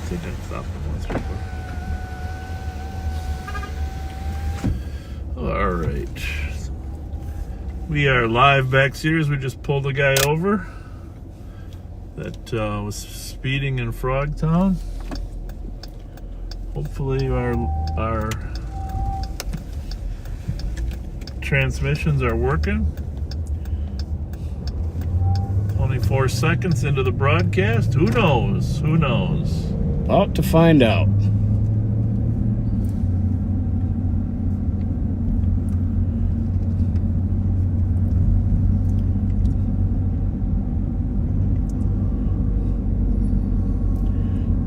So I didn't stop them once before. All right. We are live backseaters. We just pulled a guy over that was speeding in Frogtown. Hopefully our transmissions are working. 24 seconds into the broadcast. Who knows? Who knows? About to find out.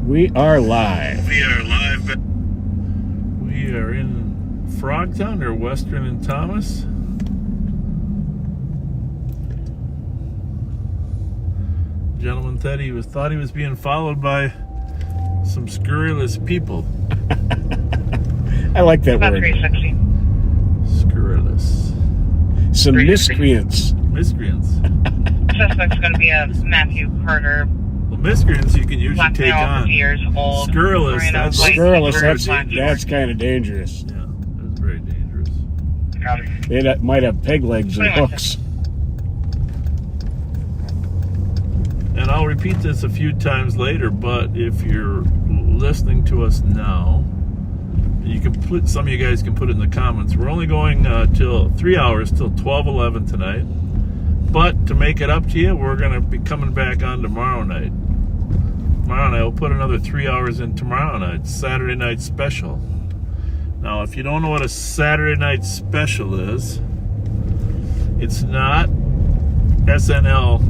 We are live. We are live. We are in Frogtown or Western and Thomas. Gentleman said he thought he was being followed by some scurrilous people. I like that About word. 360. Scurrilous. Some miscreants. Miscreants. Suspect's going to be a Matthew Carter. Well, miscreants you can usually Black take male, on. 50 years old. Scurrilous, wearing a that's- white Scurrilous, t-shirt, black that's kind of dangerous. Yeah, that's very dangerous. It might have peg legs and hooks. And I'll repeat this a few times later, but if you're listening to us now, you can put, some of you guys can put it in the comments. We're only going till 3 hours till 12:11 tonight. But to make it up to you, we're going to be coming back on tomorrow night. Tomorrow night, we'll put another 3 hours in tomorrow night, Saturday night special. Now, if you don't know what a Saturday night special is, it's not SNL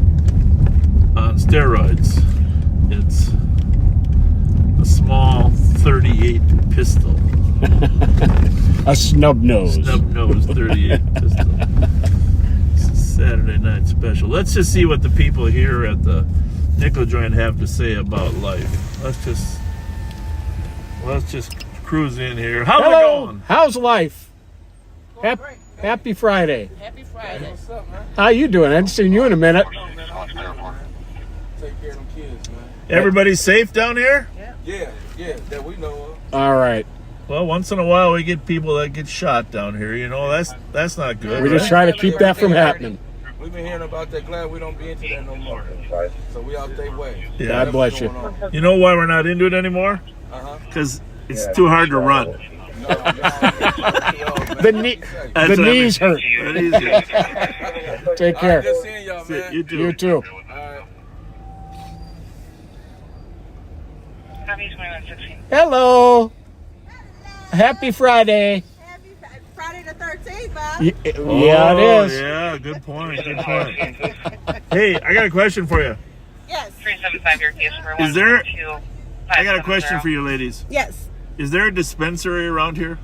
on steroids. It's a small 38 pistol. A snub nose. Snub-nosed 38 pistol. It's a Saturday night special. Let's just see what the people here at the nickel joint have to say about life. Let's just cruise in here. How's it going? How's life? Happy Friday. Happy Friday. What's up, man? How you doing? I haven't seen you in a minute. Take care of them kids, man. Everybody safe down here? Yeah, that we know of. All right. Well, once in a while we get people that get shot down here. You know, that's not good. We just try to keep that from happening. We've been hearing about that. Glad we don't be into that no more. So we out their way. Yeah. God bless you. You know why we're not into it anymore? Because it's too hard to run. The That's what I knees mean. hurt. That easy. Take care. Good seeing y'all, man. You too. You too. All right. Copy 2116. Hello. Happy Friday. Happy Friday the 13th, Bob. Yeah, it Oh, is. Yeah, good point. Good point. Hey, I got a question for you. Yes. 375 your case for Is there- 122. I got a question for you, ladies. Yes. Is there a dispensary around here?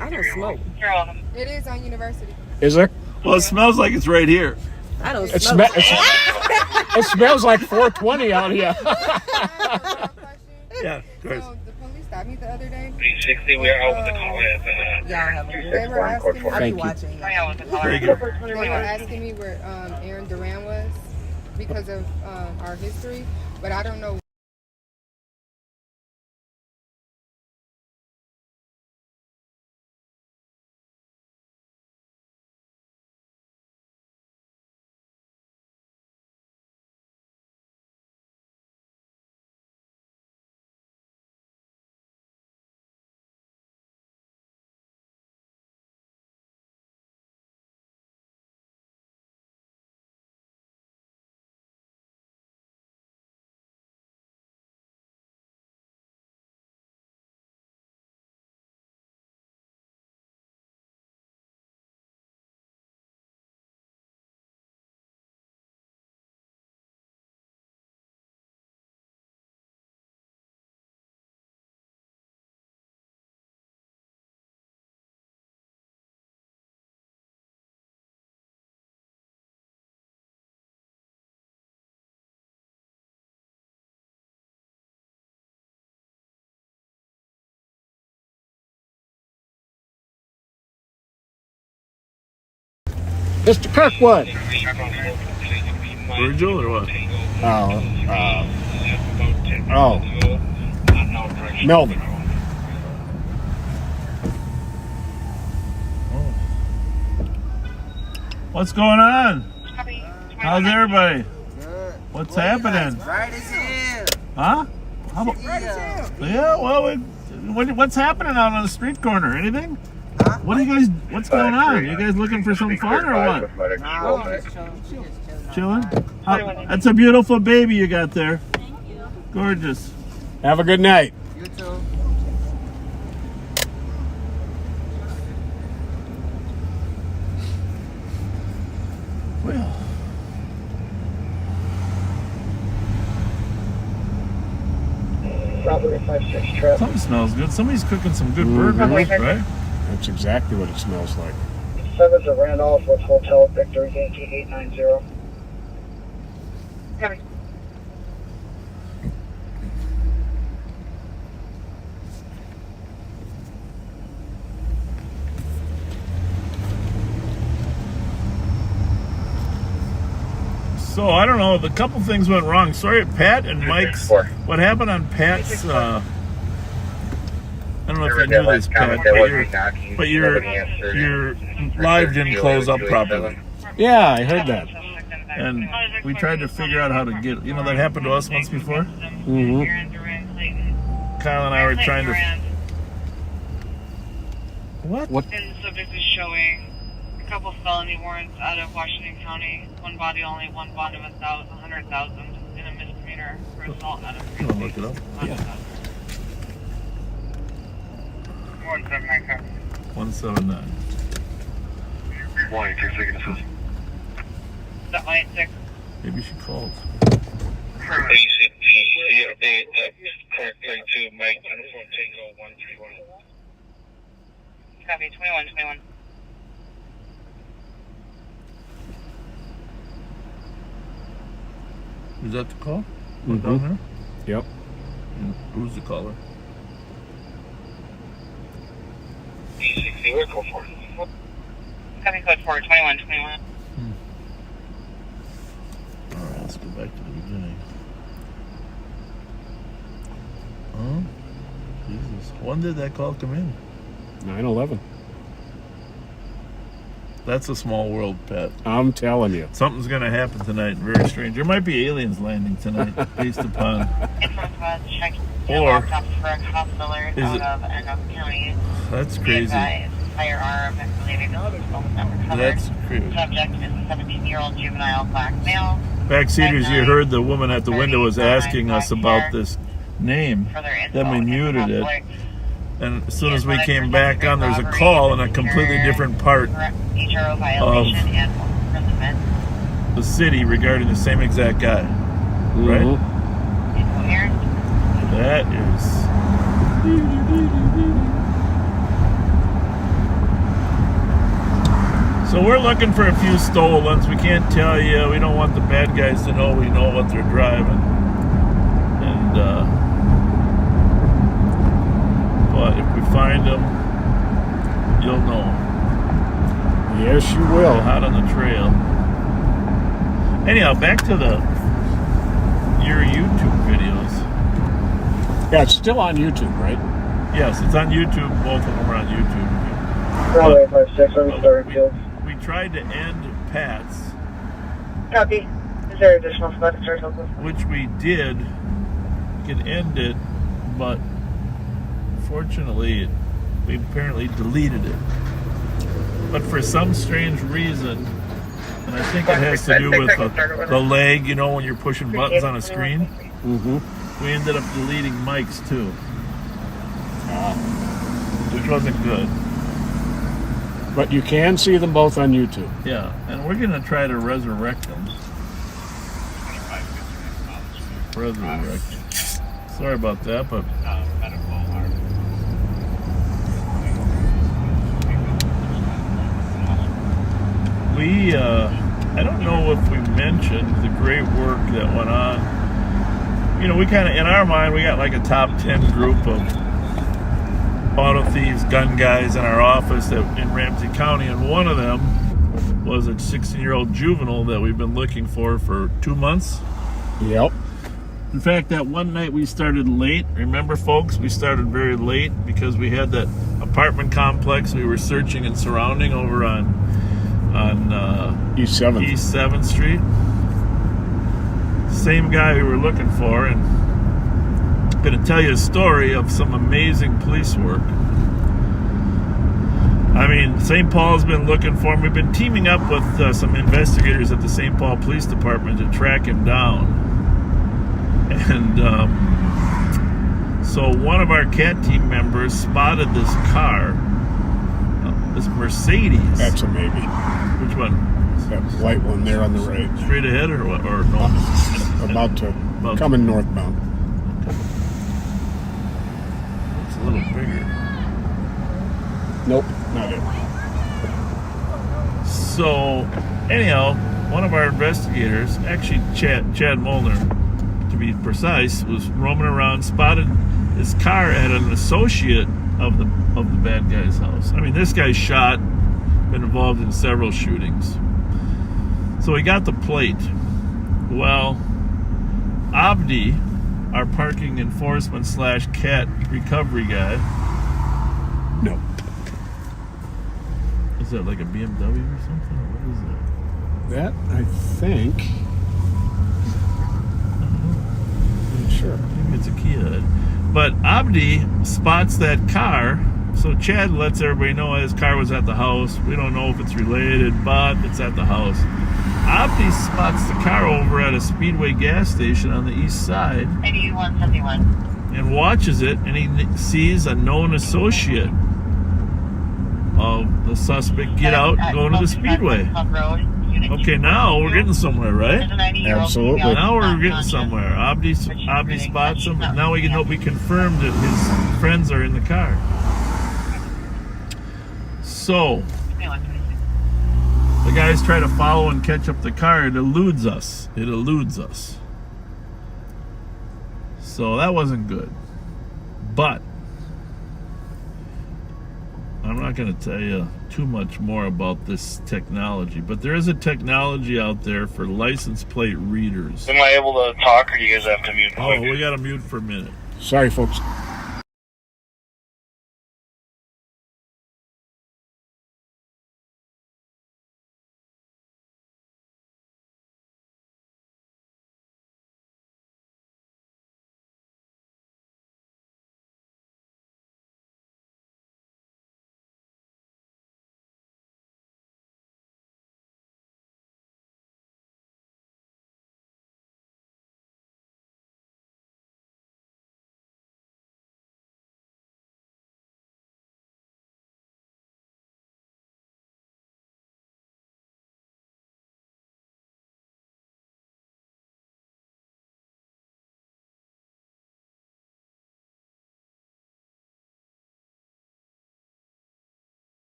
I don't smoke. You're welcome. It is on University. Is there? Well, it smells like it's right here. I don't It, smoke. it smells like 420 out here. I have one question. Yeah, of course. So the police stopped me the other day. 360, we are over the call with Y'all have a They were asking me. I'll be Thank you. watching. Oh, yeah, with the caller. Very good. They were asking me where Aaron Duran was because of our history, but I don't know. Mr. Kirkwood. Virgil or what? Oh. Melvin. What's going on? How's everybody? What's happening? Right as hell. Huh? How about, yeah, well, what's happening out on the street corner? Anything? Huh? What are you guys, what's going on? You guys looking for some fun or what? No, just chilling. Chilling? That's a beautiful baby you got there. Thank you. Gorgeous. Have a good night. You too. Well. Something smells good. Somebody's cooking some good burgers, right? That's exactly what it smells like. 7 to Randolph with Hotel Victory, Yankee 890. Copy. So I don't know. A couple things went wrong. Sorry, Pat and Mike's. What happened on Pat's? I don't know if you knew this, Pat, but your live didn't close up properly. Yeah, I heard that. And we tried to figure out how to get. You know, that happened to us once before. Mm-hmm. Kyle and I were trying to. What? And the subject is showing a couple felony warrants out of Washington County. One body only, one bond of 100,000 in a misdemeanor for assault out of You want to look it up? Yeah. 179. 179. 186 signatures. Is that 186? Maybe she called. Copy, 21. Is that the call? Mhm. Down there? Yep. And who's the caller? Copy code 421. All right, let's go back to the beginning. Oh, Jesus. When did that call come in? 9/11. That's a small world, Pat. I'm telling you. Something's going to happen tonight. Very strange. There might be aliens landing tonight, based upon. Or is it? That's crazy. That's crazy. Subject is a 17-year-old juvenile black male. Backseaters, you heard the woman at the window was asking us about this name. Then we muted it. And as soon as we came back on, there's a call in a completely different part of the city regarding the same exact guy. Right? Mhm. That is. So we're looking for a few stolens. We can't tell you. We don't want the bad guys to know we know what they're driving. And, but if we find them, you'll know. Yes, you We're will. hot on the trail. Anyhow, back to your YouTube videos. Yeah, it's still on YouTube, right? Yes, it's on YouTube. Both of them are on YouTube. Runway 56, let me start field. We tried to end Pat's, Copy. Is there additional spots to help with? which we did get ended, but fortunately, we apparently deleted it. But for some strange reason, and I think it has to do with the lag, you know, when you're pushing buttons on a screen, Mm-hmm. we ended up deleting Mike's too, which wasn't good. But you can see them both on YouTube. Yeah, and we're going to try to resurrect them. Sorry about that, but we, I don't know if we mentioned the great work that went on. You know, we kind of, in our mind, we got like a top 10 group of auto thieves, gun guys in our office in Ramsey County, and one of them was a 16-year-old juvenile that we've been looking for 2 months. Yep. In fact, that one night we started late. Remember, folks, we started very late because we had that apartment complex we were searching and surrounding over on East 7th. East 7th Street. Same guy we were looking for, and I'm going to tell you a story of some amazing police work. I mean, St. Paul's been looking for him. We've been teaming up with some investigators at the St. Paul Police Department to track him down. And so one of our CAT team members spotted this car, this Mercedes. That's a maybe. Which one? That white one there on the right. Straight ahead or what? Or no? About to coming northbound. It's a little bigger. Nope, not it. So, anyhow, one of our investigators, actually Chad Molnar, to be precise, was roaming around, spotted his car at an associate of the bad guy's house. I mean, this guy's shot, been involved in several shootings. So he got the plate. Well, Abdi, our parking enforcement / CAT recovery guy. No. Is that like a BMW or something? What is that? That, I think. I'm sure. Maybe it's a Kia. But Abdi spots that car, so Chad lets everybody know his car was at the house. We don't know if it's related, but it's at the house. Abdi spots the car over at a Speedway gas station on the east side 8171. and watches it, and he sees a known associate of the suspect get out and go to the Speedway. Okay, now we're getting somewhere, right? Absolutely. Now we're getting somewhere. Abdi spots him, and now we confirmed that his friends are in the car. So the guys try to follow and catch up the car. It eludes us. So that wasn't good. But I'm not going to tell you too much more about this technology, but there is a technology out there for license plate readers. Am I able to talk, or do you guys have to mute? Oh, we got to mute for a minute. Sorry, folks.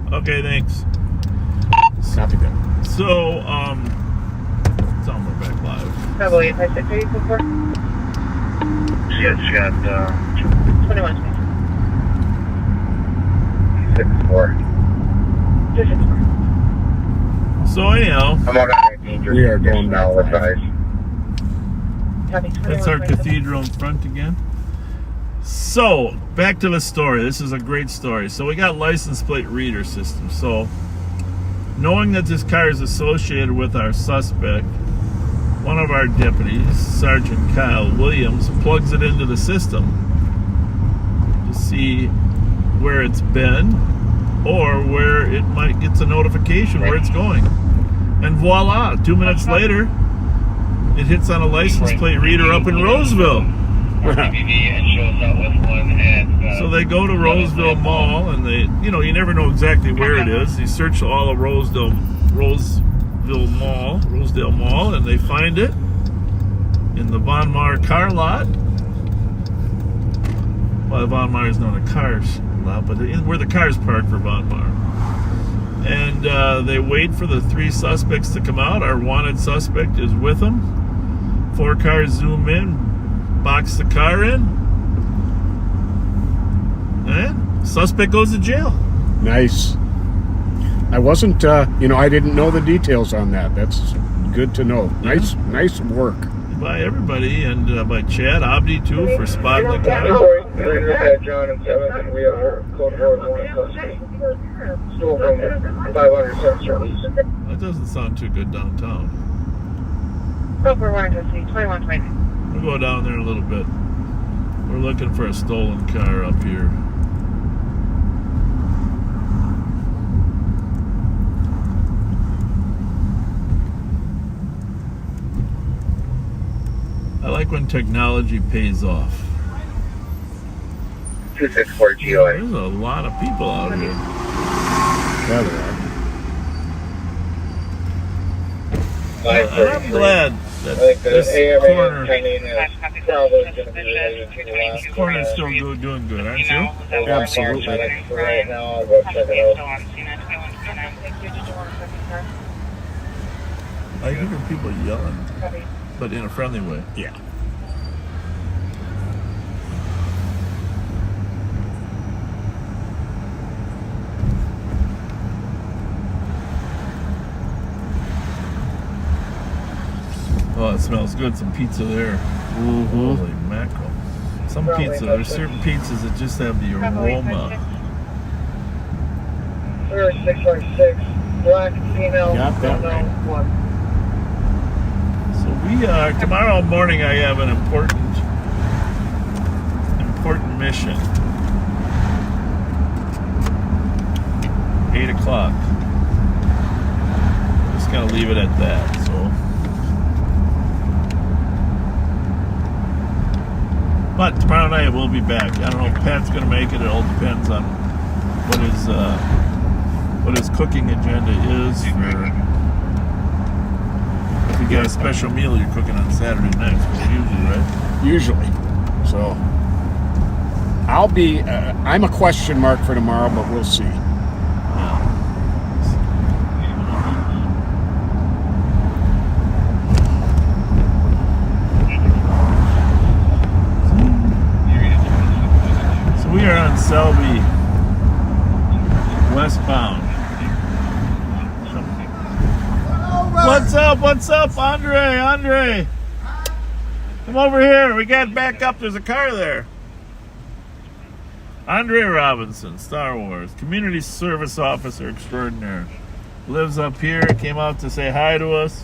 Okay, thanks. Copy that. So, tell them we're back live. Bravo 856, are you before? Yes, you got 21. 6-4. 264. So anyhow, I'm out on danger. We are going back with live. eyes. Copy, 21. that's our cathedral in front again. So, back to the story. This is a great story. So we got license plate reader system. So, knowing that this car is associated with our suspect, one of our deputies, Sergeant Kyle Williams, plugs it into the system to see where it's been or where it might get a notification where it's going. And voila, 2 minutes later, it hits on a license plate reader up in Roseville. So they go to Roseville Mall, and they, you never know exactly where it is. You search all of Rosedale Mall, and they find it in the Von Maur car lot. Well, Von Maur is not a car lot, but where the cars parked for Von Maur. And they wait for the 3 suspects to come out. Our wanted suspect is with them. 4 cars zoom in, box the car in, and suspect goes to jail. Nice. I wasn't, I didn't know the details on that. That's good to know. Nice work. By everybody, and by Chad Abdi too for spotting the car. John and 7th, we are code 4 in custody. Still from 500 Sept Street. That doesn't sound too good downtown. Code 4 in custody, 2120. We'll go down there in a little bit. We're looking for a stolen car up here. I like when technology pays off. 264 GOA. There's a lot of people out here. Yeah, there are. I'm glad that this corner's still doing good, aren't you? Absolutely. Right now, I'll go check it out. I hear people yelling, but in a friendly way. Yeah. Oh, it smells good. Some pizza there. Holy mackerel. Some pizza, there's certain pizzas that just have the aroma. 616, black female. Got that right. One. So we are, tomorrow morning I have an important mission. 8 o'clock. Just gonna leave it at that, so. But tomorrow night we'll be back. I don't know if Pat's gonna make it. It all depends on what his cooking agenda is for. If you got a special meal you're cooking on Saturday nights, usually, right? Usually. So I'll be, I'm a question mark for tomorrow, but we'll see. So we are on Selby, westbound. What's up, Andre? Come over here. We got back up. There's a car there. Andre Robinson, Star Wars, community service officer extraordinaire. Lives up here, came out to say hi to us.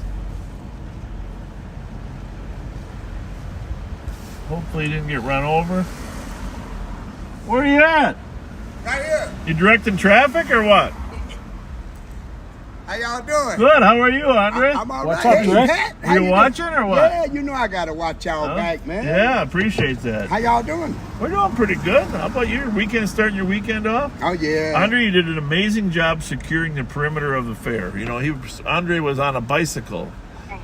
Hopefully he didn't get run over. Where are you at? Right here. You directing traffic or what? How y'all doing? Good, how are you, Andre? I'm all What's right. up, Hey, Rick? Pat, how Are you doing? watching or what? Yeah, you know I gotta watch y'all back, man. Yeah, appreciate that. How y'all doing? We're doing pretty good. How about your weekend, starting your weekend off? Oh yeah. Andre, you did an amazing job securing the perimeter of the fair. You know, Andre was on a bicycle,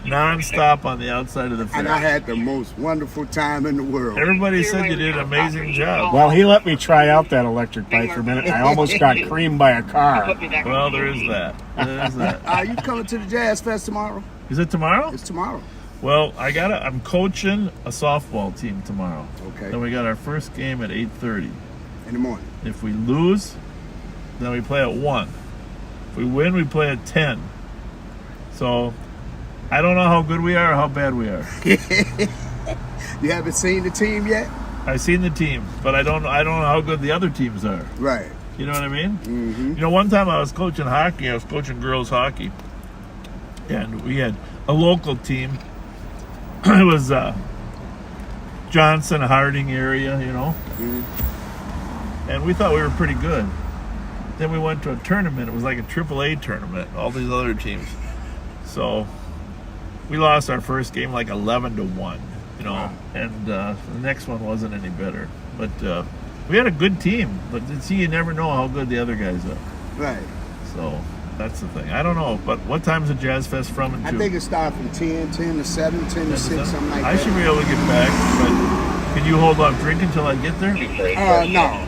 non-stop on the outside of the fair. And I had the most wonderful time in the world. Everybody said you did an amazing job. Well, he let me try out that electric bike for a minute. I almost got creamed by a car. Well, there is that. You coming to the Jazz Fest tomorrow? Is it tomorrow? It's tomorrow. Well, I'm coaching a softball team tomorrow. Okay. Then we got our first game at 8:30. In the morning. If we lose, then we play at 1. If we win, we play at 10. So, I don't know how good we are or how bad we are. You haven't seen the team yet? I've seen the team, but I don't know how good the other teams are. Right. You know what I mean? Mm-hmm. You know, one time I was coaching hockey. I was coaching girls hockey, and we had a local team. It was Johnson, Harding area, you know. Mm-hmm. And we thought we were pretty good. Then we went to a tournament. It was like a AAA tournament. All these other teams. So we lost our first game like 11-1, you know. Wow. And the next one wasn't any better. But we had a good team. But see, you never know how good the other guys are. Right. So that's the thing. I don't know. But what time's the Jazz Fest from and to? I think it started from 10 to 7, 10 to 6, something like that. I should be able to get back, but can you hold off drinking until I get there? No.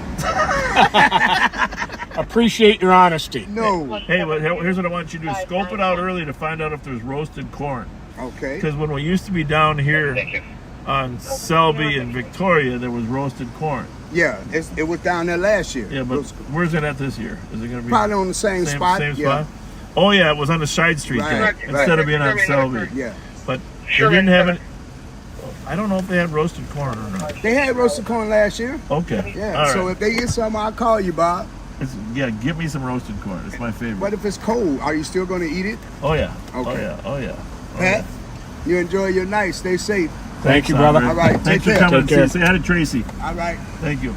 Appreciate your honesty. No. Hey, but here's what I want you to do. Scope it out early to find out if there's roasted corn. Okay. Because when we used to be down here on Selby and Victoria, there was roasted corn. Yeah, it was down there last year. Yeah, but where's it at this year? Is it going to be Probably on the same spot. Same yeah. spot? Oh yeah, it was on the side street Right, there instead of being on Selby. Yeah. But they didn't have it. I don't know if they had roasted corn or not. They had roasted corn last year. Okay. Yeah. All So right. if they get some, I'll call you, Bob. Yeah, give me some roasted corn. It's my favorite. What if it's cold? Are you still going to eat it? Oh yeah. Okay. Oh yeah. Oh yeah. Pat, you enjoy your night. Stay safe. Thank you, brother. All right, Thanks take for care. coming. Take care. Say hi to Tracy. All right. Thank you.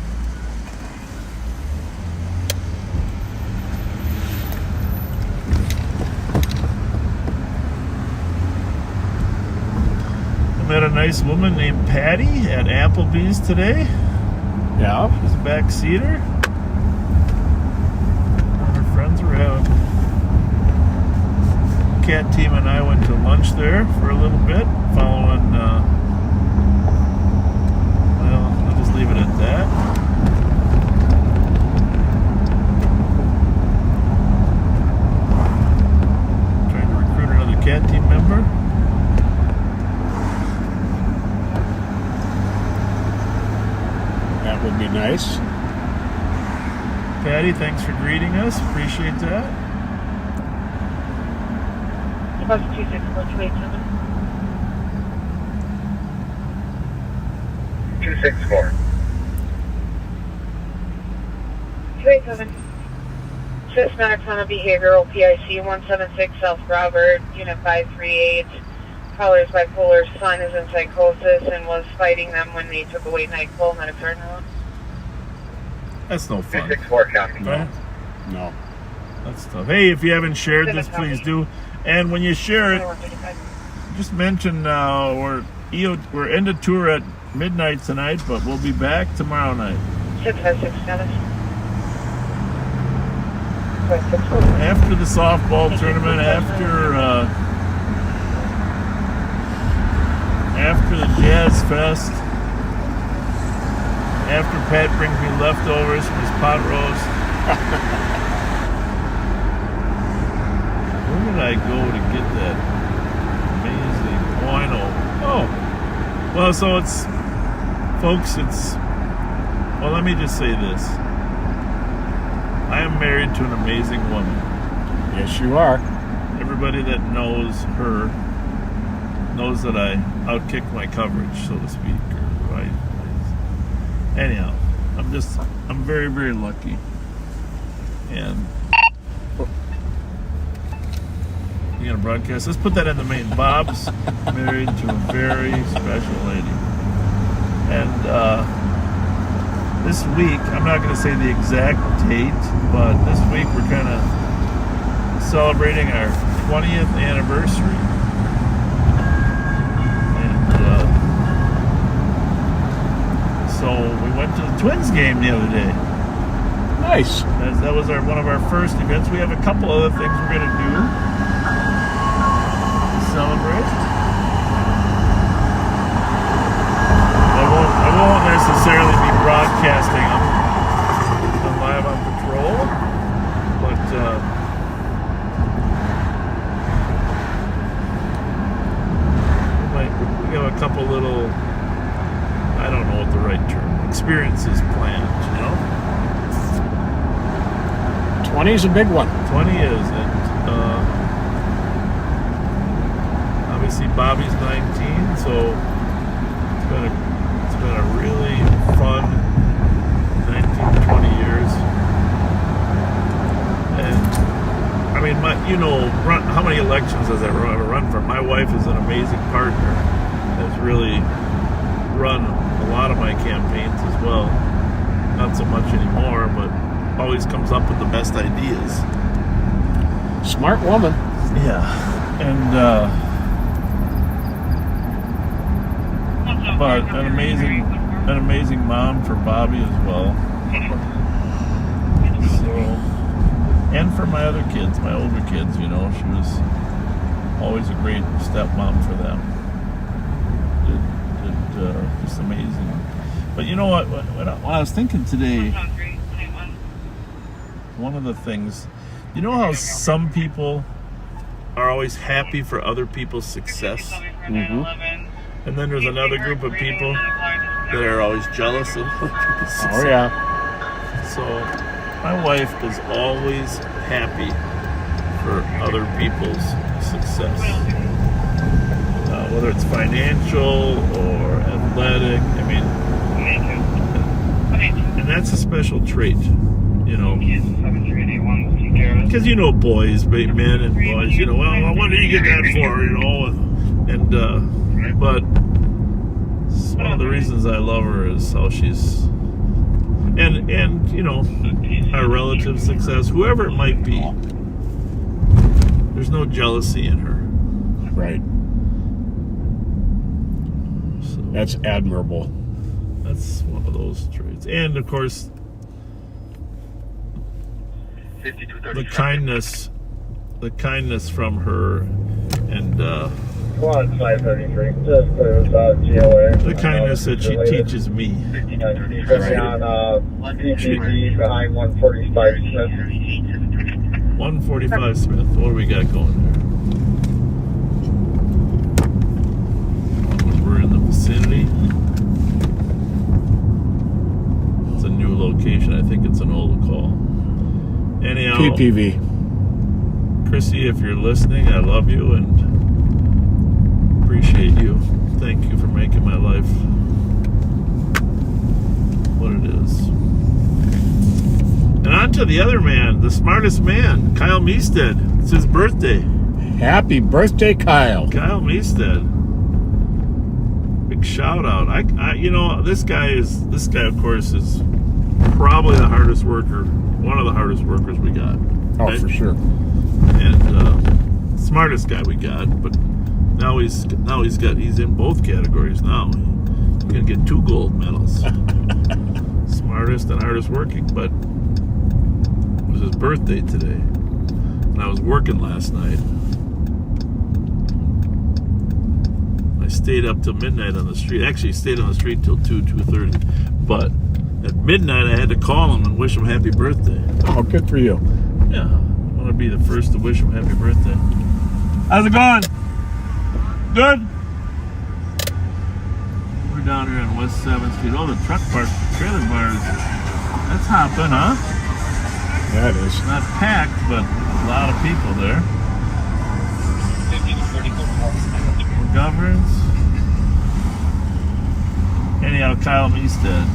I met a nice woman named Patty at Applebee's today. Yeah. She's a backseater. Her friends were having. Cat team and I went to lunch there for a little bit, following. Well, I'll just leave it at that. Trying to recruit another cat team member. That would be nice. Patty, thanks for greeting us. Appreciate that. Bus 264-287. 264. 287. Systematic on a behavioral PIC 176 South Broward, Unit 538. Caller's bipolar son is in psychosis and was fighting them when they took away NyQuil, metapernol. That's no fun. 264 copy. Right? No. That's tough. Hey, if you haven't shared this, please do. And when you share it, 2135. just mention we're ended tour at midnight tonight, but we'll be back tomorrow night. 656 status. After the softball tournament, after the Jazz Fest, after Pat brings me leftovers from his pot roast. Where did I go to get that amazing bueno? Oh, well, so it's, folks, well, let me just say this. I am married to an amazing woman. Yes, you are. Everybody that knows her knows that I outkick my coverage, so to speak. Anyhow, I'm very, very lucky. And you gonna broadcast? Let's put that in the main. Bob's married to a very special lady. And this week, I'm not gonna say the exact date, but this week we're kind of celebrating our 20th anniversary. So we went to the Twins game the other day. Nice. That was one of our first events. We have a couple other things we're going to do to celebrate. I won't necessarily be broadcasting them live on patrol, but we have a couple little, I don't know what the right term, experiences planned, 20 is a big one. 20 is, and obviously Bobby's 19, so it's been a really fun 19 to 20 years. And I mean, how many elections has I run for? My wife is an amazing partner. Has really run a lot of my campaigns as well. Not so much anymore, but always comes up with the best ideas. Smart woman. Yeah. And but an amazing mom for Bobby as well. So, and for my other kids, my older kids, she was always a great stepmom for them. Just amazing. But you know what? When I was thinking today, one of the things, you know how some people are always happy for other people's success? Mm-hmm. And then there's another group of people that are always jealous of other people's success. Oh yeah. So my wife is always happy for other people's success, whether it's financial or athletic. I mean, and that's a special trait, you know. Because boys, men and boys, well, what do you get that for, And but one of the reasons I love her is how she's, and our relative success, whoever it might be, there's no jealousy in her. Right. So That's admirable. that's one of those traits. And of course, the kindness from her, and Quad 533, just GLA. the kindness that she teaches me. Especially on DPG behind 145 Smith. 145 Smith. What do we got going there? We're in the vicinity. It's a new location. I think it's an old call. Anyhow, PPV. Chrissy, if you're listening, I love you and appreciate you. Thank you for making my life what it is. And on to the other man, the smartest man, Kyle Meestead. It's his birthday. Happy birthday, Kyle. Kyle Meestead. Big shout out. This guy of course is probably the hardest worker, one of the hardest workers we got. Oh, right? for sure. And smartest guy we got, but now he's in both categories now. He's gonna get 2 gold medals. Smartest and hardest working, but it was his birthday today. And I was working last night. I stayed up till midnight on the street. Actually stayed on the street till 2:30. But at midnight I had to call him and wish him happy birthday. Oh, good for you. Yeah. I want to be the first to wish him happy birthday. How's it going? Good? We're down here on West 7th Street. Oh, the truck park, trailer bars. That's hopping, huh? Yeah, it is. Not packed, but a lot of people there. McGovern's. Anyhow, Kyle Meestead.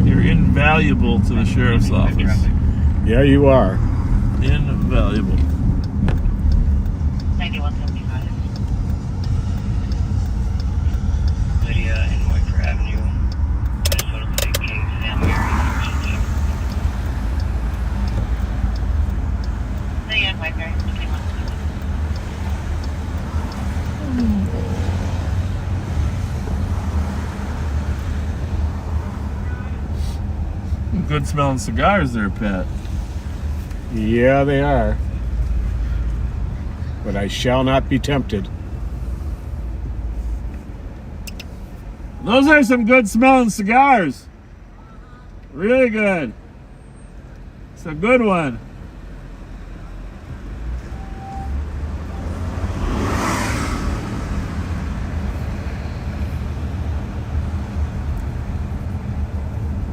You're invaluable to the sheriff's office. Yeah, you are. Invaluable. 9175. Lydia and Whitefer Avenue, Minnesota State King, Sam Mary. Lydia and Whitefer, 21. Good smelling cigars there, Pat. Yeah, they are. But I shall not be tempted. Those are some good smelling cigars. Really good. It's a good one.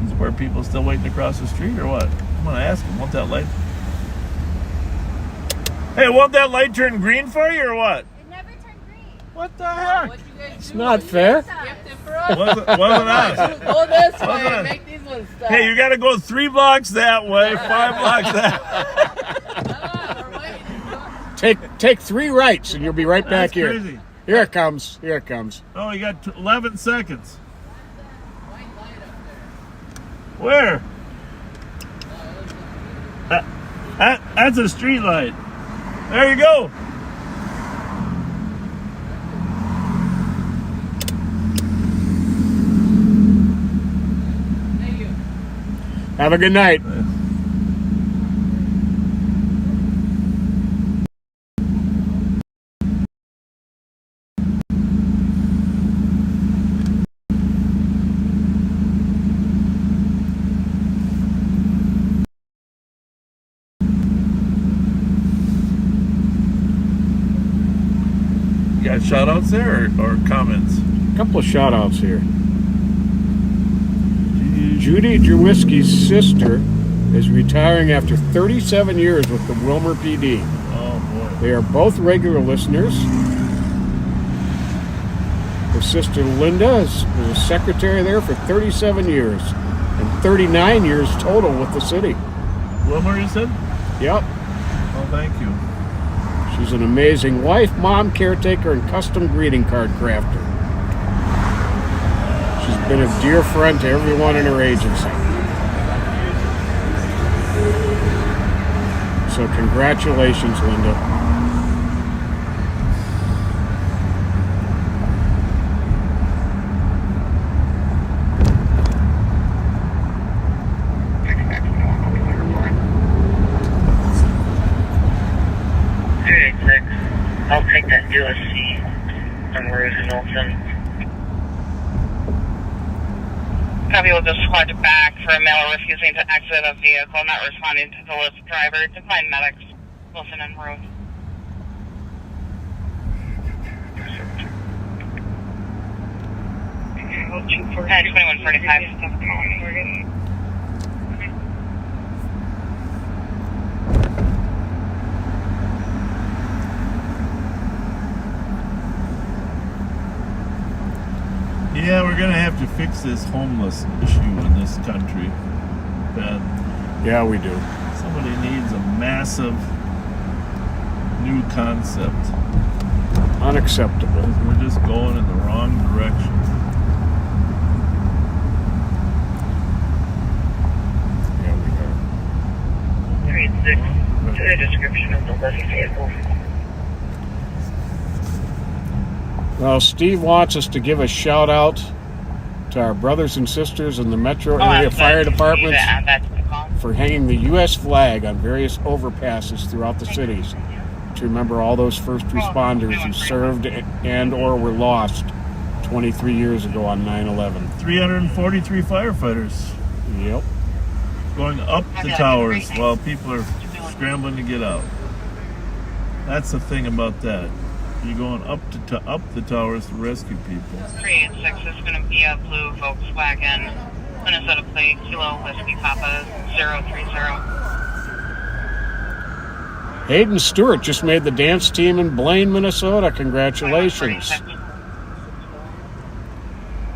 Is where people still waiting to cross the street or what? I'm gonna ask them, won't that light? Hey, won't that light turn green for you or what? It never turned green. What the heck? What you guys It's do? not fair. Skipped it for us. Wasn't us. Go this way Wasn't us. and make these ones stop. Hey, you gotta go 3 blocks that way, 5 blocks that We're waiting. Take 3 rights and you'll be right back That's here. crazy. Here it comes. Here it comes. Oh, you got 11 seconds. Where? That's a street light. There you go. Thank you. Have a good night. You got shout outs there or comments? A couple of shout outs here. Judy Jawiski's sister is retiring after 37 years with the Wilmer PD. Oh, boy. They are both regular listeners. Her sister Linda was a secretary there for 37 years and 39 years total with the city. Wilmer, you said? Yep. Oh, thank you. She's an amazing wife, mom, caretaker, and custom greeting card crafter. She's been a dear friend to everyone in her agency. So congratulations, Linda. I'll take that USC on Rose and Olson. Copy, will just squad back for a male refusing to exit a vehicle, not responding to the lift driver. Define medics, Wilson and Rose. 2145. Yeah, we're gonna have to fix this homeless issue in this country, Ben. Yeah, we do. Somebody needs a massive new concept. Unacceptable. We're just going in the wrong direction. Yeah, we are. 386, to the description of the left vehicle. Well, Steve wants us to give a shout out to our brothers and sisters in the metro area fire departments for hanging the U.S. flag on various overpasses throughout the cities to remember all those first responders who served and or were lost 23 years ago on 9/11. 343 firefighters. Yep. Going up the towers while people are scrambling to get out. That's the thing about that. You're going up the towers to rescue people. 386 is going to be a blue Volkswagen, Minnesota plate, Kilo Whiskey Papa 030. Hayden Stewart just made the dance team in Blaine, Minnesota. Congratulations.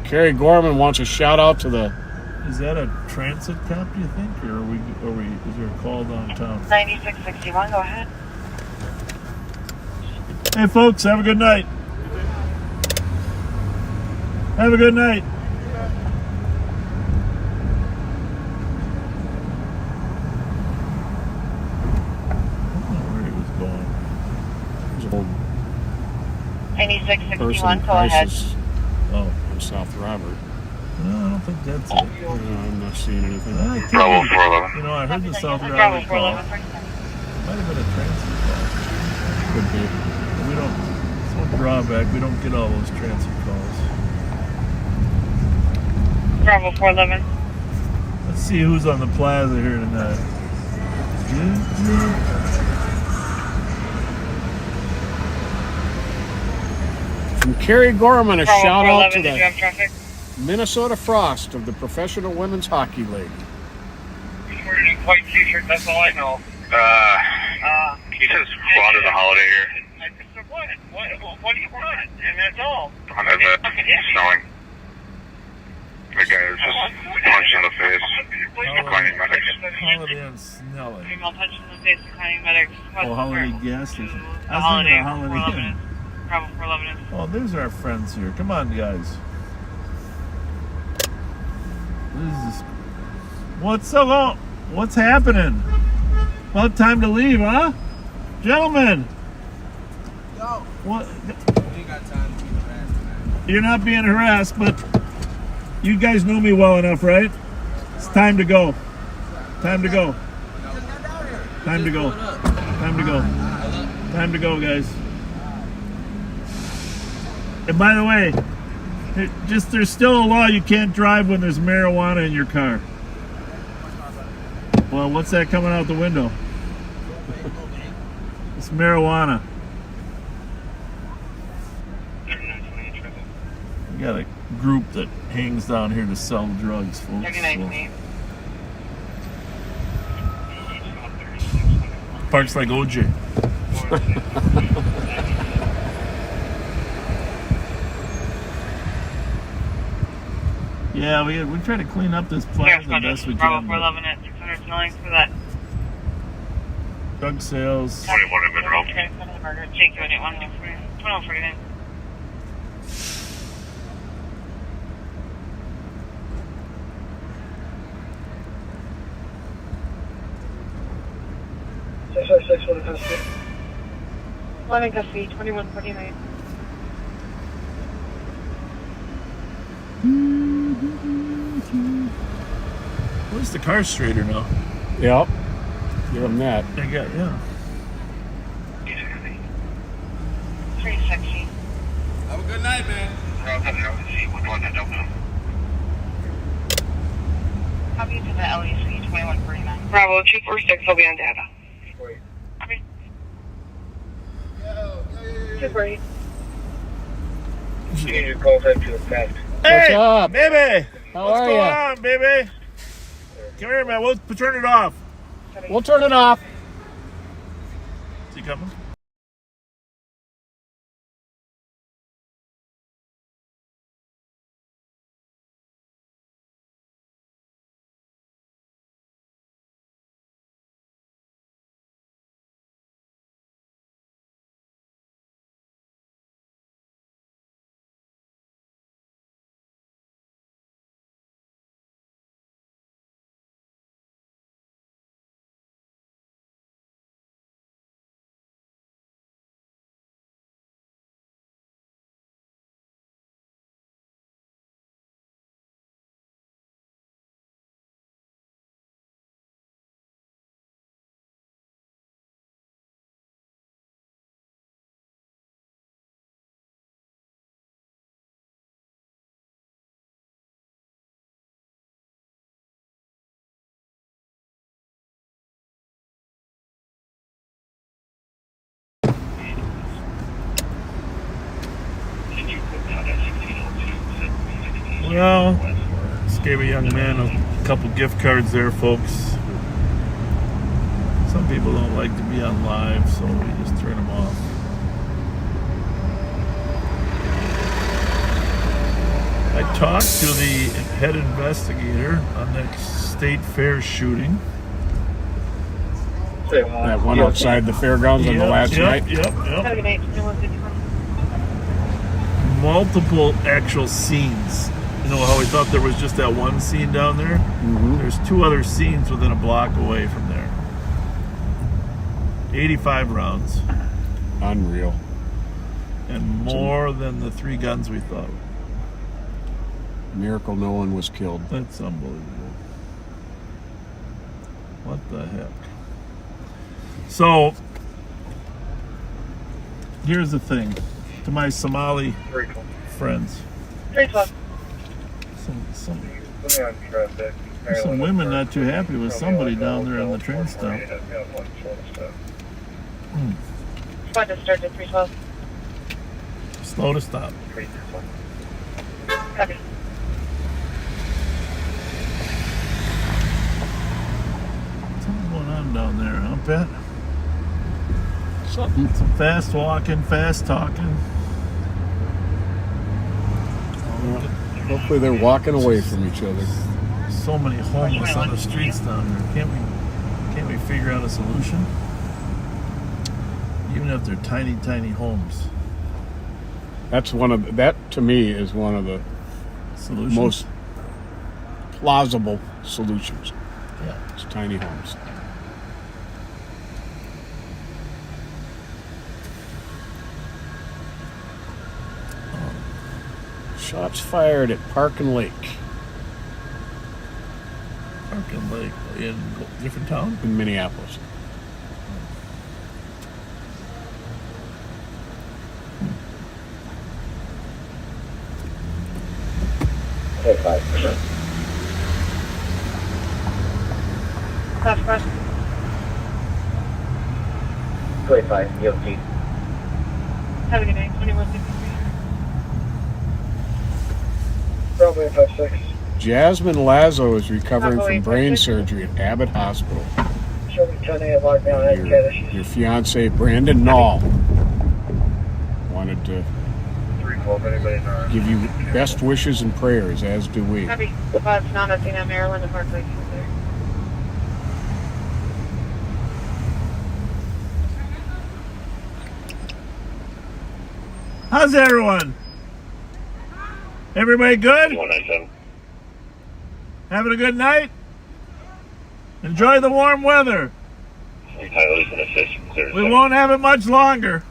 Carrie Gorman wants a shout out to the... Is that a transit cop, do you think? Or is there a call downtown? 9661, go ahead. Hey folks, have a good night. Have a good night. I don't know where he was going. 9661, go ahead. Oh, in South Robert. No, I don't think that's it. No, I'm not seeing anything. Bravo 411. You know, I heard the South Bravo Robert call. 411. Might have been a transit call. Could be. We don't, it's one drawback, we don't get all those transit calls. Bravo 411. Let's see who's on the plaza here tonight. From Carrie Gorman, a Bravo shout out to 411, did you have the traffic? Minnesota Frost of the Professional Women's Hockey League. Wearing a white t-shirt, that's all I know. He says Ron is a holiday here. I said, what do you want? And that's all. On the snowing. The guy was just punched in the face. Declining medics. Holiday on Snelling. Female punch in the face, declining medics. Oh, Holiday gas station. I was Holiday thinking of Holiday Inn. Bravo 411. Oh, there's our friends here. Come on, guys. What's so long? What's happening? About time to leave, huh? Gentlemen. Yo. What? We ain't got time to be harassed tonight. You're not being harassed, but you guys know me well enough, right? It's time to go. Time to go. Time to go. Time to go. Time to go, guys. And by the way, there's still a law you can't drive when there's marijuana in your car. Well, what's that coming out the window? It's marijuana. You gotta group that hangs down here to sell drugs, folks. So. Parks like OJ. Yeah, we try to clean up this place the best we can. 411 at 600 snelling for that. Drug sales. 21 in Monroe. Take you at 2149. One in custody, 2149. At least the car's straighter now. Yep. Give them that. They got, yeah. Pretty sexy. Have a good night, man. Copy to the LEC 2149. Bravo 246 will be on data. Copy. 248. You need to call time to the fact. Hey, What's up? baby! How What's are going ya? on, baby? Come here, man. We'll turn it off. We'll turn it off. Is he coming? Well, just gave a young man a couple gift cards there, folks. Some people don't like to be on live, so we just turn them off. I talked to the head investigator on that state fair shooting. That one outside the fairgrounds on the last night. Yep. Multiple actual scenes. You know how we thought there was just that one scene down there? Mm-hmm. There's two other scenes within a block away from there. 85 rounds. Unreal. And more than the 3 guns we thought. Miracle no one was killed. That's unbelievable. What the heck? So, here's the thing. To my Somali friends. 312. Some women not too happy with somebody down there on the train stop. Fun to start at 312. Slow to stop. Copy. Something going on down there, huh, Pat? Something. Some fast walking, fast talking. Hopefully they're walking away from each other. So many homeless on the streets down there. Can't we figure out a solution? Even if they're tiny, tiny homes. That to me is one of the Solutions? most plausible solutions. Yeah. It's tiny homes. Shots fired at Park and Lake Park and Lake in a different town? in Minneapolis. Hey, 5%. Class 25, yield G. Have a good night. 2153. Bravo 856. Jasmine Lazo is recovering from brain surgery at Abbott Hospital. Show me 10 A log down at Your fiance, Brandon Nall, wanted to 312, anybody know? give you best wishes and prayers, as do we. Copy. Spots not nothing on Maryland and Park Lake. How's everyone? Everybody good? 197. Having a good night? Enjoy the warm weather. Tyler's in a fish. We won't have it much longer.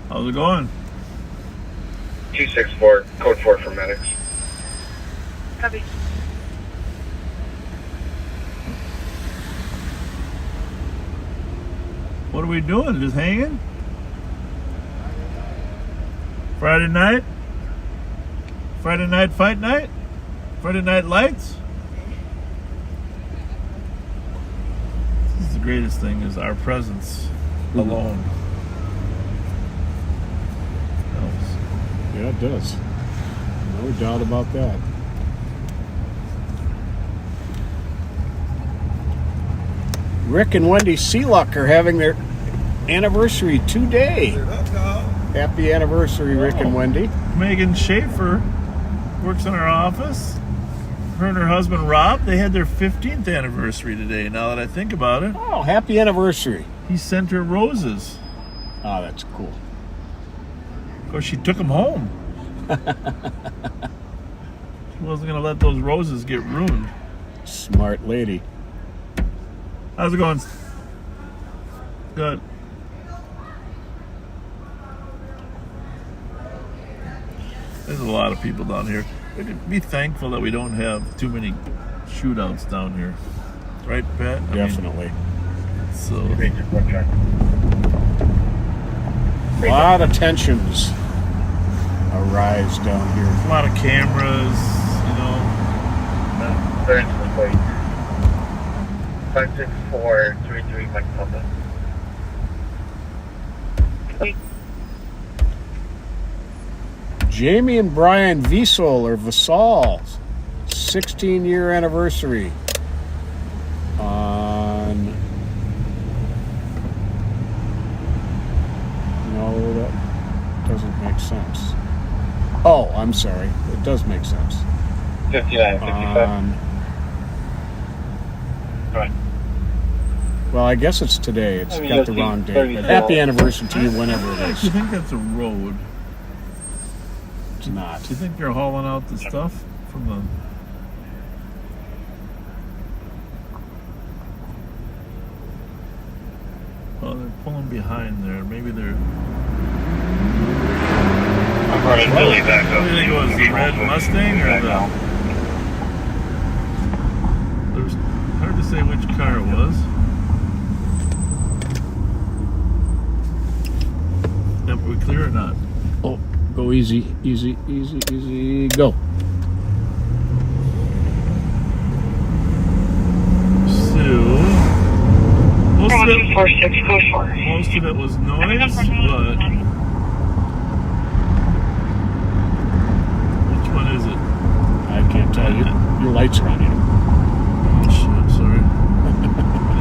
How's it going? 264, code 4 for medics. Copy. What are we doing? Just hanging? Friday night? Friday night fight night? Friday night lights? This is the greatest thing, is our presence alone. Helps. Yeah, it does. No doubt about that. Rick and Wendy Seeluck are having their anniversary today. Happy anniversary, Rick and Wendy. Megan Schaefer works in our office. Her and her husband Rob, they had their 15th anniversary today, now that I think about it. Oh, happy anniversary. He sent her roses. Oh, that's cool. Of course, she took them home. She wasn't going to let those roses get ruined. Smart lady. How's it going? Good. There's a lot of people down here. We could be thankful that we don't have too many shootouts down here. Right, Pat? Definitely. So, a lot of tensions arise down here. a lot of cameras, you know. Very interesting. 56433 Mike Papa. Jamie and Brian Visol, or Visol, 16-year anniversary on... No, that doesn't make sense. Oh, I'm sorry. It does make sense. 59, 55. Right. Well, I guess it's today. It's got the wrong date. But happy anniversary to you whenever it I is. actually think that's a road. It's not. Do you think they're hauling out the stuff from the... Oh, they're pulling behind there. Maybe they're... I'm running Billy back up. What do you think it was, the red Mustang or the... There's hard to say which car it was. Yep, we clear or not? Oh, go easy, easy, easy, easy, go. So, most of it was noise, but which one is it? I can't tell you. Your lights are on you. Oh shit, sorry. I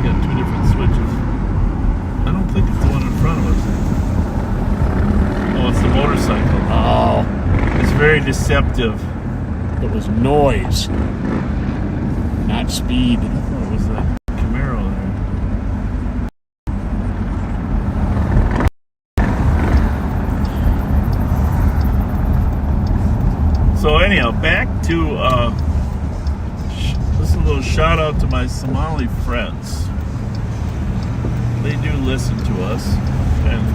got two different switches. I don't think it's the one in front of us. Oh, it's the motorcycle. Oh, It's very deceptive. it was noise, not speed. I thought it was that Camaro there. So anyhow, back to this is a little shout out to my Somali friends. They do listen to us, and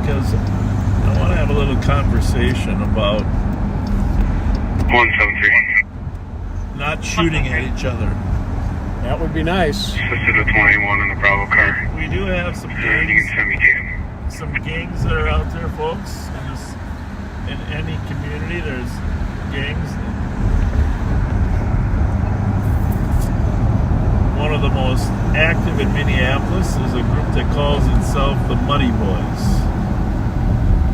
because I want to have a little conversation about 173. not shooting at each other. That would be nice. This is the 21 in the Bravo car. We do have some You can days. send me to him. some gangs that are out there, folks. In any community, there's gangs. One of the most active in Minneapolis is a group that calls itself the Muddy Boys.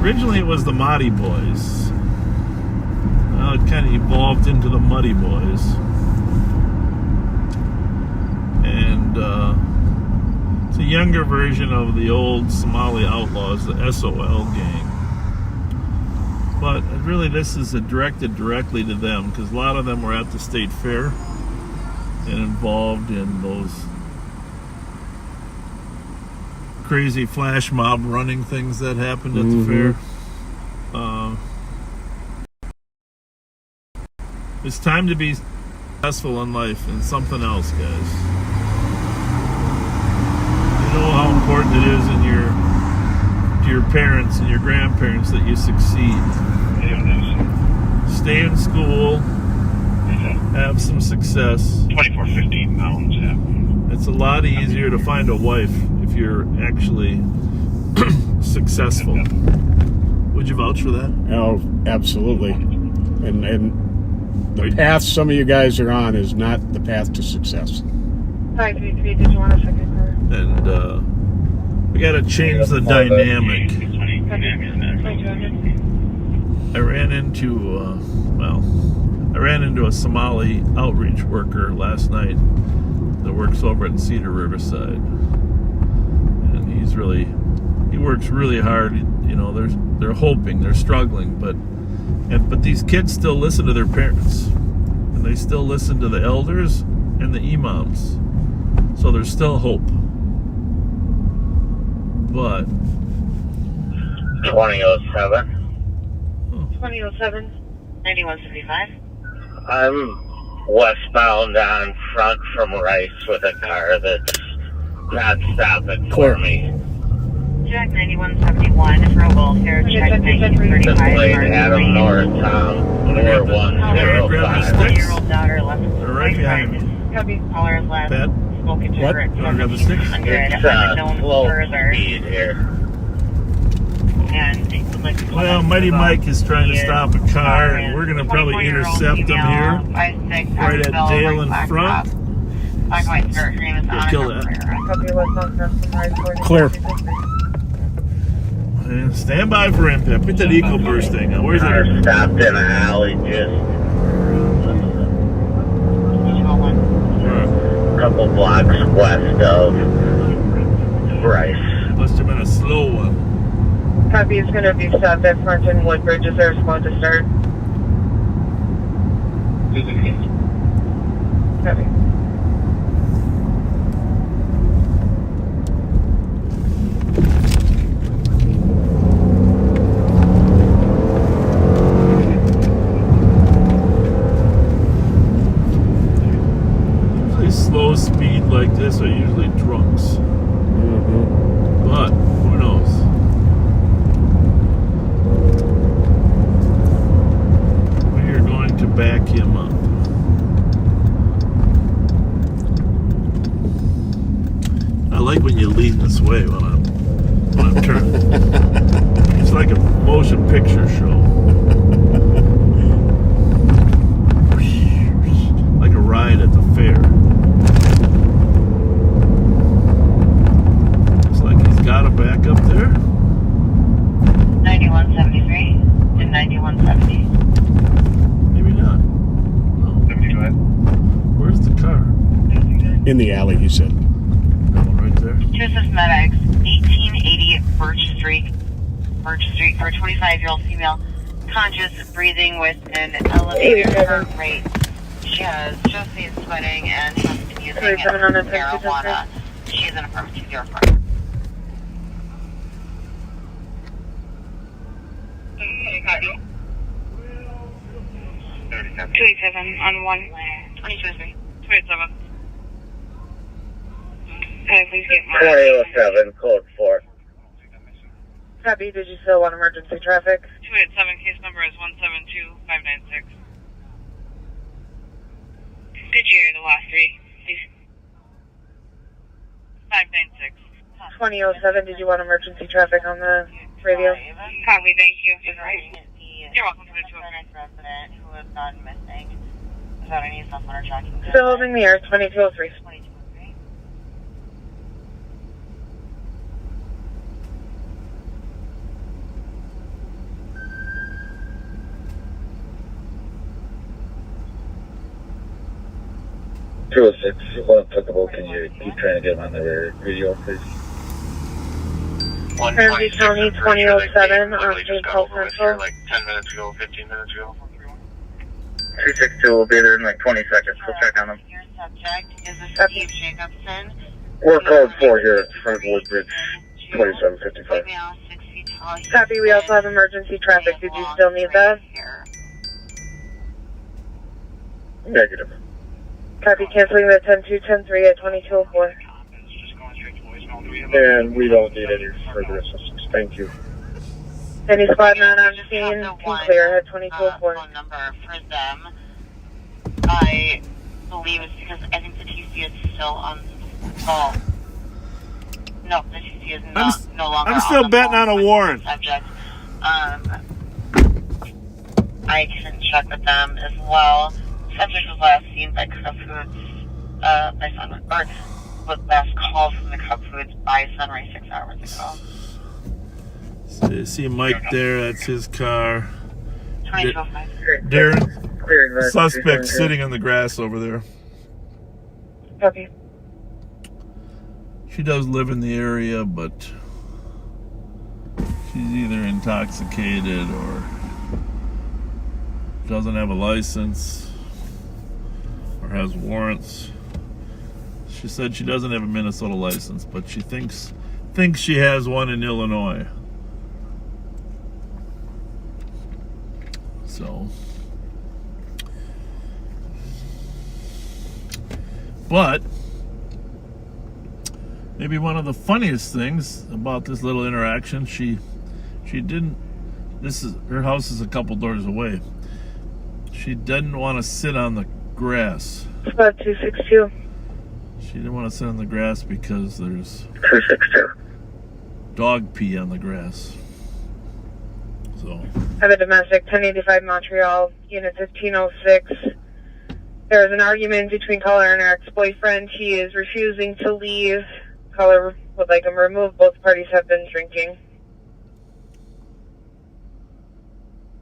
Originally it was the Muddy Boys. Well, it kind of evolved into the Muddy Boys. And it's a younger version of the old Somali outlaws, the SOL gang. But really this is directed directly to them, because a lot of them were at the state fair and involved in those crazy flash mob running things that happened at the fair. It's time to be successful in life and something else, guys. You know how important it is to your parents and your grandparents that you succeed. Stay in school, have some success. 2415 mountains, yeah. It's a lot easier to find a wife if you're actually successful. Would you vouch for that? Oh, absolutely. And the path some of you guys are on is not the path to success. 533, did you want a second car? And we got to change the dynamic. I ran into a Somali outreach worker last night that works over at Cedar Riverside, and he works really hard. You know, they're hoping, they're struggling, but these kids still listen to their parents, and they still listen to the elders and the imams, so there's still hope. But 2007. 2007, 9175. I'm westbound on Front from Rice with a car that's not stopping for me. Jack 9171, Rogel, Fair Check 1935. This lane, Adam North, Tom, Door 105. Year-old daughter left. they're right behind me. Copy. Caller is left. Pat, Spoken to What? her at you want to grab the sticks? 1700. It's Unknown slow further. speed here. And they would like to Well, Mighty Mike is trying to stop a car, and we're going to probably intercept him here, right at Dale in front. Kill that. Copy westbound from Rice. Clear. And stand by for impact. Put that eco burst thing on. Where's Car it? stopped in an alley just a couple blocks west of Rice. Must have been a slow one. Copy is going to be stopped at Front and Woodbridge. Is there a spot to start? Copy. Usually slow speed like this are usually drunks. But who knows? We are going to back him up. I like when you lead this way when I'm turning. It's like a motion picture show. Like a ride at the fair. Looks like he's got a back up there. 9173 and 9170. Maybe not. No. 75. Where's the car? In the alley, he said. That one right there. Justice Medics, 1880 Birch Street for a 25-year-old female, conscious, breathing with an elevated heart rate. She has just been sweating and has been using marijuana. She is in a permit 204. Copy. 287 on 1. 2203. 287. Please get more. 2007, code 4. Copy. Did you still want emergency traffic? 287, case number is 172596. Did you hear the last three, please? 596. 2007, did you want emergency traffic on the radio? Copy, thank you. You're welcome to the 203. Resident who has gone missing without any cell phone or tracking. Still holding the air, 2203. 2203. 206, well applicable, can you keep trying to get him on the radio, please? Ramsey County 2007 on St. Paul Central. Like 10 minutes ago, 15 minutes ago. 262 will be there in like 20 seconds. We'll check on them. Your subject is a Copy. Steve Jacobson. We're code 4 here at Front Woodbridge, 2755. 5 miles, 6 feet tall. Copy, we also have emergency traffic. Did you still need that? Negative. Copy, canceling the 10210-3 at 2204. And we don't need any further assistance. Thank you. Any squad not on scene, can clear at 2204. Phone number for them. I believe it's because I think the TC is still on the phone. No, the TC is no longer I'm still on the betting phone on a with warrant. the subject. I can check with them as well. Subject was last seen by Cub Foods by Sunrise, or was last called from the Cub Foods by Sunrise 6 hours ago. So you see Mike there, that's his car. 2205. Darren, suspect sitting on the grass over there. Copy. She does live in the area, but she's either intoxicated or doesn't have a license or has warrants. She said she doesn't have a Minnesota license, but she thinks she has one in Illinois. So, but maybe one of the funniest things about this little interaction, she didn't. Her house is a couple doors away. She didn't want to sit on the grass. Squad 262. She didn't want to sit on the grass because there's 262. dog pee on the grass. So Have a domestic 1085 Montreal, unit 1506. There is an argument between caller and her ex-boyfriend. He is refusing to leave. Caller would like him removed. Both parties have been drinking.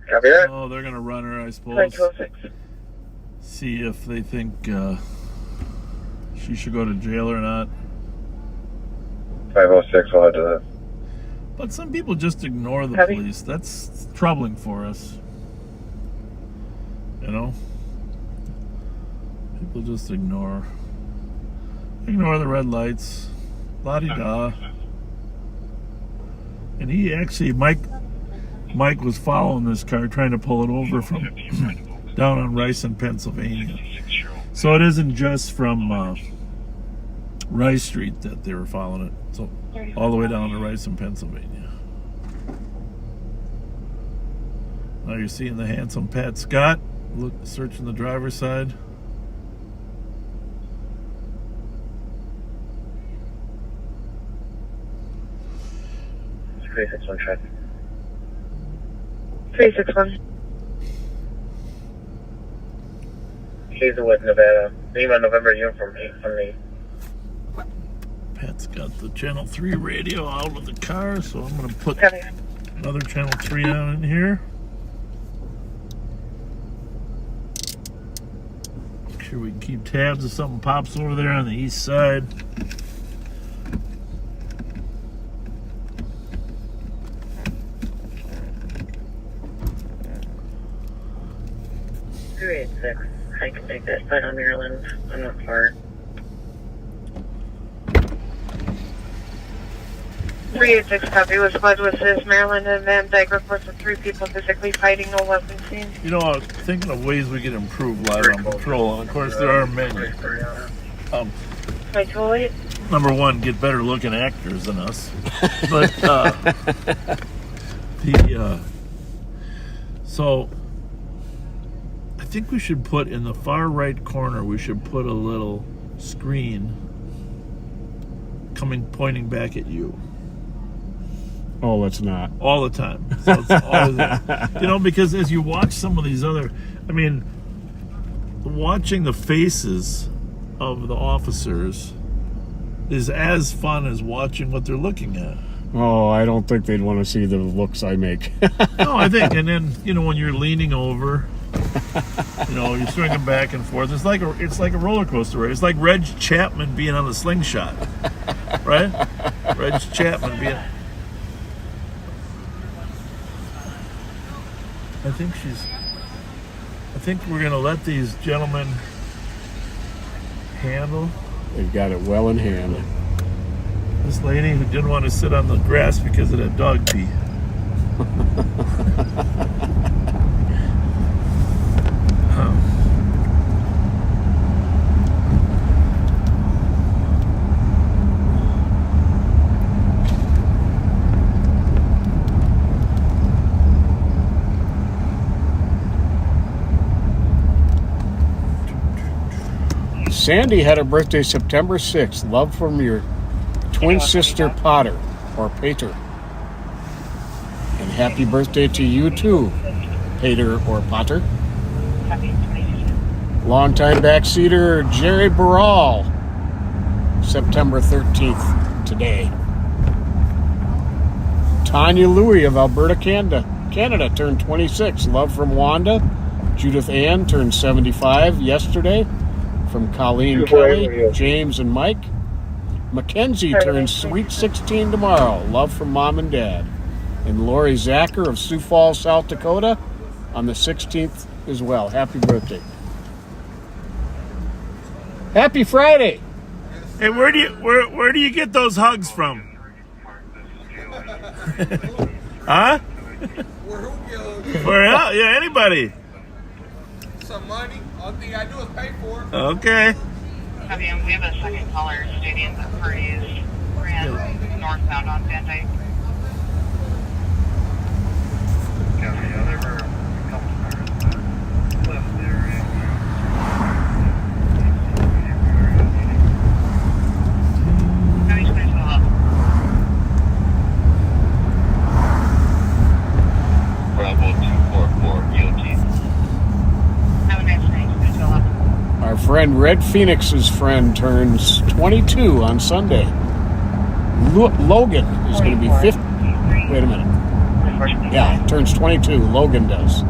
Copy that. oh, they're gonna run her, I suppose. 2206. See if they think she should go to jail or not. 506, we'll head to that. But some people just ignore the Copy. police. That's troubling for us. You know? People just ignore the red lights. La-di-da. And he actually, Mike was following this car, trying to pull it over from down on Rice in Pennsylvania. So it isn't just from Rice Street that they were following it. So all the way down to Rice in Pennsylvania. Now you're seeing the handsome Pat Scott searching the driver's side. It's 361 traffic. 361. Hazelwood, Nevada. Lima, November uniform 818. Pat's got the Channel 3 radio out of the car, so I'm going to put Copy. another Channel 3 on in here. Make sure we can keep tabs if something pops over there on the east side. I can take that side on Maryland. I'm not far. 386 copy was fled with this Maryland and Van Dyke reports of 3 people physically fighting, no weapons seen. You know, I was thinking of ways we can improve live on patrol, and of course there are many. 2208. Number one, get better looking actors than us. But so I think we should put in the far right corner, we should put a little screen pointing back at you. Oh, it's not. All the time. So it's always, you know, because as you watch some of these other, I mean, watching the faces of the officers is as fun as watching what they're looking at. Oh, I don't think they'd want to see the looks I make. No, I think, and then, you know, when you're leaning over, you know, you're swinging back and forth. It's like a roller coaster ride. It's like Reg Chapman being on the slingshot, right? Reg Chapman being. I think we're gonna let these gentlemen handle. They've got it well in hand. This lady who didn't want to sit on the grass because of that dog pee. Sandy had a birthday September 6th. Love from your twin sister Potter or Pater. And happy birthday to you too, Pater or Potter. Longtime backseater Jerry Barral, September 13th today. Tanya Louie of Alberta, Canada turned 26. Love from Wanda. Judith Ann turned 75 yesterday. From Colleen Kelly, James and Mike. Mackenzie turns sweet 16 tomorrow. Love from Mom and Dad. And Lori Zacher of Sioux Falls, South Dakota on the 16th as well. Happy birthday. Happy Friday. Hey, where do you get those hugs from? Huh? Where else? Yeah, anybody. Some money. All thing I do is pay for it. Okay. We have a second caller stating that parties ran northbound on Van Dyke. Yeah, there were a couple cars left there. Bravo 244 EOT. Have a nice night. Go up. Our friend Red Phoenix's friend turns 22 on Sunday. Logan is going to be 50. Wait a minute. Yeah, turns 22. Logan does.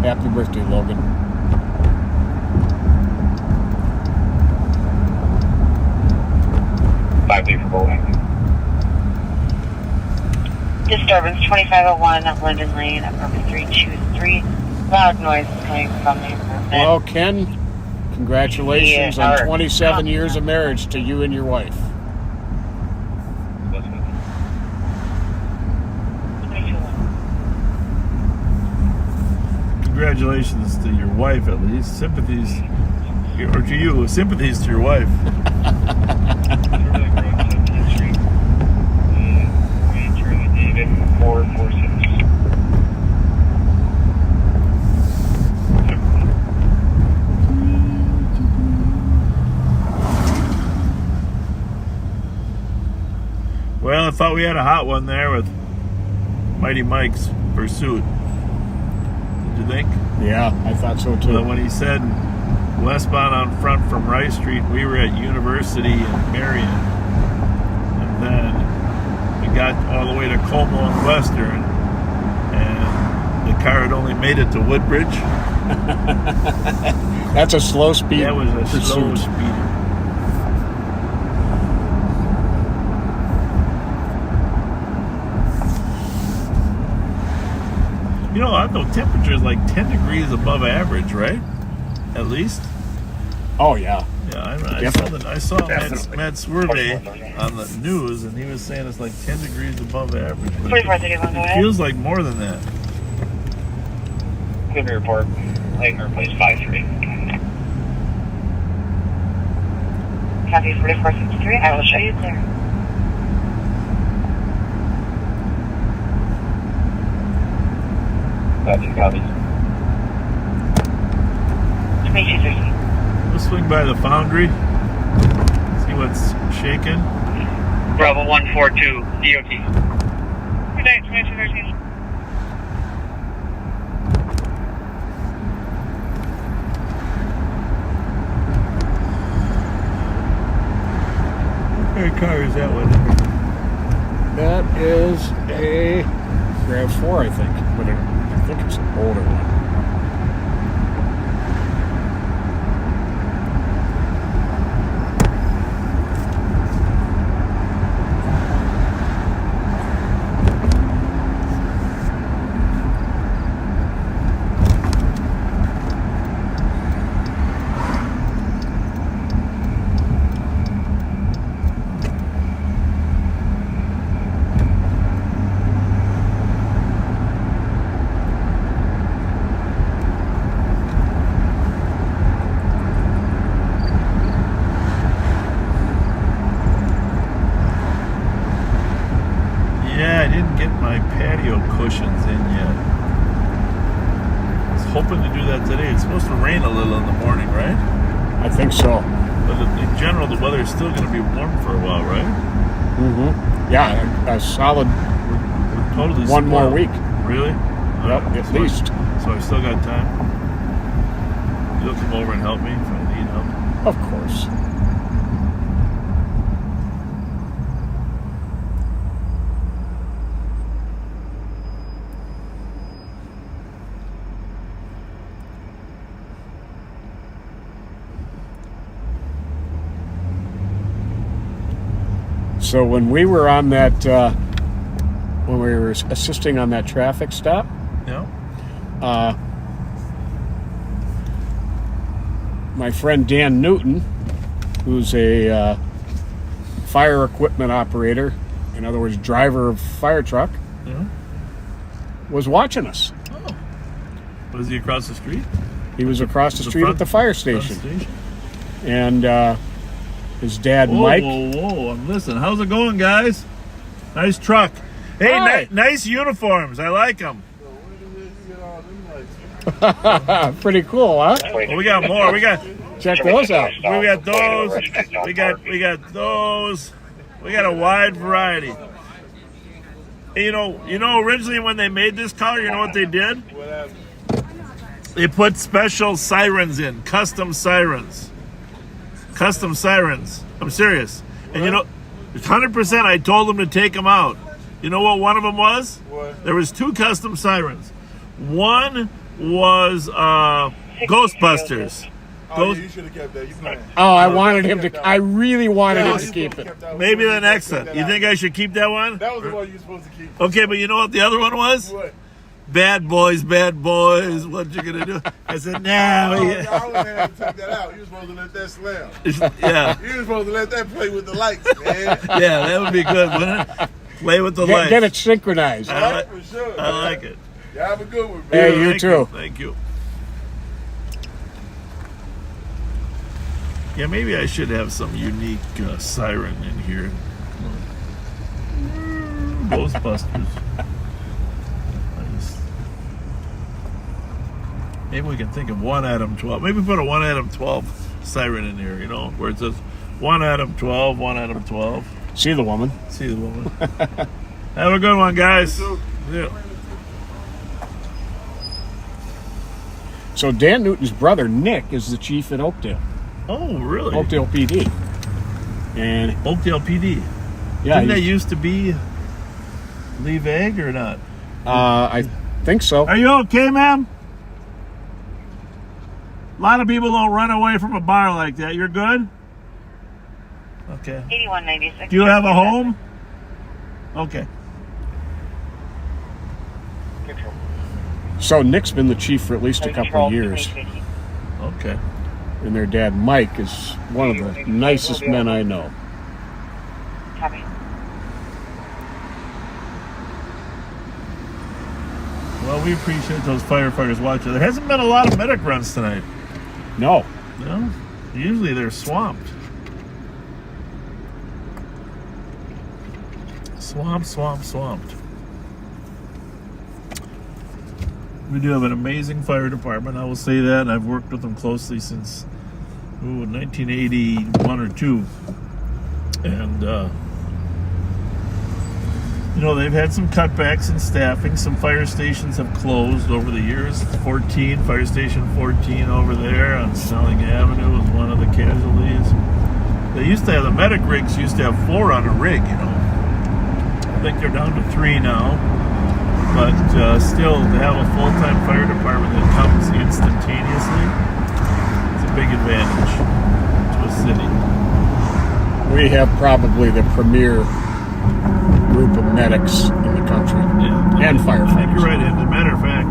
Happy birthday, Logan. For bowling. Disturbance 2501 at Linden Lane at number 323. Loud noise is coming from the improvement. Well, Ken, congratulations on 27 years of marriage to you and your wife. Congratulations to your wife, at least. Sympathies, or to you, sympathies to your wife. Well, I thought we had a hot one there with Mighty Mike's Pursuit. Did you think? Yeah, I thought so too. Well, when he said westbound on front from Rice Street, we were at University in Marion. And then we got all the way to Como and Western, and the car had only made it to Woodbridge. That's a slow speed. That was a pursuit. slow speeder. You know, I know temperature is like 10 degrees above average, right? At least. Oh, yeah. Yeah, I saw Matt Swerve on the news, and he was saying it's like 10 degrees above average. But it feels like more than that. Clear report. Langer, place 53. Copy 4463. I will show you clear. Copy. 2230. We'll swing by the foundry, see what's shaking. Bravo 142, DOT. Good night, 2213. What kind of car is that one? That is a RAV4, I think. But I think it's an older one. Cushions in yet. I was hoping to do that today. It's supposed to rain a little in the morning, right? I think so. But in general, the weather is still going to be warm for a while, right? Mm-hmm. Yeah, a solid we're totally one more spoiled. week. Really? Yep, at least. So I still got time. You'll come over and help me if I need help. Of course. So when we were on that, when we were assisting on that traffic stop, yeah, my friend Dan Newton, who's a fire equipment operator, in other words, driver of fire truck, was watching us. Oh, was he across the street? He was across the street at the fire station, and his dad, Mike. Whoa! Listen, how's it going, guys? Nice truck. Hey, nice uniforms. I like them. Pretty cool, huh? Well, we got more. We got check those out. We got those. We got those. We got a wide variety. Hey, you know, originally when they made this color, you know what they did? They put special sirens in, custom sirens. I'm serious. And you know, 100% I told them to take them out. You know what one of them was? What? There was 2 custom sirens. One was Ghostbusters. Oh, yeah, you should have kept that. You playing. Oh, I really wanted him to keep it. Maybe the next one. You think I should keep that one? That was the one you were supposed to keep. Okay, but you know what the other one was? What? Bad boys, what you gonna do? I said, no. I wouldn't have to take that out. You were supposed to let that slam. Yeah. You were supposed to let that play with the lights, man. Yeah, that would be good, wouldn't it? Play with the lights. Get it synchronized. For sure. I like it. You have a good one, man. Hey, you too. Thank you. Yeah, maybe I should have some unique siren in here. Ghostbusters. Maybe we can think of 1 Adam 12. Maybe put a 1 Adam 12 siren in here, where it says 1 Adam 12, 1 Adam 12. See the woman. Have a good one, guys. Yeah. So Dan Newton's brother, Nick, is the chief at Oakdale. Oh, really? Oakdale PD. And Oakdale PD. Yeah. Didn't that used to be Lee Vague or not? I think so. Are you okay, ma'am? A lot of people don't run away from a bar like that. You're good? Okay. 8196. Do you have a home? Okay. So Nick's been the chief for at least a couple of years. Okay. And their dad, Mike, is one of the nicest men I know. Copy. Well, we appreciate those firefighters watching. There hasn't been a lot of medic runs tonight. No. No? Usually they're swamped. Swamped. We do have an amazing fire department, I will say that, and I've worked with them closely since 1981 or 2. And You know, they've had some cutbacks in staffing. Some fire stations have closed over the years. 14, Fire Station 14 over there on Snelling Avenue was one of the casualties. They used to have, the medic rigs used to have 4 on a rig, you know. I think they're down to 3 now. But still, to have a full-time fire department that comes instantaneously, it's a big advantage to a city. We have probably the premier group of medics in the country, and firefighters. I think you're right. As a matter of fact,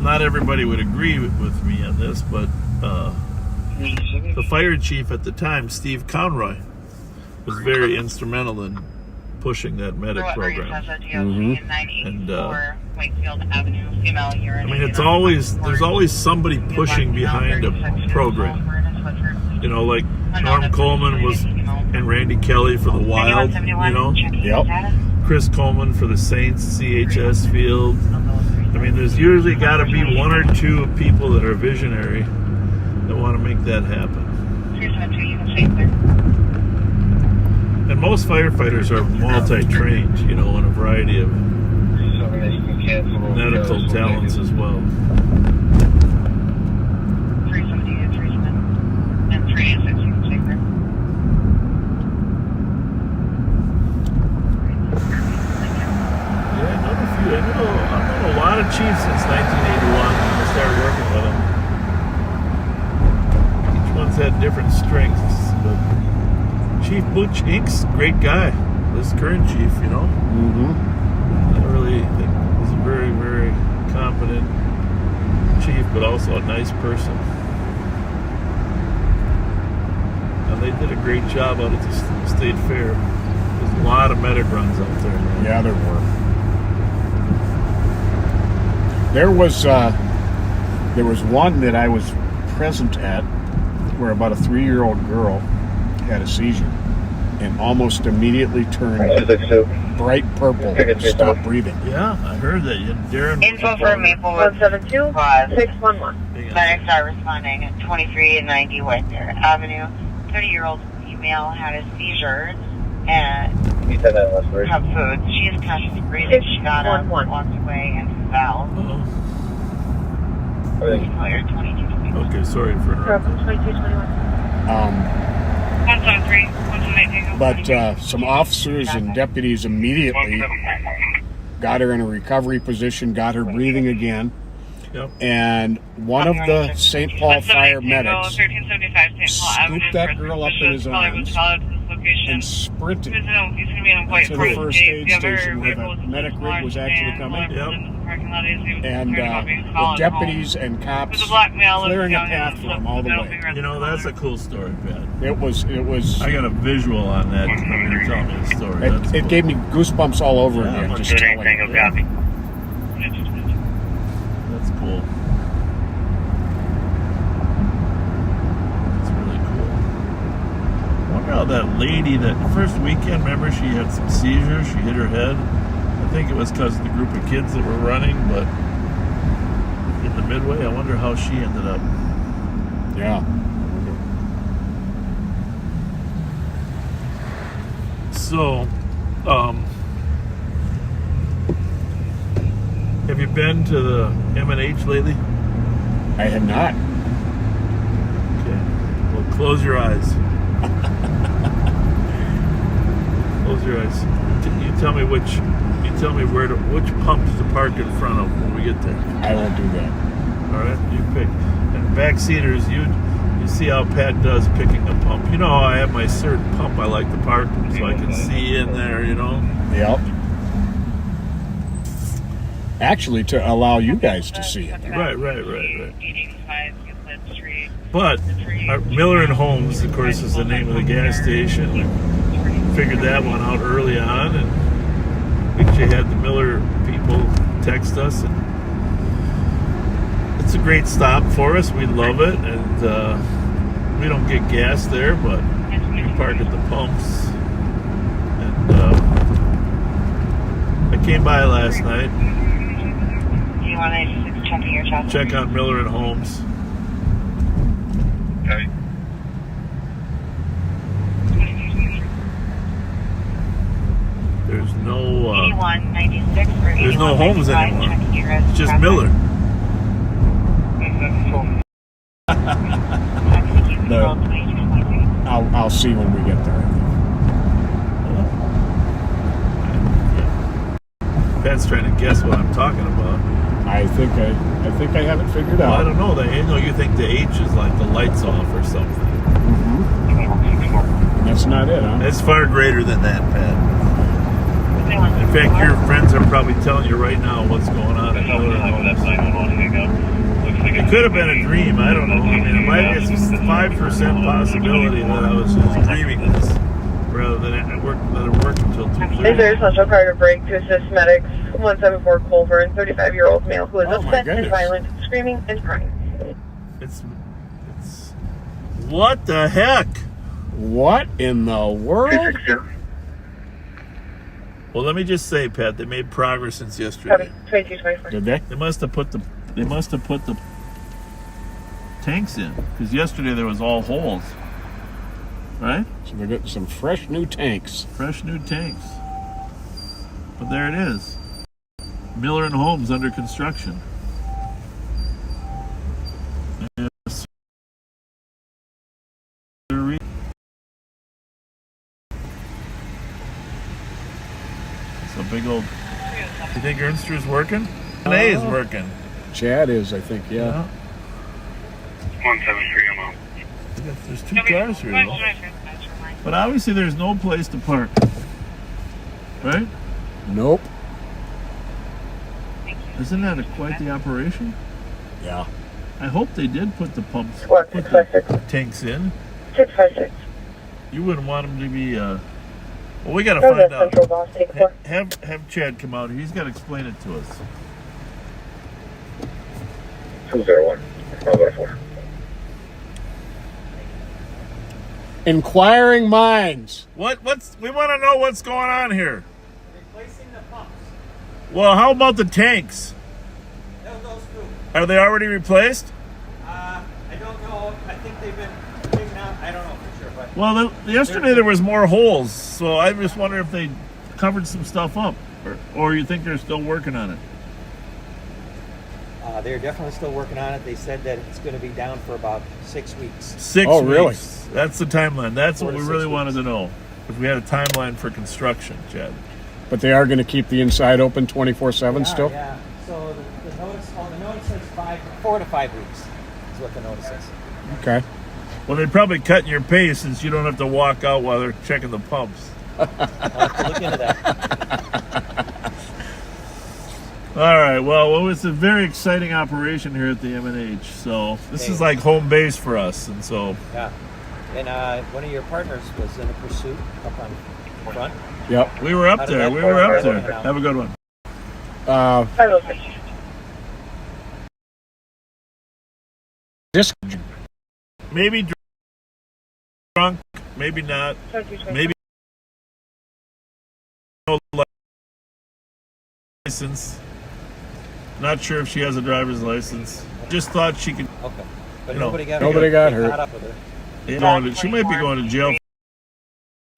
not everybody would agree with me on this, but the fire chief at the time, Steve Conroy, was very instrumental in pushing that medic program. And I mean, there's always somebody pushing behind a program. You know, like Norm Coleman was, and Randy Kelly for the Wild, you know? Yep. Chris Coleman for the Saints CHS field. I mean, there's usually got to be 1 or 2 people that are visionary that want to make that happen. And most firefighters are multi-trained, you know, in a variety of medical talents as well. I've known a lot of chiefs since 1981 when I started working with them. Each one's had different strengths, but Chief Butch Ink's a great guy. This current chief, you know. I really think he's a very, very competent chief, but also a nice person. And they did a great job out at the state fair. There's a lot of medic runs out there, man. Yeah, there were. There was one that I was present at where about a 3-year-old girl had a seizure and almost immediately turned bright purple and stopped breathing. Yeah, I heard that. Darren. Info for Maplewood 172-611. Medics are responding at 23 and 90 Whitebear Avenue. 30-year-old female had a seizure and cup food. She is conscious breathing. She got up, walked away, and fell. Okay, sorry for interrupting. 173. But some officers and deputies immediately got her in a recovery position, got her breathing again. Yep. And one of the St. Paul fire medics scooped that girl up in his arms and sprinted to the first aid station where the medic rig was actually coming. Yep. And the deputies and cops clearing a path for him all the way. You know, that's a cool story, Pat. It was. I got a visual on that when you're telling me the story. It gave me goosebumps all over again just telling it. That's cool. That's really cool. I wonder how that lady that first weekend, remember, she had some seizures, she hit her head. I think it was because of the group of kids that were running, but in the midway, I wonder how she ended up. Yeah. So, have you been to the M&H lately? I have not. Okay. Well, close your eyes. Close your eyes. You tell me which pump to park in front of when we get there. I won't do that. All right, you pick. And backseaters, you see how Pat does picking a pump. You know how I have my certain pump I like to park so I can see in there, you know? Yep. Actually, to allow you guys to see it. Right. But Miller and Holmes, of course, is the name of the gas station. We figured that one out early on, and we actually had the Miller people text us. And it's a great stop for us. We love it, and we don't get gas there, but we park at the pumps. And I came by last night. Do you want to check your chest? Check out Miller and Holmes. Okay. no 8196 or there's no homes 8195, anymore. checking your res It's just traffic. Miller. I'll see when we get there. Pat's trying to guess what I'm talking about. I think I have it figured Well, I out. don't know. You think the H is like the lights off or something. That's not it, huh? It's far greater than that, Pat. In fact, your friends are probably telling you right now what's going on in Miller. It could have been a dream. I don't know. I mean, it might be a 5% possibility that I was just dreaming this rather than let it work until 2:30. There's Central Carter break to assist medics. 174 Colburn, 35-year-old male who is Oh, my upset and goodness. violent, screaming and crying. It's what the heck? What in the world? Well, let me just say, Pat, they made progress since yesterday. 2224. Did they? They must have put the tanks in because yesterday there was all holes, right? So they're getting some fresh new tanks. Fresh new tanks. But there it is. Miller and Holmes under construction. Yes. It's a big old. You think Ernster's working? A is working. Chad is, I think, yeah. 173, I'm out. There's two cars here, though. But obviously there's no place to park. Right? Nope. Isn't that quite the operation? Yeah. I hope they did put the pumps, What? put the tanks in. 656. You wouldn't want them to be, well, we got to Go find to out. Central Boss, take 4. Have Chad come out here. He's got to explain it to us. 201. I'll go to 4. Inquiring minds. We want to know what's going on here. Replacing the pumps. Well, how about the tanks? Those two. Are they already replaced? I don't know. I think they've been taken out. I don't know for sure, but Well, yesterday there was more holes, so I just wonder if they covered some stuff up, or you think they're still working on it. they're definitely still working on it. They said that it's going to be down for about 6 weeks. 6 Oh, weeks. really? That's the timeline. That's 4 what to we 6 really weeks. wanted to know. If we had a timeline for construction, Chad. But they are going to keep the inside open 24/7 still? Yeah. So the notice says 4 to 5 weeks is what the notice says. Okay. Well, they're probably cutting your pay since you don't have to walk out while they're checking the pumps. I'll have to look into that. All right. Well, it was a very exciting operation here at the M&H. So this is like home base for us, and so Yeah. And one of your partners was in a pursuit up on front. Yep. we were up How did there. that We were work? up there. Have a good one. 506. Just Maybe drunk, maybe not, 2224. maybe no license. Not sure if she has a driver's license. Just thought she could. Okay. But No. nobody got Nobody got They hurt. caught up with her. She might be going to jail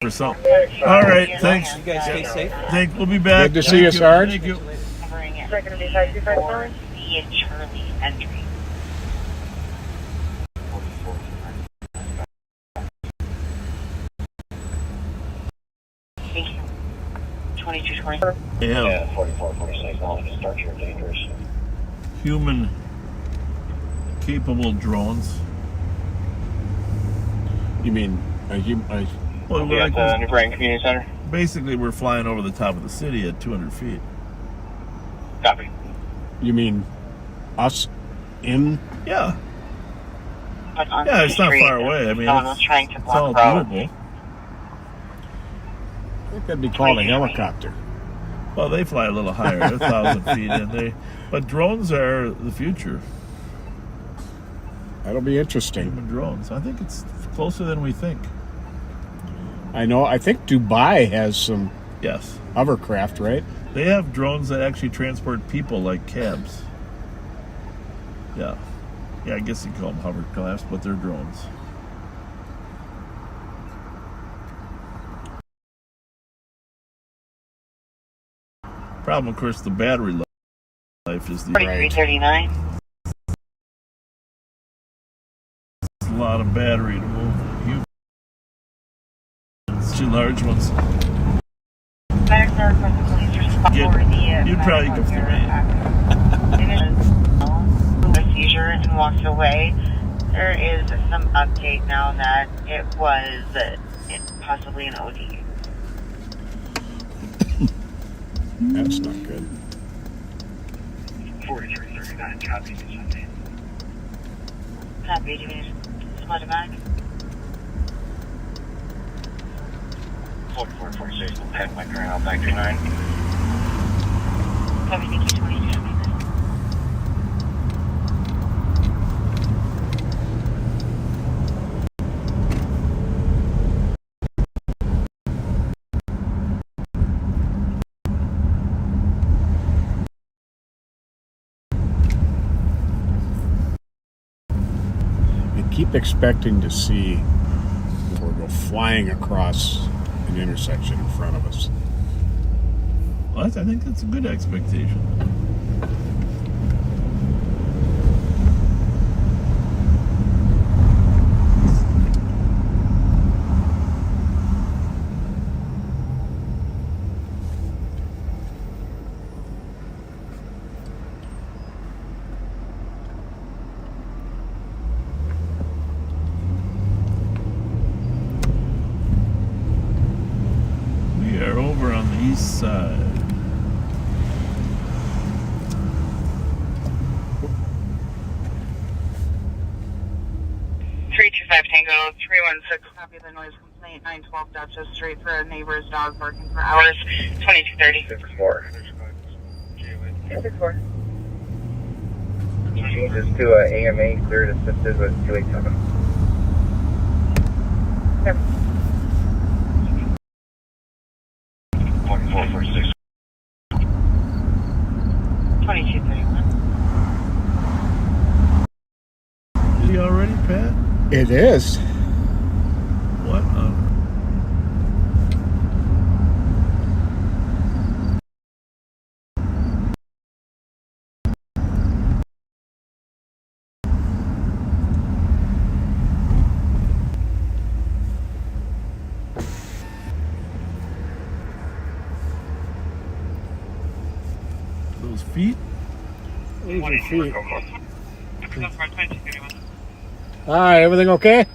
for something. All right, thanks. You guys stay safe. We'll be back. Good to see you, Sarge. Thank you. Covering it. Is that going to be 5254? C and Charlie entry. Thank you. 2224. Yeah, 4446. I'll start your dangerous. human capable drones. You mean Well, we're like, New Brighton Community Center. basically, we're flying over the top of the city at 200 feet. Copy. you mean us in? Yeah, But on yeah, it's not street, far away. I mean, someone was trying to it's all block road. doable. I think that'd be called a helicopter. Well, they fly a little higher. They're 1,000 feet, but drones are the future. That'll be interesting. Human drones. I think it's closer than we think. I know. I think Dubai has some Yes, hovercraft, right? they have drones that actually transport people like cabs. Yeah, I guess you call them hovercrafts, but they're drones. Problem, of course, the battery life is the 4339. It's a lot of battery to move. It's 2 large ones. You'd probably go through me. A seizure and walked away. There is some update now that it was possibly an OD. That's not good. 4339, copy. Copy, do you need to spot it back? 4446, we'll head my ground, 929. Copy, thank you, 22. Keep expecting to see or go flying across an intersection in front of us. Well, I think that's a good expectation. East side. Tango 316. Copy the noise complaint. 912 Dutchess Street for a neighbor's dog barking for hours. 2230. 54. 54. Changes to AMA cleared assisted with 287. Yep. 4446. 2231. Is he already, Pat? It is. What? Those feet? Those are feet. Hi, everything okay?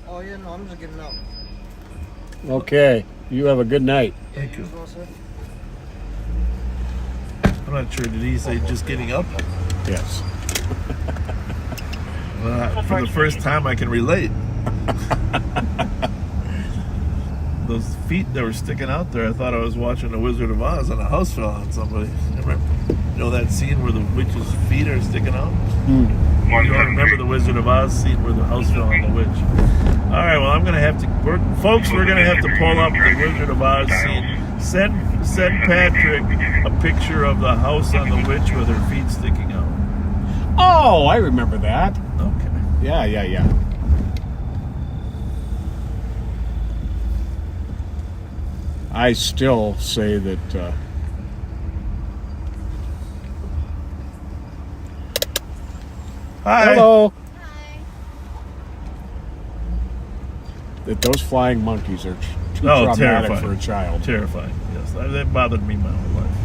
Oh, yeah, no, I'm just getting up. Okay. You have a good night. Thank you. I'm not sure. Did he say just getting up? Yes. Well, for the first time, I can relate. Those feet that were sticking out there, I thought I was watching The Wizard of Oz and a house fell on somebody. Remember, you know that scene where the witch's feet are sticking out? You don't remember The Wizard of Oz scene where the house fell on the witch? All right, well, I'm going to have to... we're going to have to pull up The Wizard of Oz scene. Send Patrick a picture of the house on the witch with her feet sticking out. Oh, I remember that. Okay. Yeah. I still say that Hi. hello. Hi. That those flying monkeys are too traumatic terrifying. for a child. Terrifying, yes. That bothered me my whole life.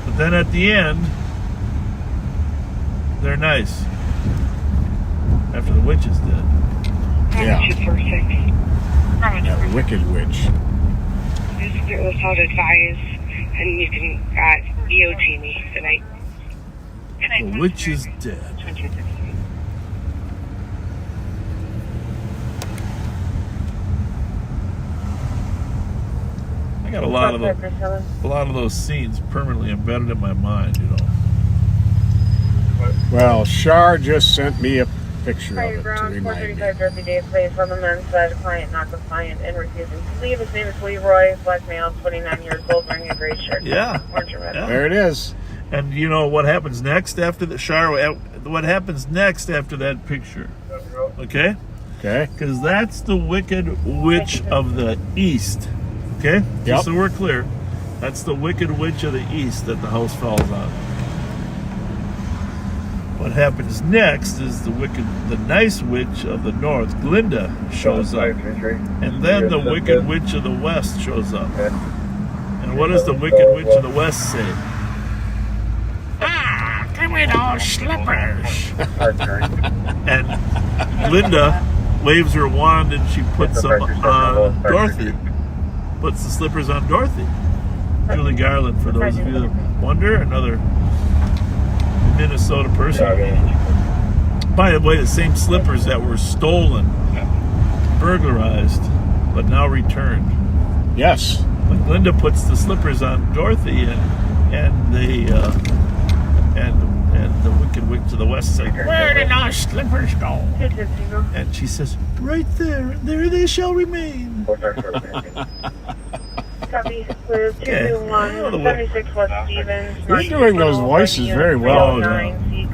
But then at the end, they're nice. After the witch is dead. Yeah. That wicked witch. It was how to advise, and you can EOT me tonight. The witch is dead. I got a lot of those scenes permanently embedded in my mind, you know. Well, Shar just sent me a picture Fire of it to ground, remind me. 435 Derby Day place on the men's side, client not compliant and refusing to leave. His name is Leroy, black male, 29 years old, wearing a gray shirt. Yeah. Orange or red. Yeah. There it is. And you know what happens next after the Shar? What happens next after that picture? Okay? Okay. Because that's the Wicked Witch of the East. Okay? Yep. Just so we're clear. That's the Wicked Witch of the East that the house falls on. What happens next is the nice witch of the North, Glinda, shows up. And then the Wicked Witch of the West shows up. And what does the Wicked Witch of the West say? Ah, give me those slippers. And Glinda waves her wand and she puts them on Dorothy. Puts the slippers on Dorothy. Julie Garland, for those of you that wonder, another Minnesota person. By the way, the same slippers that were stolen, burglarized, but now returned. Yes. But Glinda puts the slippers on Dorothy, and the Wicked Witch of the West says, "Where did our slippers go?" And she says, "Right there, and there they shall remain." Copy. 221 West Stevens. You're doing those voices very well.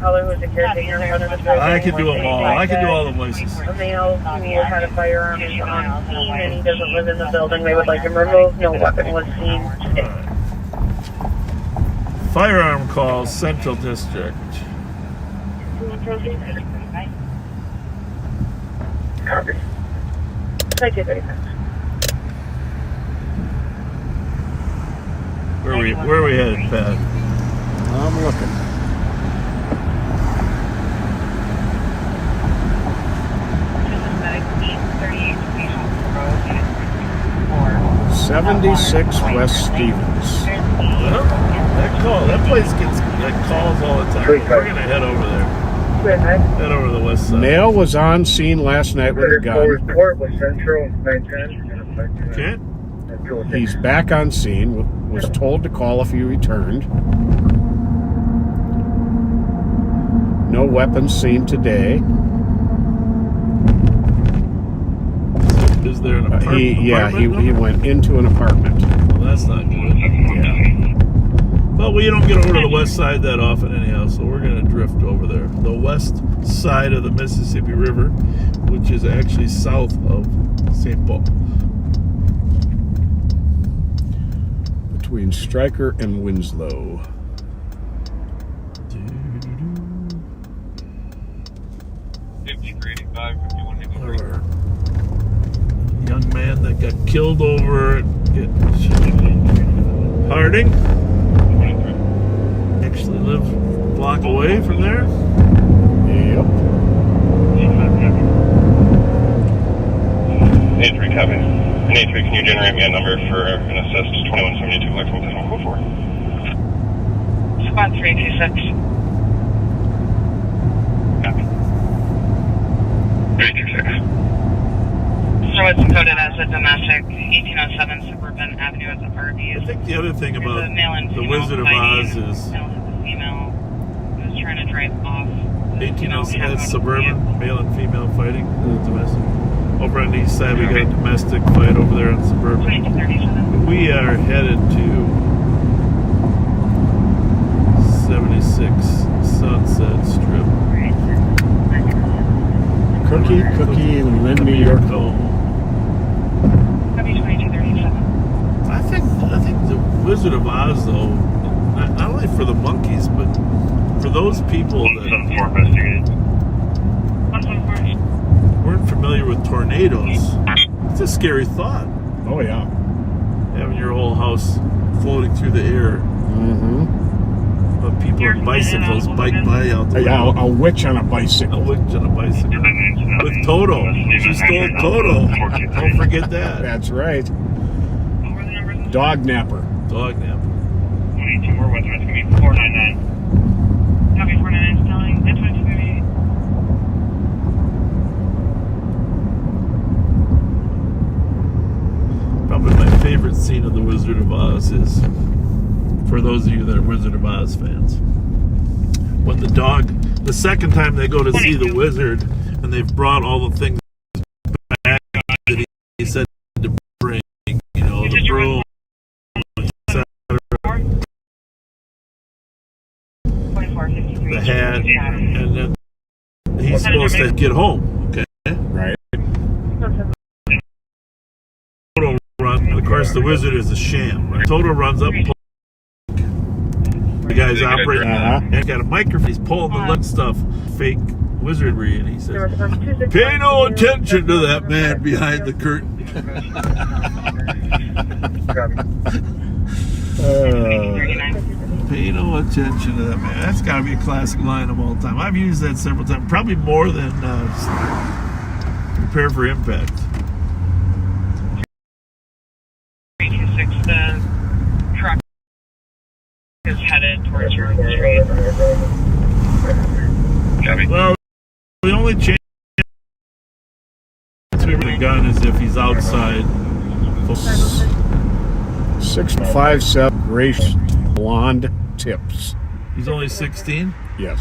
Color was a caretaker in front of the building. I can do them all. I can do all the voices. A male who had a firearm is on scene and he doesn't live in the building. They would like him removed. No weapon was seen. Firearm call, Central District. Copy. Thank you very much. Where are we headed, Pat? I'm looking. Or 76 West Stevens. Well, that place gets calls all the time. We're gonna head over there. Head over to the west side. Male was on scene last night with a gun. Report was Central 910. Okay. He's back on scene. Was told to call if he returned. No weapons seen today. Is there an apartment? He went into an apartment. Well, that's not good. Yeah. Well, we don't get over to the west side that often anyhow, so we're going to drift over there. The west side of the Mississippi River, which is actually south of St. Paul. Between Stryker and Winslow. Our young man that got killed over at Harding actually lives a block away from there. Yep. 83 copy. 83, can you generate me a number for an assist 2172 Electron 104? Squad 326. Copy. 326. So it's coded as a domestic 1807 Suburban Avenue as a Arby's. I think the other thing about There's a male and the female Wizard of fighting. Oz is Male and female who's trying to drive off. 1807 Suburban, male and female fighting, domestic. Over on the east side, we got a domestic fight over there on Suburban. 2237. We are headed to 76 Sunset Strip. Cookie, and lend me your phone. Copy 2237. I think the Wizard of Oz, though, not only for the monkeys, but for those people that weren't familiar with tornadoes, it's a scary thought. Oh, yeah. Having your whole house floating through the air. Mm-hmm. But people on bicycles bike by out the Yeah, window. a witch on a bicycle. A witch on a bicycle. With Toto. She stole Toto. Don't forget that. That's right. Dog napper. Dog nap. 22 more west, it's going to be 499. Copy 499 Stelling. That's 2238. Probably my favorite scene of The Wizard of Oz is, for those of you that are Wizard of Oz fans, when the dog, the second time they go to see the wizard, and they've brought all the things back that he said to bring, you know, the broom, etc., the hat, and then he's supposed to get home, okay? Right. Toto And of course, the Wizard is a sham. Right? Toto runs up, the guy's operating, and he's got a microphone. He's pulling the leg stuff, fake wizardry, and he says, "Pay no attention to that man behind the curtain." Pay no attention to that man. That's got to be a classic line of all time. I've used that several times, probably more than Prepare for Impact. 326, the truck is headed towards your street. Well, the only chance we really gun is if he's outside. 657 Grace blonde tips. He's only 16? Yes.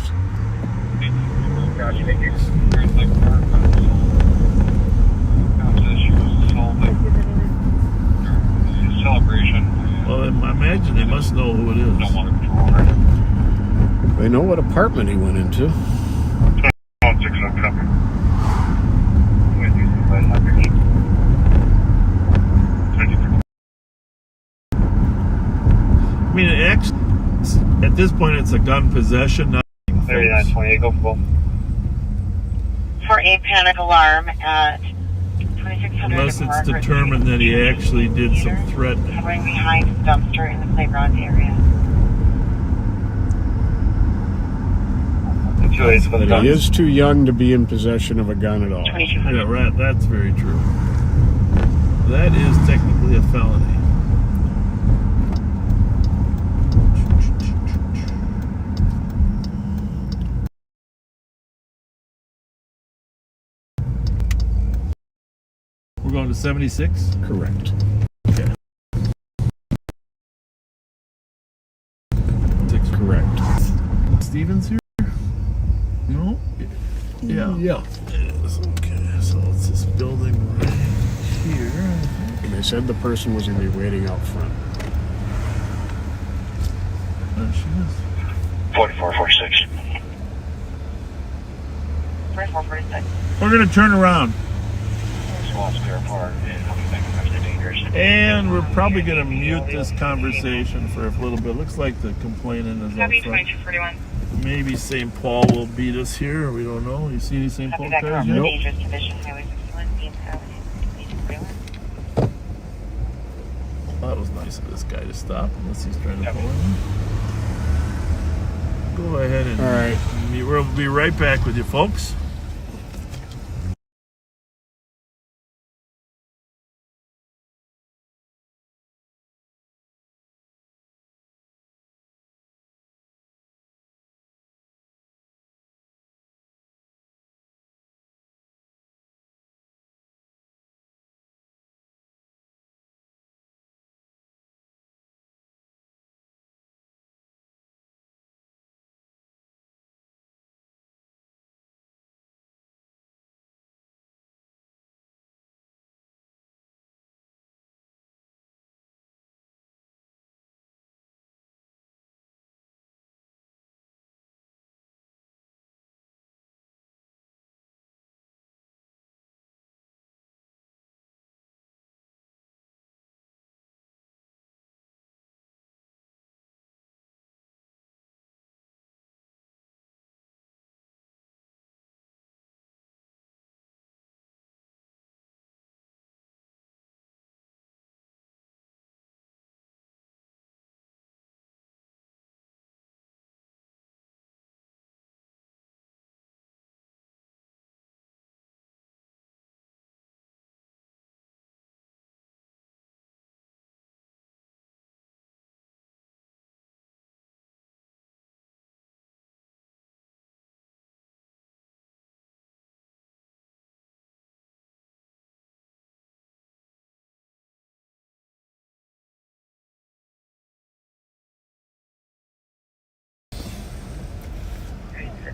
Celebration. Well, I imagine they must know who it is. They know what apartment he went into. I mean, at this point, it's a gun possession. Not 3928, go full. For a panic alarm at 2600. Unless it's determined that he actually did some threatening. Hovering behind the dumpster in the playground area. But he is too young to be in possession of a gun at all. Yeah, right. That's very true. That is technically a felony. We're going to 76? Correct. Okay. 6 correct. Stevens here? No? Yeah. Yeah. It is. Okay, so it's this building right here. And they said the person was going to be waiting out front. There she is. 4446. 4446. We're going to turn around. And we're probably going to mute this conversation for a little bit. Looks like the complainant is out front. Maybe St. Paul will beat us here. We don't know. You see any St. Paul cars yet? Nope. That was nice of this guy to stop, unless he's trying to pull in. Go ahead and... All right. We'll be right back with you, folks.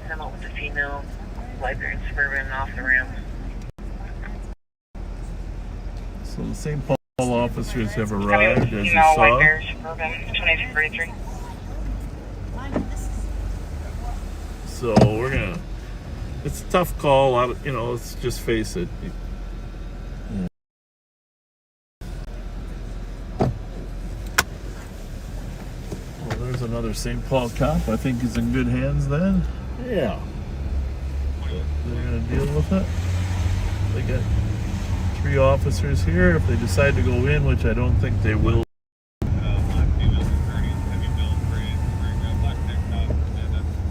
Come up with the female librarian suburban off the rim. So the St. Paul officers have arrived, as you saw. Suburban 2233. So we're gonna. It's a tough call. Let's just face it. another St. Paul cop. I think he's in good hands then. Yeah. They're going to deal with it. They got 3 officers here. If they decide to go in, which I don't think they will.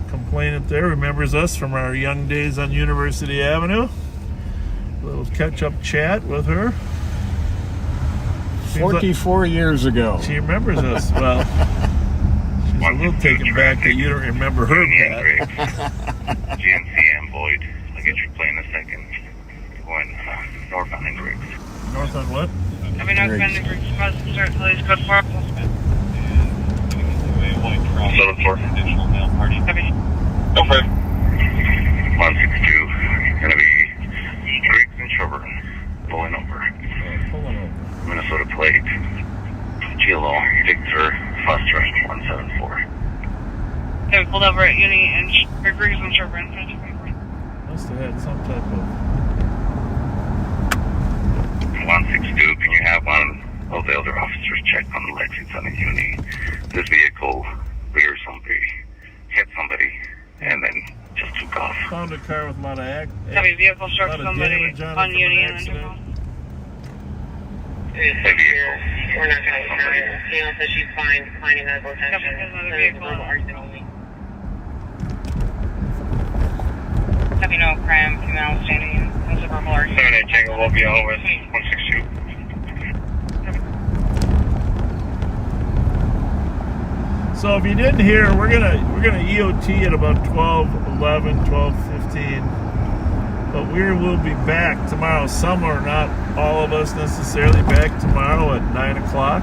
Complainant there remembers us from our young days on University Avenue. A little catch-up chat with her. 44 years ago. She remembers us. Well, she's a little taken back that you don't remember her, Pat. GMC Amboyd. I'll get your plane in a second. Going north on Hendricks. North on what? I mean, North on Hendricks. Start police code 4. Still 4. Additional male party. Go for it. 162. Gonna be Griggs and Sherburne. Pulling over. Minnesota plate. Kilo Victor Foster 174. They pulled over at Uni and Griggs and Sherburne. Must have had some type of 162. Can you have one of the other officers check on the Lexington and Uni? This vehicle reared somebody, hit somebody, and then just took off. Found a car with a lot of vehicle struck somebody on Uni and then took off. The vehicle. We're not going to ignore it. Daniel says she's fine, declining medical attention. Another vehicle. Have no crime, female standing. There's a verbal argument. 78 Tango will be on with 162. So if you didn't hear, we're gonna EOT at about 12:11, 12:15. But we will be back tomorrow. Some are not all of us necessarily back tomorrow at 9 o'clock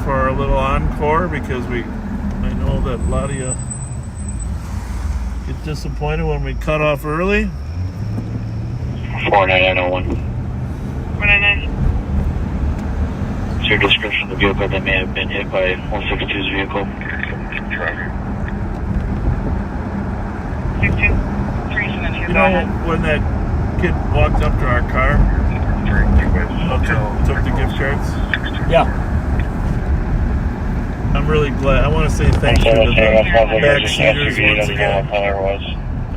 for a little encore because I know that a lot of you get disappointed when we cut off early. 49901. 499. What's your description of the vehicle that may have been hit by 162's vehicle? 62. You know, when that kid walked up to our car, took the gift cards? Yeah. I'm really glad. I want to say thank you to the backseaters once again.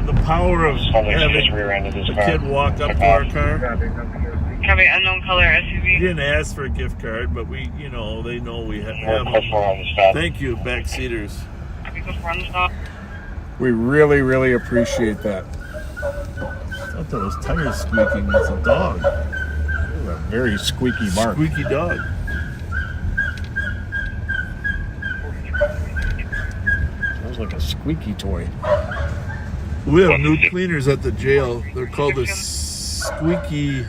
The power of having a kid walk up to our car. Copy, unknown color SUV. He didn't ask for a gift card, but they know we have them. Thank you, backseaters. We really, really appreciate that. I thought that was tires squeaking. It's a dog. It's a very squeaky bark. Squeaky dog. Sounds like a squeaky toy. We have new cleaners at the jail. They're called the squeaky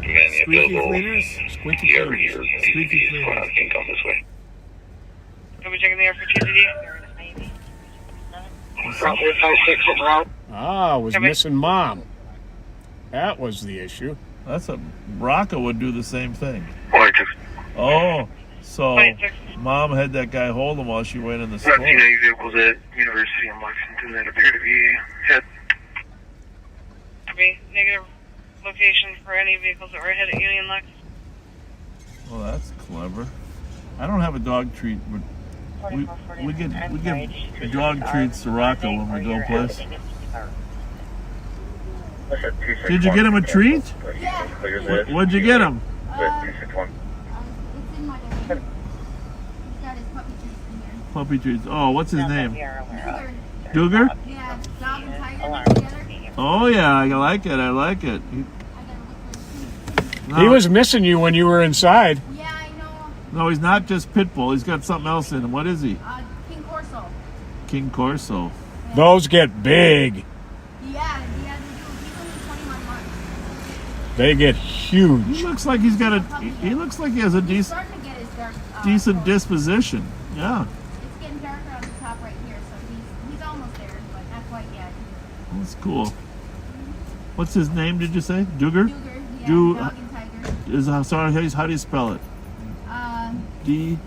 cleaners? Squeaky cleaners. Squeaky cleaners. Can we check in the air for TZD? Was missing mom. That was the issue. That's Rocca would do the same thing. Oh, so mom had that guy hold him while she went in the store. Vehicles at University in Lexington that appear to be hit. Copy. Negative location for any vehicles that were hit at Union Lex. Well, that's clever. I don't have a dog treat, but we give dog treats to Rocco when we go place. Did you get him a treat? Yeah. What'd you get him? It's in my bag. He's got his puppy treats in here. Puppy treats. Oh, what's his name? Cougar. Cougar? Yeah, dog and tiger together. Oh yeah, I like it. I like it. He was missing you when you were inside. Yeah, I know. No, he's not just Pitbull. He's got something else in him. What is he? King Corso. King Corso. Those get big. Yeah, he's only 21 months. They get huge. He looks like he's got he looks like he has a He's starting to get his dark, decent disposition. Yeah. It's getting darker on the top right here, so he's almost there, but not quite yet. That's cool. What's his name? Did you say? Duger? Duger. Yeah, dog and tiger. Sorry, how do you spell it? D.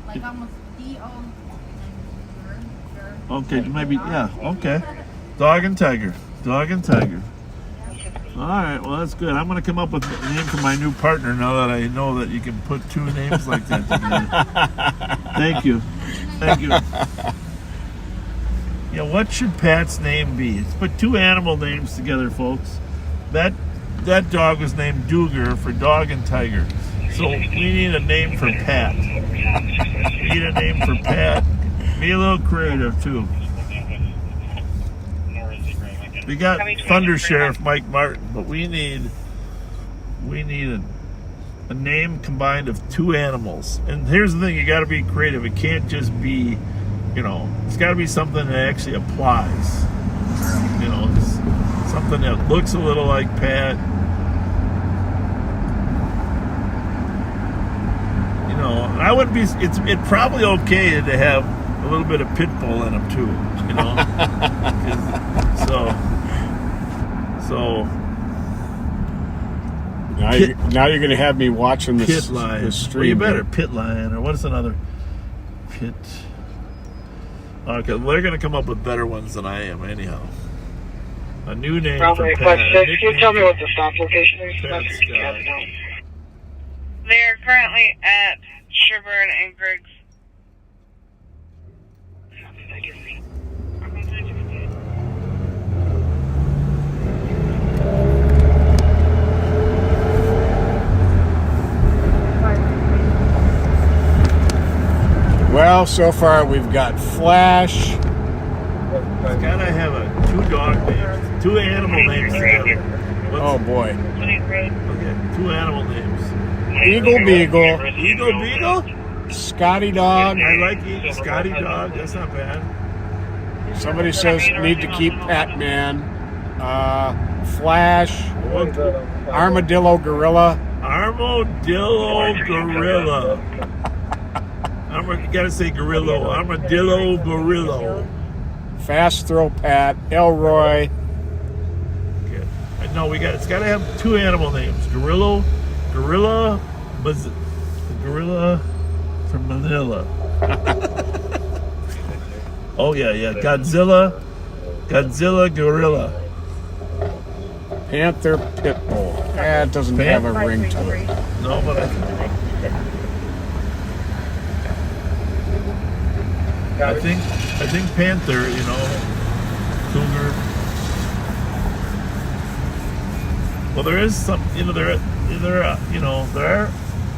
Like almost D-O. Okay, maybe, yeah, okay. Dog and tiger. Dog and tiger. All right, well, that's good. I'm going to come up with a name for my new partner now that I know that you can put two names like that together. Thank you. Thank you. Yeah, what should Pat's name be? Let's put two animal names together, folks. That dog was named Duger for dog and tiger. So we need a name for Pat. We need a name for Pat. Be a little creative too. We got Thunder Sheriff Mike Martin, but we need a name combined of two animals. And here's the thing, you got to be creative. It can't just be, it's got to be something that actually applies. It's something that looks a little like Pat. I wouldn't be. It's probably okay to have a little bit of pit bull in them too. So. Now you're going to have me watching this Pit lion. This stream. Well, you better pit lion, or what's another pit? Okay, they're going to come up with better ones than I am, anyhow. A new name for Pat. Can you tell me what the stop location is? They're currently at Sherburne and Griggs. Well, so far we've got Flash. It's got to have two dog names, two animal names together. Oh boy. Okay, two animal names. Eagle Beagle. Eagle Beagle? Scotty Dog. I like Scotty Dog. That's not bad. Somebody says need to keep Pac-Man. Flash. Armadillo Gorilla. Armadillo Gorilla. You gotta say Gorillo. Armadillo Gorillo. Fast Throw Pat. Elroy. Okay. No, it's gotta have two animal names. Gorilla from Manila. Oh yeah. Godzilla Gorilla. Panther Pitbull. It doesn't have a ring to it. No, but I think Panther, Cougar. Well, there is some, there are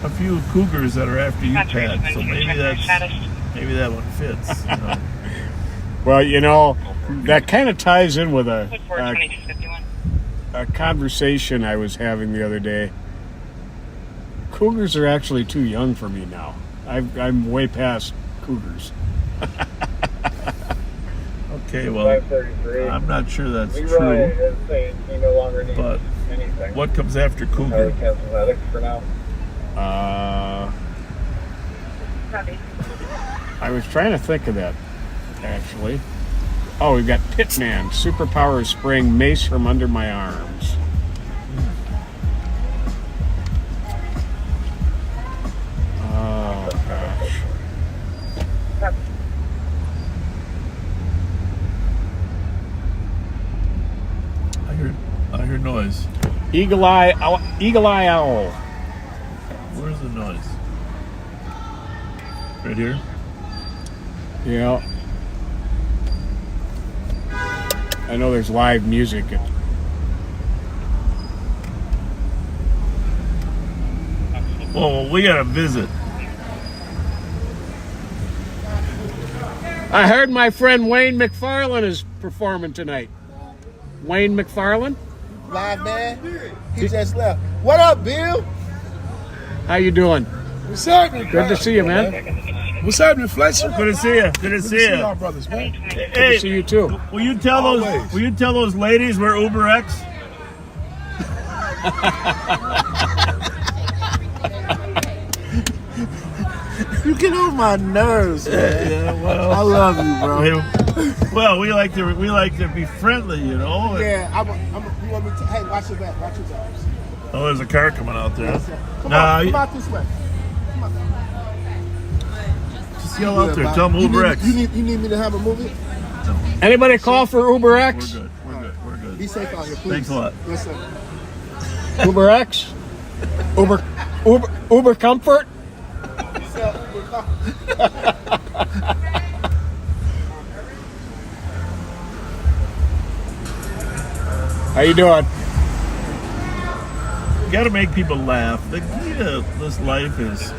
a few Cougars that are after you, Pat. So maybe that one fits. Well, that kind of ties in with a conversation I was having the other day. Cougars are actually too young for me now. I'm way past Cougars. Okay, well, I'm not sure that's true. But what comes after Cougar? I was trying to think of that, actually. Oh, we've got Pitman, Superpower Spring, Mace from Under My Arms. Oh, gosh. I hear noise. Eagle Eye Owl. Where's the noise? Right here? Yeah. I know there's live music. Well, we got a visit. I heard my friend Wayne McFarlane is performing tonight. Wayne McFarlane? Live man. He just left. What up, Bill? How you doing? What's happening? Good to see you, man. What's happening, Fletcher? Good to see you. Good to see you. Y'all brothers, man. Good to see you too. Will you tell those ladies we're Uber X? You get on my nerves, man. Yeah, well, I love you, bro. Well, we like to be friendly, Yeah, you want me to? Hey, watch your back. Watch your back. Oh, there's a car coming out there. Come out this way. Come on. Just yell out there. Tell them Uber X. You need me to have a movie? Anybody call for Uber X? We're good. Be safe out here, please. Thanks a lot. Yes, sir. Uber X? Uber Comfort? How you doing? You got to make people laugh. The key to this life is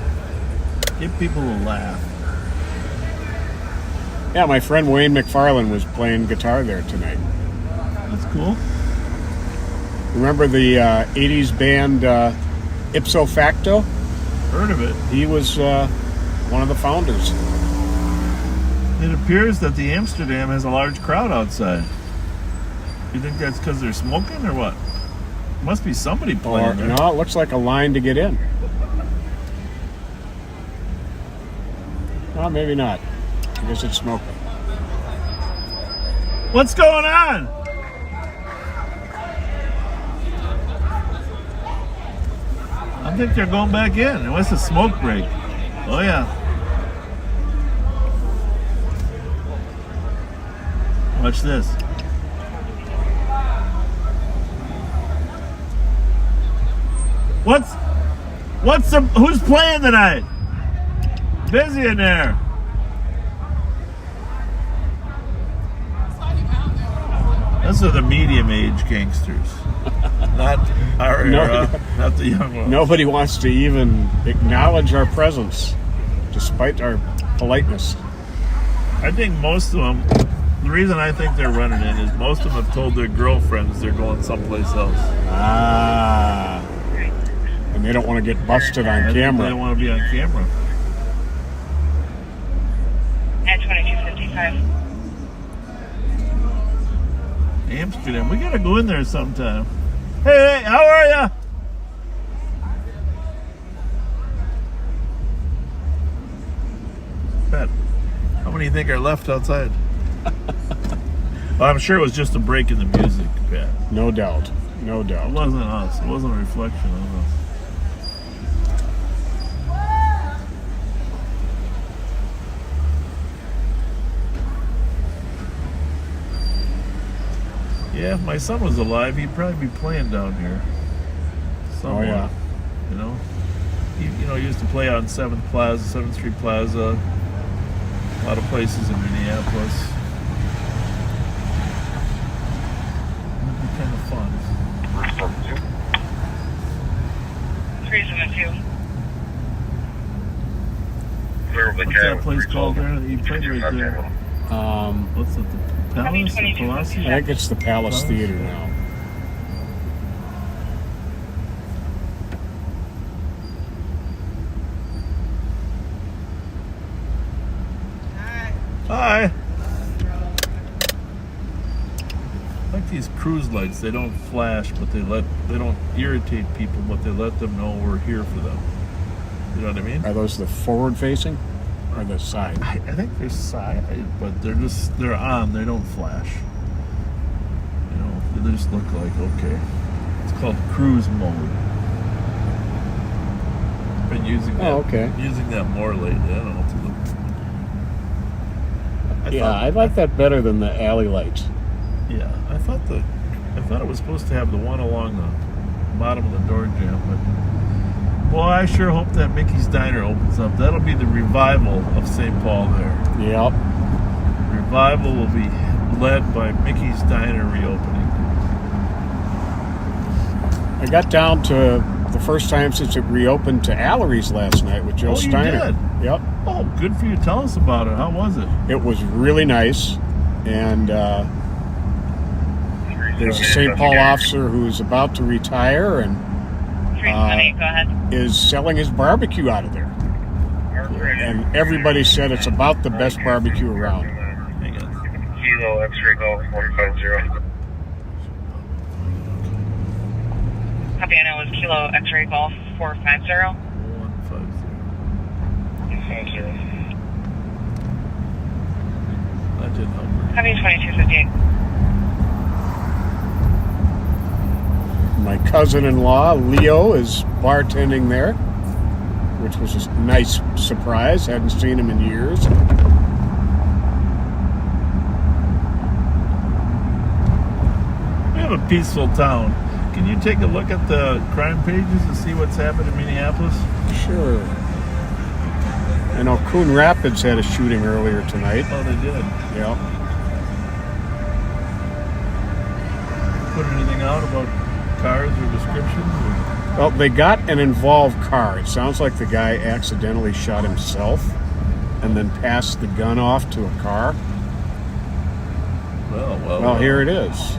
get people to laugh. Yeah, my friend Wayne McFarland was playing guitar there tonight. That's cool. Remember the 80s band Ipso Facto? Heard of it. He was one of the founders. It appears that the Amsterdam has a large crowd outside. You think that's because they're smoking or what? Must be somebody playing there. No, it looks like a line to get in. Well, maybe not. I guess it's smoking. What's going on? I think they're going back in. It was a smoke break. Oh, yeah. Watch this. Who's playing tonight? Busy in there. Those are the medium-age gangsters, not our era, not the young ones. Nobody wants to even acknowledge our presence, despite our politeness. I think most of them, the reason I think they're running in is most of them have told their girlfriends they're going someplace else. Ah. And they don't want to get busted on camera. They don't want to be on camera. At 2255. Amsterdam. We gotta go in there sometime. Hey, how are ya? Pat, how many do you think are left outside? Well, I'm sure it was just a break in the music, Pat. No doubt. No doubt. It wasn't us. It wasn't a reflection on us. Yeah, if my son was alive, he'd probably be playing down here. Somewhere. Oh, yeah. You know? He used to play on 7th Street Plaza. A lot of places in Minneapolis. It'd be kind of fun. 372. What's that place called there? He played right there. What's it? The Palace? The Palace? I think it's the Palace Theater now. Hi. I like these cruise lights. They don't flash, but they don't irritate people, but they let them know we're here for them. You know what I mean? Are those the forward facing or the side? I think they're side, but they're on. They don't flash. You know, they just look like okay. It's called cruise mode. Been using that. Oh, okay. Using that more lately. I don't know. I like that better than the alley lights. Yeah, I thought it was supposed to have the one along the bottom of the door jamb, but boy, I sure hope that Mickey's Diner opens up. That'll be the revival of St. Paul there. Yep. Revival will be led by Mickey's Diner reopening. I got down to the first time since it reopened to Allery's last night with Joe Steiner. You did? Yep. Oh, good for you. Tell us about it. How was it? It was really nice, and there's a St. Paul officer who's about to retire and is selling his barbecue out of there. And everybody said it's about the best barbecue around. Hang on. Kilo X-ray Golf 150. Copy, I know it was Kilo X-ray Golf 450. 150. That didn't help her. Copy, 2258. My cousin-in-law, Leo, is bartending there, which was a nice surprise. Hadn't seen him in years. We have a peaceful town. Can you take a look at the crime pages and see what's happened in Minneapolis? Sure. I know Coon Rapids had a shooting earlier tonight. Oh, they did. Yeah. put anything out about cars or descriptions? Or? Well, they got an involved car. It sounds like the guy accidentally shot himself and then passed the gun off to a car. Well, here it is.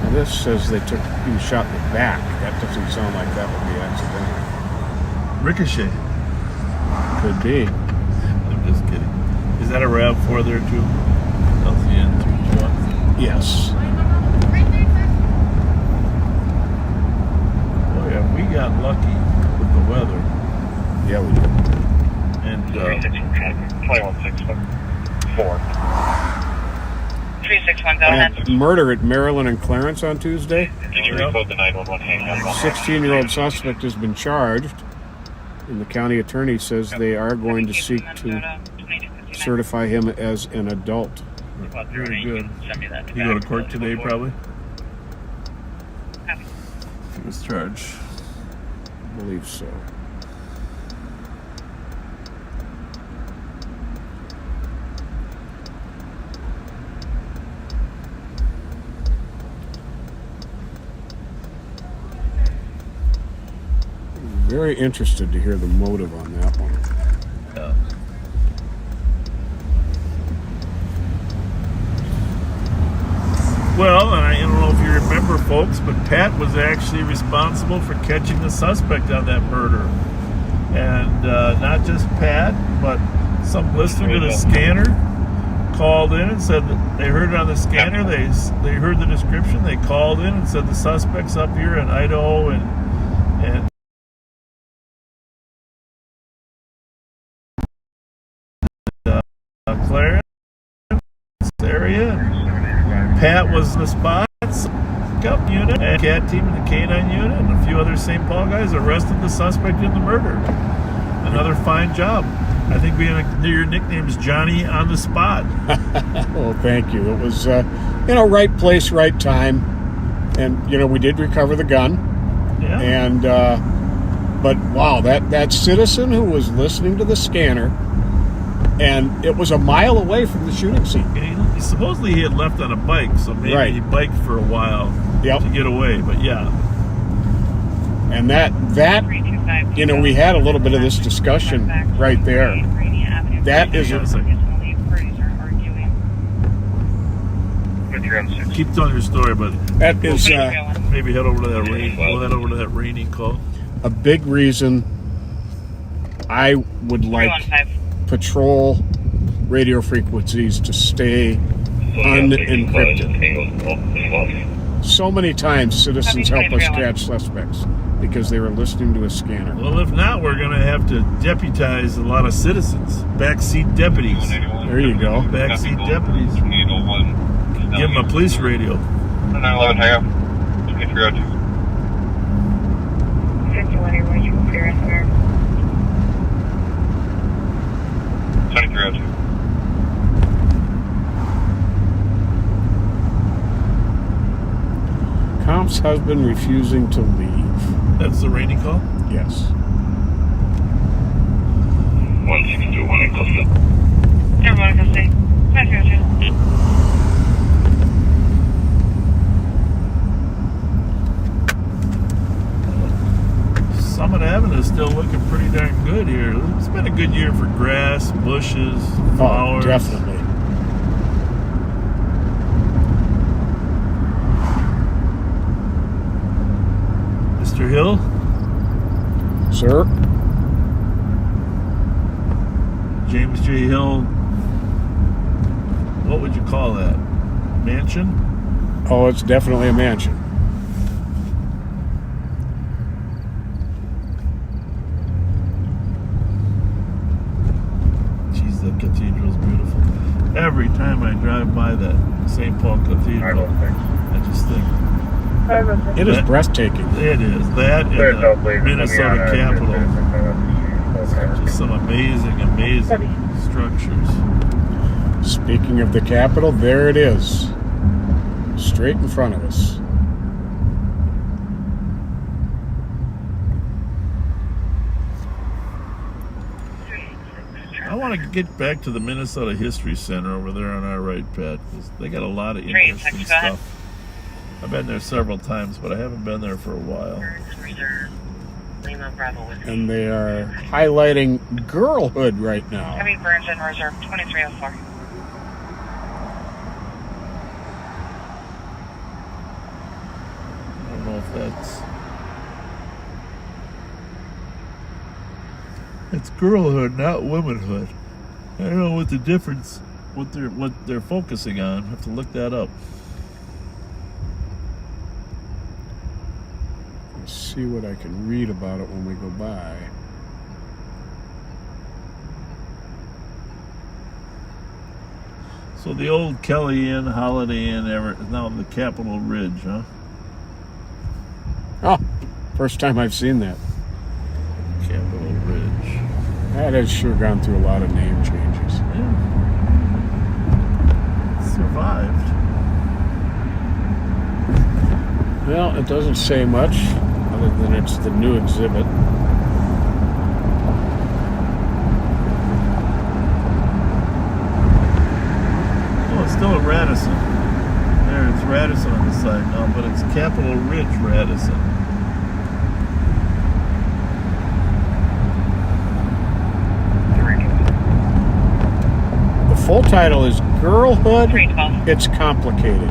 Now this says he was shot in the back. That doesn't sound like that would be accidental. Ricochet. Could be. I'm just kidding. Is that a RAV4 there too? LCN 321? Yes. Oh yeah, we got lucky with the weather. Yeah, we did. And 2164. 3610. Murder at Maryland and Clarence on Tuesday. Can you recode the 911 hang-up? 16-year-old suspect has been charged, and the county attorney says they are going to seek to certify him as an adult. Very good. You go to court today, probably? If he was charged. I believe so. Very interested to hear the motive on that one. Yeah. Well, and I don't know if you remember, folks, but Pat was actually responsible for catching the suspect on that murder. And not just Pat, but some listener to the scanner called in and said that they heard it on the scanner. They heard the description. They called in and said the suspect's up here in Idaho and Clarence area. Pat was in the spot. Pickup unit, and CAT team and the K9 unit, and a few other St. Paul guys arrested the suspect in the murder. Another fine job. I think your nickname's Johnny on the spot. Well, thank you. It was, right place, right time, and we did recover the gun. Yeah. And but wow, that citizen who was listening to the scanner. And it was a mile away from the shooting scene. Supposedly he had left on a bike, so maybe he biked for a while to get away. But yeah, and that we had a little bit of this discussion right there. That is keep telling your story, but that is maybe head over to that rain. We'll head over to that rainy call. A big reason I would like patrol radio frequencies to stay unencrypted. So many times citizens help us catch suspects because they were listening to a scanner. Well, if not, we're going to have to deputize a lot of citizens. Backseat deputies. There you go. Backseat deputies. Give them a police radio. 911 hang up. 2302. 51, where you clearance there? 2302. Comp's husband refusing to leave. That's the rainy call? Yes. 1621 in Costa. Everyone can stay. 2302. Summit Avenue is still looking pretty darn good here. It's been a good year for grass, bushes, flowers. Oh, definitely. Mr. Hill? Sir? James J. Hill, what would you call that? Mansion? Oh, it's definitely a mansion. Jeez, that cathedral's beautiful. Every time I drive by that St. Paul Cathedral, I just think... It is breathtaking. It is. That and the Minnesota Capitol. Just some amazing, amazing structures. Speaking of the Capitol, there it is. Straight in front of us. want to get back to the Minnesota History Center over there on our right, Pat, because they got a lot of interesting stuff. I've been there several times, but I haven't been there for a while. And they are highlighting girlhood right now. Heavy burns in reserve 2304. I don't know if it's girlhood, not womanhood. I don't know what the difference, what they're focusing on. I have to look that up. Let's see what I can read about it when we go by. So the old Kelly Inn, Holiday Inn, is now the Capitol Ridge, huh? Oh, first time I've seen that. Capitol Ridge. That has sure gone through a lot of name changes. Yeah. It survived. Well, it doesn't say much, other than it's the new exhibit. Oh, it's still a Radisson. There, it's Radisson on the side now, but it's Capitol Ridge Radisson. The full title is Girlhood, It's Complicated.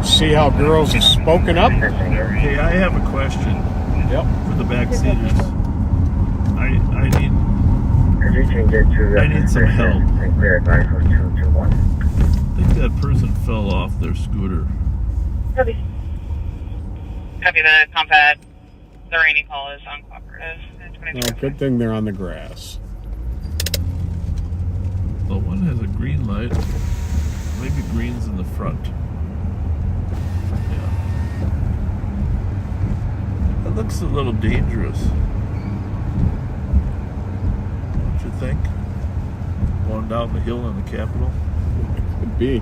See how girls have spoken up? Hey, I have a question. Yep. For the backseaters. I need some help. I think that person fell off their scooter. Copy. Copy the combat. The rainy call is uncooperative. Well, good thing they're on the grass. The one has a green light. Maybe green's in the front. Yeah. It looks a little dangerous. Don't you think? Going down the hill in the Capitol? Could be.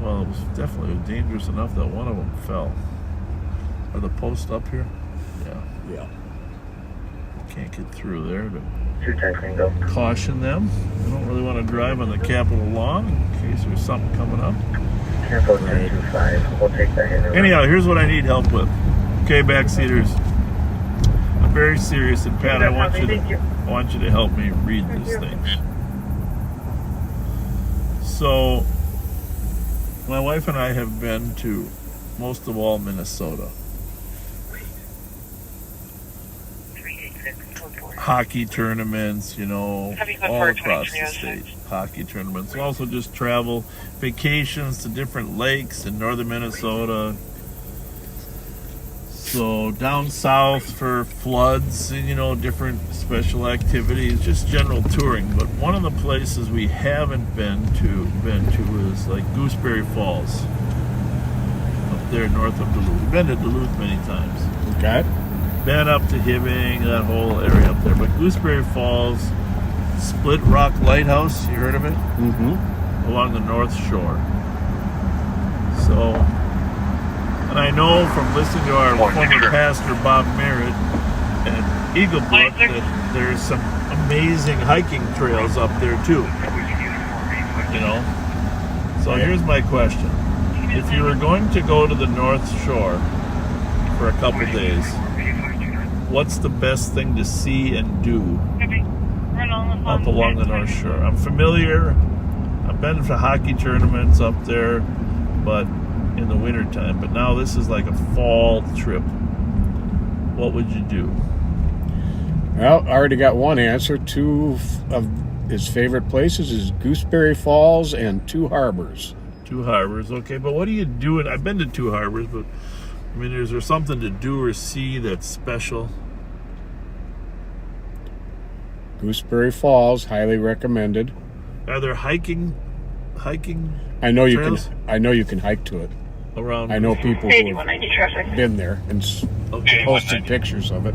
Well, it was definitely dangerous enough that one of them fell. Are the posts up here? Yeah. Yeah. Can't get through there to caution them. I don't really want to drive on the Capitol lawn in case there's something coming up. Anyhow, here's what I need help with. Okay, backseaters. I'm very serious, and Pat, I want you to help me read this thing. So, my wife and I have been to most of all Minnesota. Hockey tournaments, all across the state. Hockey tournaments. We also just travel vacations to different lakes in northern Minnesota. So down south for floods and, different special activities, just general touring. But one of the places we haven't been to is like Gooseberry Falls. Up there north of Duluth. We've been to Duluth many times. Okay. Been up to Hibbing, that whole area up there. But Gooseberry Falls, Split Rock Lighthouse, you heard of it? Mm-hmm. Along the North Shore. So, and I know from listening to our former pastor, Bob Merritt, at Eagle Brook, that there's some amazing hiking trails up there too. So here's my question. If you were going to go to the North Shore for a couple days, what's the best thing to see and do up along the North Shore? I'm familiar. I've been to hockey tournaments up there, but in the wintertime. But now this is like a fall trip. What would you do? Well, I already got one answer. Two of his favorite places is Gooseberry Falls and Two Harbors. Two Harbors, okay. But what are you doing? I've been to Two Harbors, but is there something to do or see that's special? Gooseberry Falls, highly recommended. Are there hiking? I know trails? you can hike to it. Around. I know people who have been there and posted pictures of it.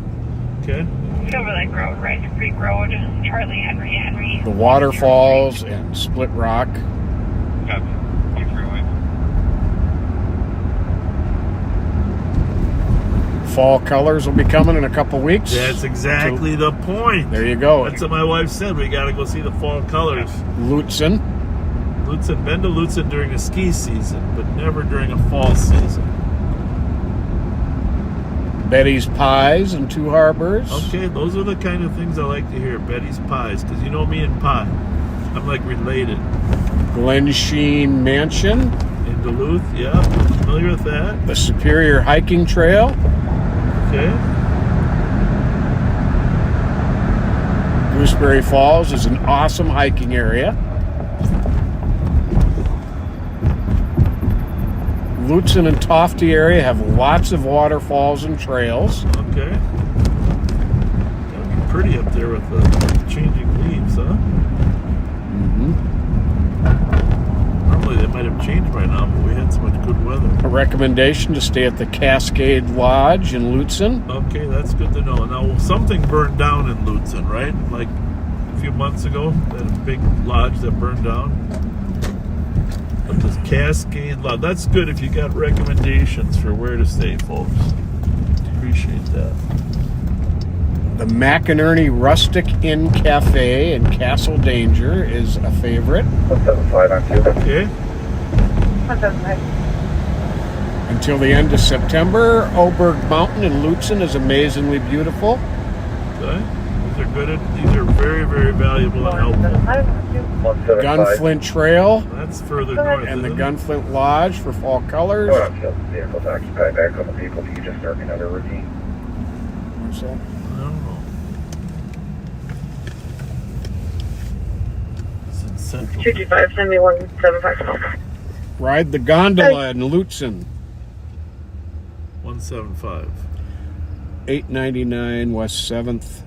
Okay. Silver Lake Road, Rice Creek Road, Charlie Henry. The waterfalls and Split Rock. fall colors will be coming in a couple weeks. That's exactly the point. There you go. That's what my wife said. We got to go see the fall colors. Lutzen. Been to Lutzen during a ski season, but never during a fall season. Betty's Pies in Two Harbors. Okay, those are the kind of things I like to hear. Betty's Pies, because you know me and pie. I'm like related. Glen Sheen Mansion. In Duluth, yeah, I'm familiar with that. The Superior Hiking Trail. Okay. Gooseberry Falls is an awesome hiking area. Lutzen and Tofte area have lots of waterfalls and trails. Okay. Gotta be pretty up there with the changing leaves, huh? Normally they might have changed by now, but we had so much good weather. A recommendation to stay at the Cascade Lodge in Lutzen. Okay, that's good to know. Now, something burned down in Lutzen, right? Like a few months ago, that big lodge that burned down. But this Cascade Lodge, that's good if you got recommendations for where to stay, folks. Appreciate that. The McInerney Rustic Inn Cafe in Castle Danger is a favorite. 175 on 2. Okay. 175. Until the end of September, Oberg Mountain in Lutzen is amazingly beautiful. Okay. These are very, very valuable and helpful. Gunflint Trail. That's further north. And the Gunflint Lodge for fall colors. Vehicles occupied by a couple people. Can you just start another routine? What's that? I don't know. It's in Central. 225, send me 175. Ride the gondola in Lutzen. 175. 899 West 7th.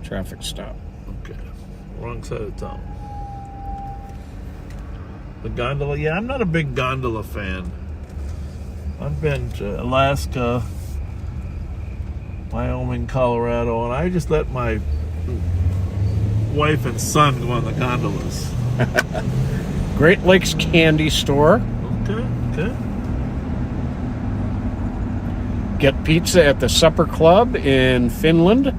Traffic stop. Okay. Wrong side of town. The gondola, yeah, I'm not a big gondola fan. I've been to Alaska, Wyoming, Colorado, and I just let my wife and son go on the gondolas. Great Lakes Candy Store. Okay. Get pizza at the Supper Club in Finland.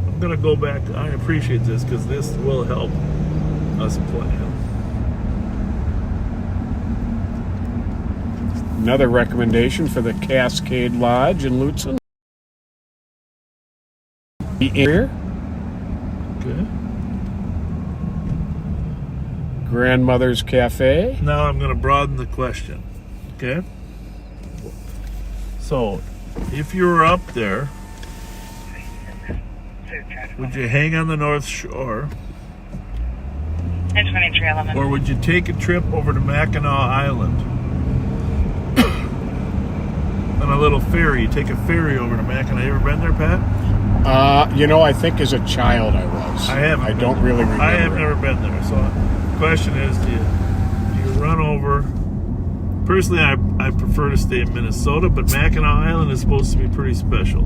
I'm going to go back. I appreciate this because this will help us plan. Another recommendation for the Cascade Lodge in Lutzen. The area. Okay. Grandmother's Cafe. Now I'm going to broaden the question. Okay. So, if you were up there, would you hang on the North Shore? Or would you take a trip over to Mackinac Island? On a little ferry. You take a ferry over to Mackinac. You ever been there, Pat? I think as a child I was. I haven't. I don't really remember. I have never been there. So the question is, do you run over? Personally, I prefer to stay in Minnesota, but Mackinac Island is supposed to be pretty special.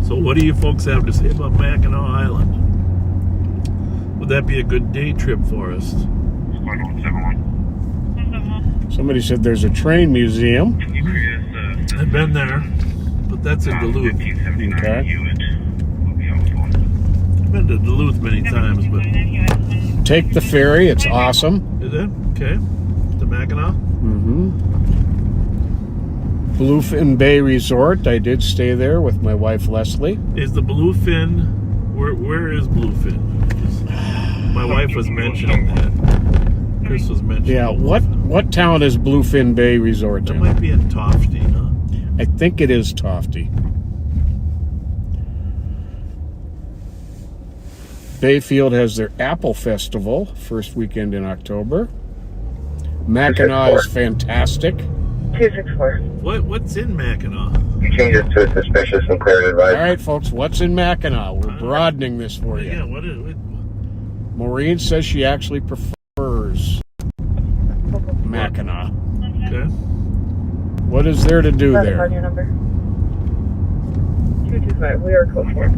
So what do you folks have to say about Mackinac Island? Would that be a good day trip for us? Somebody said there's a train museum. I've been there, but that's in Duluth. Okay. I've been to Duluth many times, but... Take the ferry, it's awesome. Is it? Okay. To Mackinac? Mm-hmm. Bluefin Bay Resort, I did stay there with my wife Leslie. Is the Bluefin... Where is Bluefin? My wife was mentioning that. Chris was mentioning. Yeah, what town is Bluefin Bay Resort in? That might be in Tofte, huh? I think it is Tofte. Bayfield has their Apple Festival, first weekend in October. Mackinac is fantastic. 264. What's in Mackinac? You change it to suspicious and clear advice. All right, folks, what's in Mackinac? We're broadening this for you. Yeah, what is it? Maureen says she actually prefers Mackinac. Okay. What is there to do there? On your number. 225. We are code 4.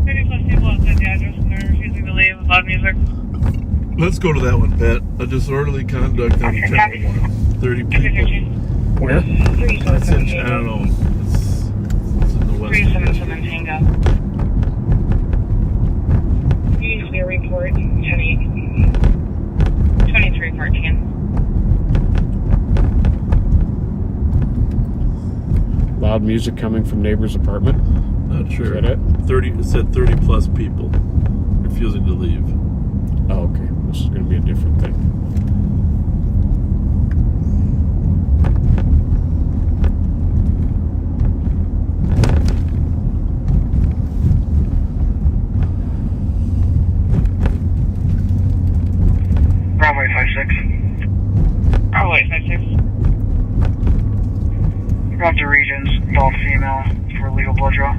30 plus people outside the address and they're refusing to leave with loud music. Let's go to that one, Pat. A disorderly conduct on channel 1. 30 people. Where? That's in, I don't know. It's in the west. 377 Tango. You need to be a report. 2314. Loud music coming from neighbor's apartment. Not sure. Is that it? 30. It said 30 plus people refusing to leave. Oh, okay. This is going to be a different thing. Bravo 56. Bravo 856. Grab the Regions, adult female, for legal blood draw.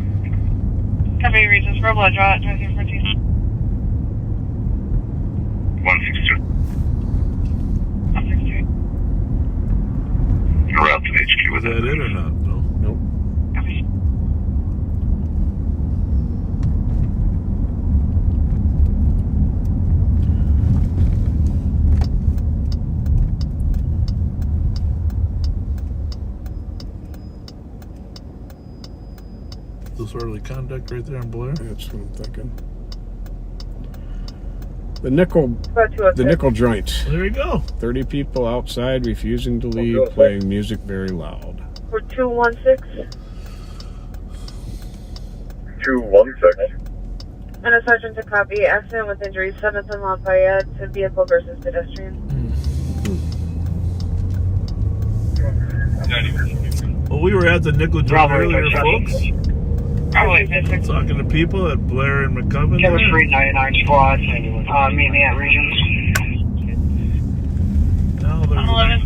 Copy Regions for a blood draw at 2314. 162. 162. You're out to HQ with Is that it or not? No. Nope. Copy. Disorderly conduct right there in Blair. That's what I'm thinking. The nickel joint. There you go. 30 people outside refusing to leave, playing music very loud. For 216. 216. And a sergeant to copy. Accident with injuries. 7th and Lafayette. Vehicle versus pedestrian. Well, we were at the nickel joint earlier, folks. Bravo 856. Talking to people at Blair and McCubbin. Chemistry 99 squad. Meet me at Regions. Now there's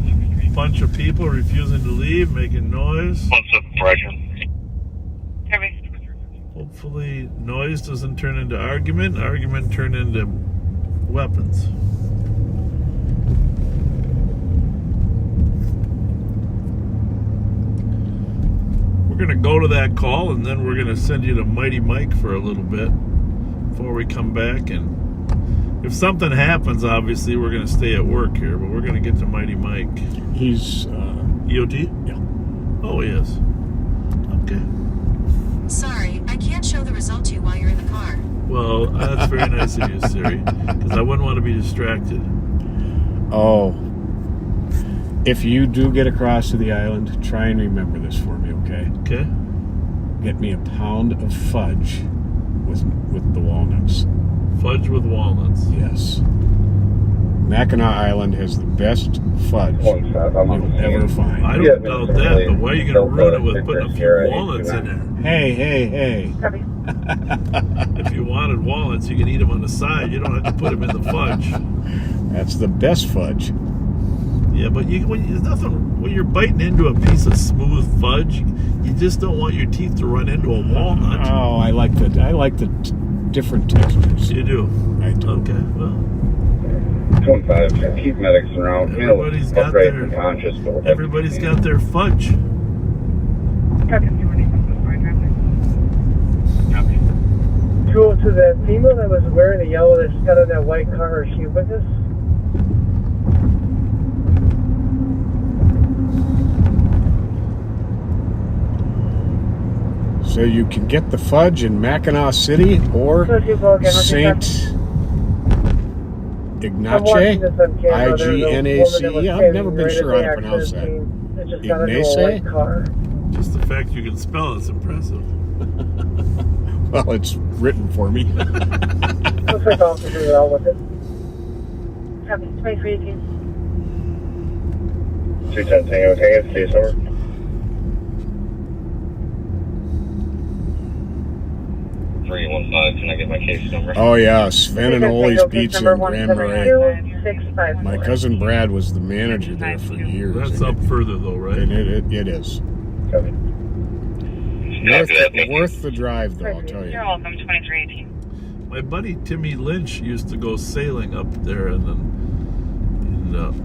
a bunch of people refusing to leave, making noise. What's up, Roger? Copy. Hopefully noise doesn't turn into argument turn into weapons. We're going to go to that call and then we're going to send you to Mighty Mike for a little bit before we come back. And if something happens, obviously we're going to stay at work here, but we're going to get to Mighty Mike. He's EOT? Yeah. Oh, he is. Okay. Sorry, I can't show the result to you while you're in the car. Well, that's very nice of you, Siri, because I wouldn't want to be distracted. Oh. If you do get across to the island, try and remember this for me, okay? Okay. Get me a pound of fudge with the walnuts. Fudge with walnuts. Yes. Mackinac Island has the best fudge you'll ever find. I don't doubt that, but why are you going to ruin it with putting a few walnuts in there? Hey. If you wanted walnuts, you can eat them on the side. You don't have to put them in the fudge. That's the best fudge. Yeah, but there's nothing when you're biting into a piece of smooth fudge. You just don't want your teeth to run into a walnut. Oh, I like the different textures. You do. I do. Okay, well. 25. Keep medics around. Everybody's got their fudge. To the female that was wearing the yellow that's got on that white car, is she with us? So you can get the fudge in Mackinac City or Saint Ignace, I-G-N-A-C-E. I've never been sure how to pronounce that. Ignace? Just the fact you can spell it's impressive. Well, it's written for me. Looks like officers are all with it. Copy. 2318. 210 Tango, case over. Can I get my case number? Oh yeah, Sven and Ole's Pizza in Grand Marais. My cousin Brad was the manager there for years. That's up further though, right? And it is. Worth the drive though, I'll tell you. You're welcome, 2318. My buddy Timmy Lynch used to go sailing up there in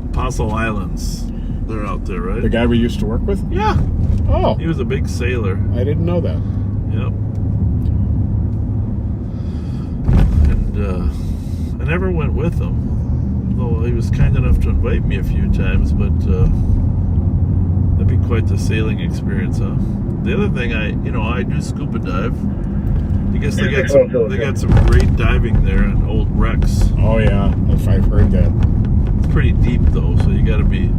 Apostle Islands. They're out there, right? The guy we used to work with? Yeah. Oh. He was a big sailor. I didn't know that. Yep. And I never went with him, though he was kind enough to invite me a few times, but that'd be quite the sailing experience, huh? The other thing, I do scuba dive. I guess they got some great diving there in old wrecks. Oh yeah, if I've heard that. It's pretty deep though, so you got to be.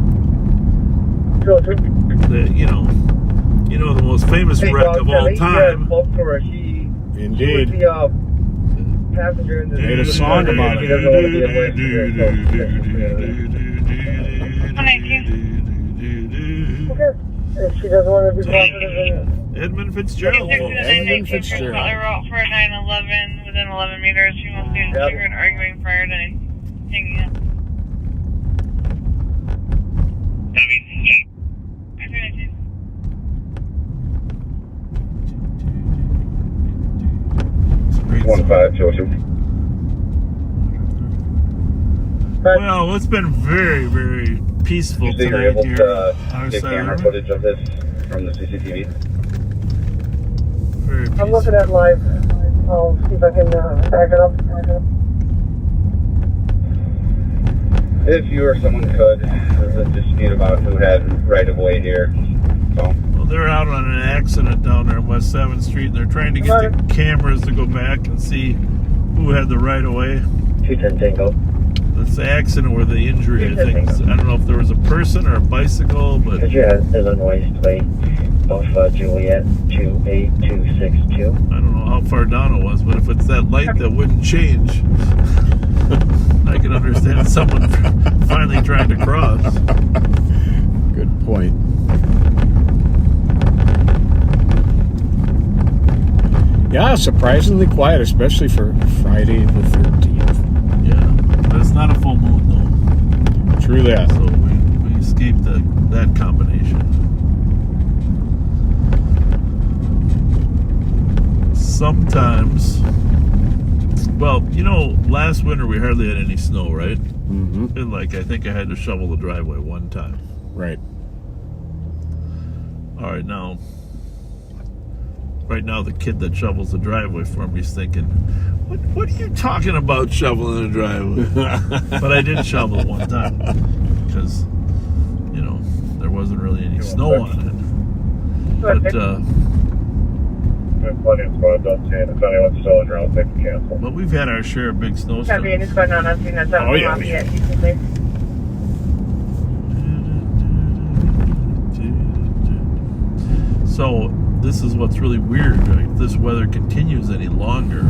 The most famous wreck of all time. Indeed. Made a song about it. If she doesn't want to be positive, Edmund Fitzgerald. Edmund Fitzgerald. Route for 911 within 11 meters. She wants to trigger and arguing prior to hanging up. Well, it's been very, very peaceful tonight here. Get camera footage of this from the CCTV. Very peaceful. I'm looking at live. I'll see if I can back it up. If you or someone could, there's a dispute about who had right of way here. So. Well, they're out on an accident down there on West 7th Street, and they're trying to get the cameras to go back and see who had the right of way. 210 Tango. That's the accident where the injury, I think. I don't know if there was a person or a bicycle, but. Could you have Illinois plate of Juliet 28262? I don't know how far down it was, but if it's that light that wouldn't change, I can understand someone finally trying to cross. Good point. Yeah, surprisingly quiet, especially for Friday the 13th. Yeah, but it's not a full moon though. True that. So we escaped that combination. Sometimes, well, last winter we hardly had any snow, right? Mm-hmm. And I think I had to shovel the driveway one time. Right. All right, now. Right now, the kid that shovels the driveway for me is thinking, what are you talking about shoveling the driveway? But I did shovel it one time because, there wasn't really any snow on it. But, plenty of spots on San Antonio and still in route, they can cancel. But we've had our share of big snowstorms. Oh, yeah. So, this is what's really weird, right? If this weather continues any longer,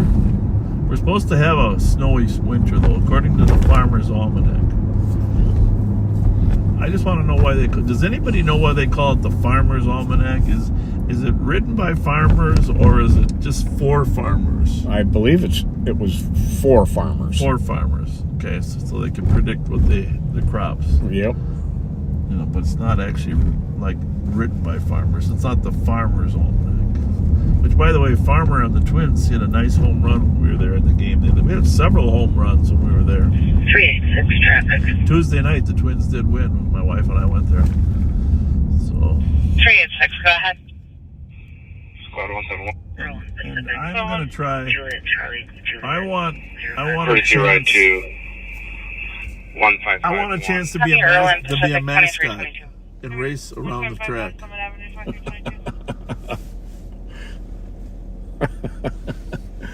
we're supposed to have a snowy winter, though, according to the Farmer's Almanac. I just want to know why does anybody know why they call it the Farmer's Almanac? Is it written by farmers, or is it just for farmers? I believe it was for farmers. For farmers. Okay, so they can predict what the crops. Yep. But it's not actually written by farmers. It's not the Farmer's Almanac. Which, by the way, Farmer and the Twins hit a nice home run when we were there in the game. We had several home runs when we were there. 386 traffic. Tuesday night, the Twins did win. My wife and I went there. So. 386, go ahead. Squad 171. And I'm gonna try. Juliet, Charlie, I want a chance. I want a chance to be a mascot and race around the track.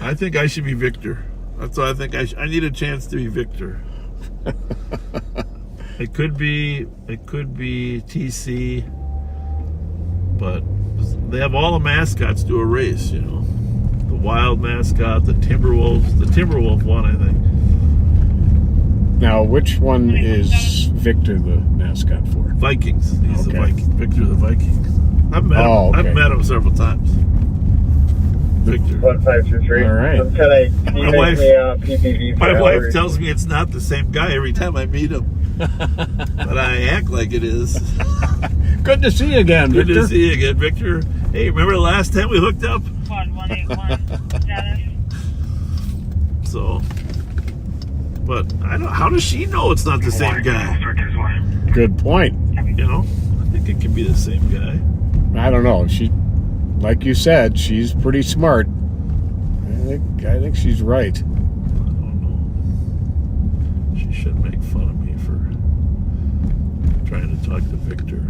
I think I should be Victor. That's what I think. I need a chance to be Victor. It could be TC, but they have all the mascots do a race. The wild mascot, the Timberwolves. The Timberwolf won, I think. Now, which one is Victor the mascot for? Vikings. He's the Viking. Victor the Vikings. I've met him several times. Victor. 1523. All right. My wife tells me it's not the same guy every time I meet him, but I act like it is. Good to see you again, Victor. Good to see you again, Victor. Hey, remember the last time we hooked up? Quad 181 status. So, but I don't. How does she know it's not the same guy? Good point. I think it could be the same guy. I don't know. Like you said, she's pretty smart. I think she's right. He should make fun of me for trying to talk to Victor.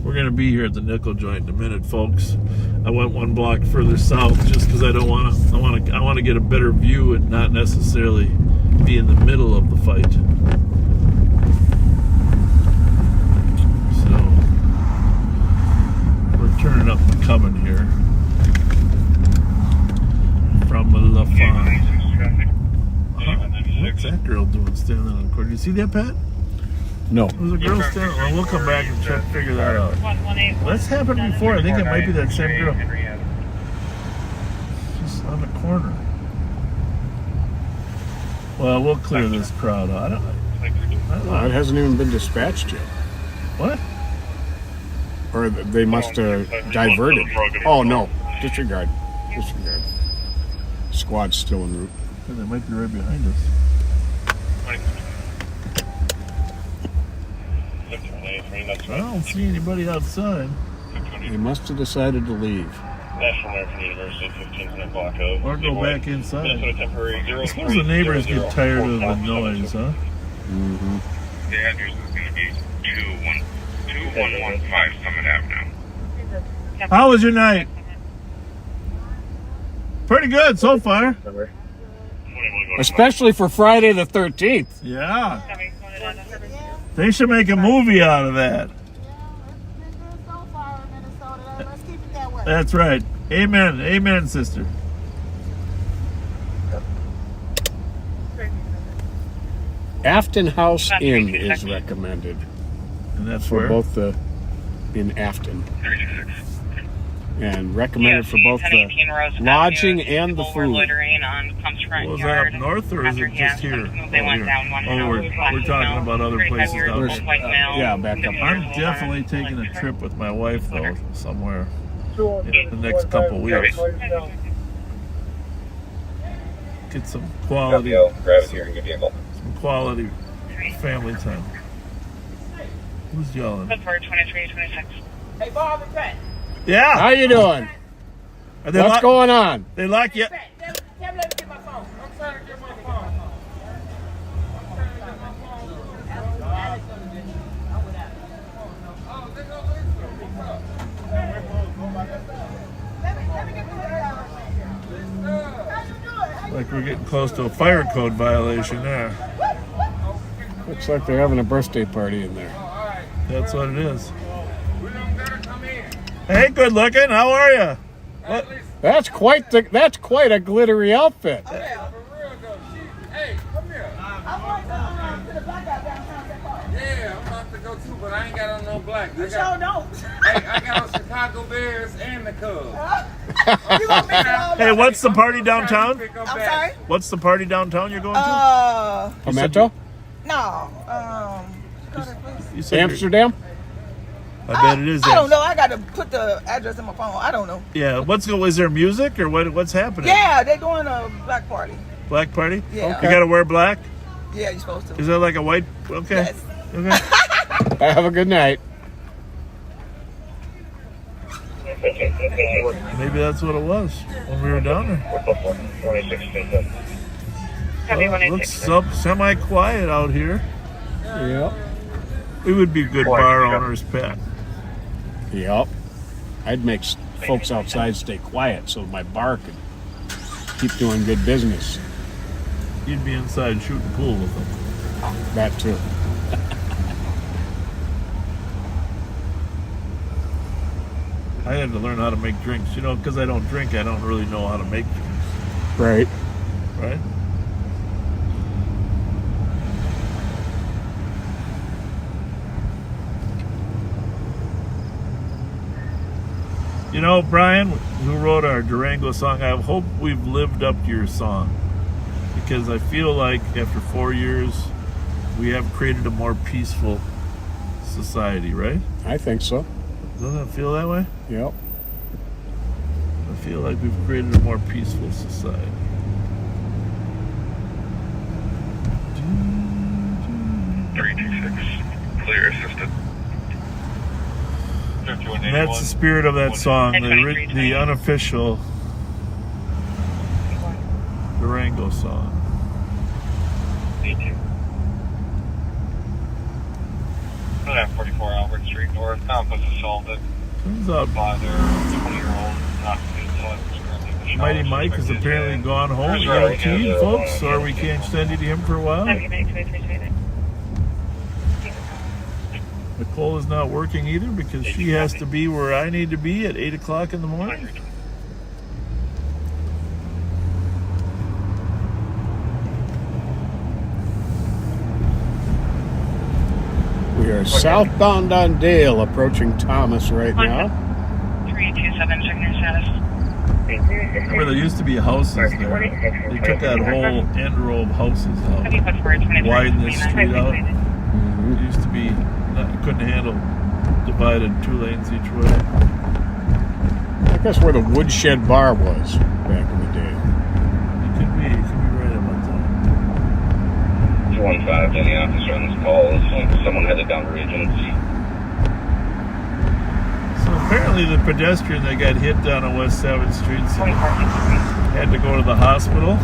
We're going to be here at the nickel joint in a minute, folks. I went one block further south just because I don't want to. I want to get a better view and not necessarily be in the middle of the fight. So we're turning up McCubbin here from La Fon. What's that girl doing standing on the corner? You see that, Pat? No. There's a girl standing. Well, we'll come back and try to figure that out. That's happened before. I think it might be that same girl. She's on the corner. Well, we'll clear this crowd out. I don't know. It hasn't even been dispatched yet. What? Or they must have diverted. Oh, no. Disregard. Disregard. Squad's still en route. They might be right behind us. I don't see anybody outside. They must have decided to leave. National American University, 1500 block of. Or go back inside. Temporary I suppose the neighbors get tired of the noise, huh? Mm-hmm. The address is going to be 2115 Summit Avenue. How was your night? Pretty good so far. Especially for Friday the 13th. Yeah. They should make a movie out of that. That's right. Amen. Amen, sister. Afton House Inn is recommended. And that's for where? both the in Afton. And recommended for both the lodging and the food. Was that up north or is it just here? We're talking about other places down there. Yeah, back up. I'm definitely taking a trip with my wife though, somewhere in the next couple weeks. Get some quality, some quality family time. Who's yelling? 2326. Hey, Bob and Pat. Yeah. How you doing? What's going on? They like you. Tell me let me get my phone. I'm trying to get my phone. Like we're getting close to a fire code violation there. Looks like they're having a birthday party in there. That's what it is. Hey, good looking. How are you? What? That's quite a glittery outfit. Hey, come here. I'm going to the blackout downtown. Yeah, I'm about to go too, but I ain't got on no black. You sure don't. Hey, I got on Chicago Bears and the Cubs. Hey, what's the party downtown? I'm sorry? What's the party downtown you're going to? Pimento? No. Amsterdam? I bet it is. I don't know. I got to put the address in my phone. I don't know. Yeah. Is there music or what's happening? Yeah, they're doing a black party. Black party? Yeah. You got to wear black? Yeah, you're supposed to. Is that like a white? Okay. Yes. Okay. Have a good night. Maybe that's what it was when we were down there. It looks semi-quiet out here. Yep. We would be good bar owners, Pat. Yep. I'd make folks outside stay quiet so my bar could keep doing good business. You'd be inside shooting pool with them. That too. I had to learn how to make drinks. Because I don't drink, I don't really know how to make drinks. Right. Right? Brian, who wrote our Durango song, I hope we've lived up to your song. Because I feel like after 4 years, we have created a more peaceful society, right? I think so. Doesn't it feel that way? Yep. I feel like we've created a more peaceful society. Clear assisted. And that's the spirit of that song, the unofficial Durango song. at 44 Albert Street North. Found was assaulted Turns out by their 20-year-old. Mighty Mike has apparently gone home. ELT, folks, or we can't extend it to him for a while. Nicole is not working either because she has to be where I need to be at 8 o'clock in the morning. We are southbound on Dale, approaching Thomas right now. 327, checking your status. Where there used to be houses there. They took that whole end row of houses out, widened this street out. It used to be, couldn't handle divided 2 lanes each way. I guess where the Woodshed Bar was back in the day. It could be right about that. 215, any officer on this call is someone headed down to Regents. So apparently the pedestrian that got hit down on West 7th Street had to go to the hospital.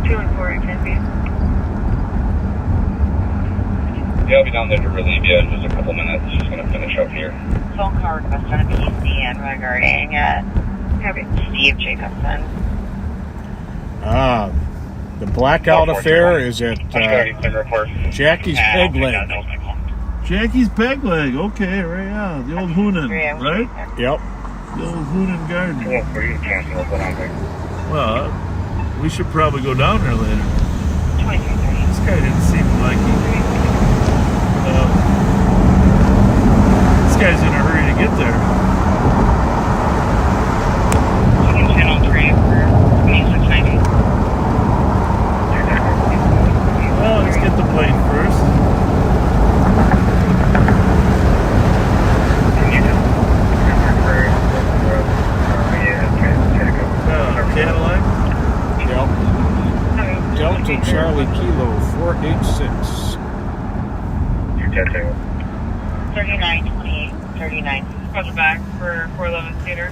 2 and 4, can be. Yeah, I'll be down there to relieve you in just a couple minutes. Just going to finish up here. Phone call request on a PCN regarding Steve Jacobson. The blackout affair is at Jackie's Peg Leg. Jackie's Peg Leg, okay, right, yeah. The old Hoonan, right? Yep. The old Hoonan Garden. Well, we should probably go down there later. This guy didn't seem like this guy's in a hurry to get there. Channel 3 for 2690. Well, let's get the plate first. Cadillac? Yep. Delta Charlie Kilo 486. 3928, 39. Across the back for 411 Theater.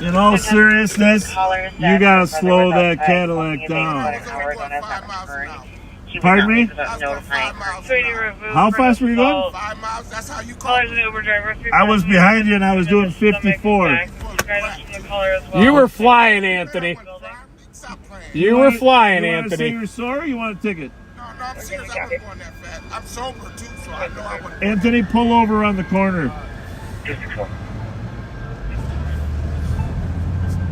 In all seriousness, you gotta slow that Cadillac down. Pardon me? How fast were you going? 5 miles. That's how you call it. Uber driver. I was behind you and I was doing 54. You were flying, Anthony. You were flying, Anthony. You want to say you're sorry or you want a ticket? No, I'm serious. I wasn't going that fast. I'm sober too, so I know I wouldn't. Anthony, pull over on the corner.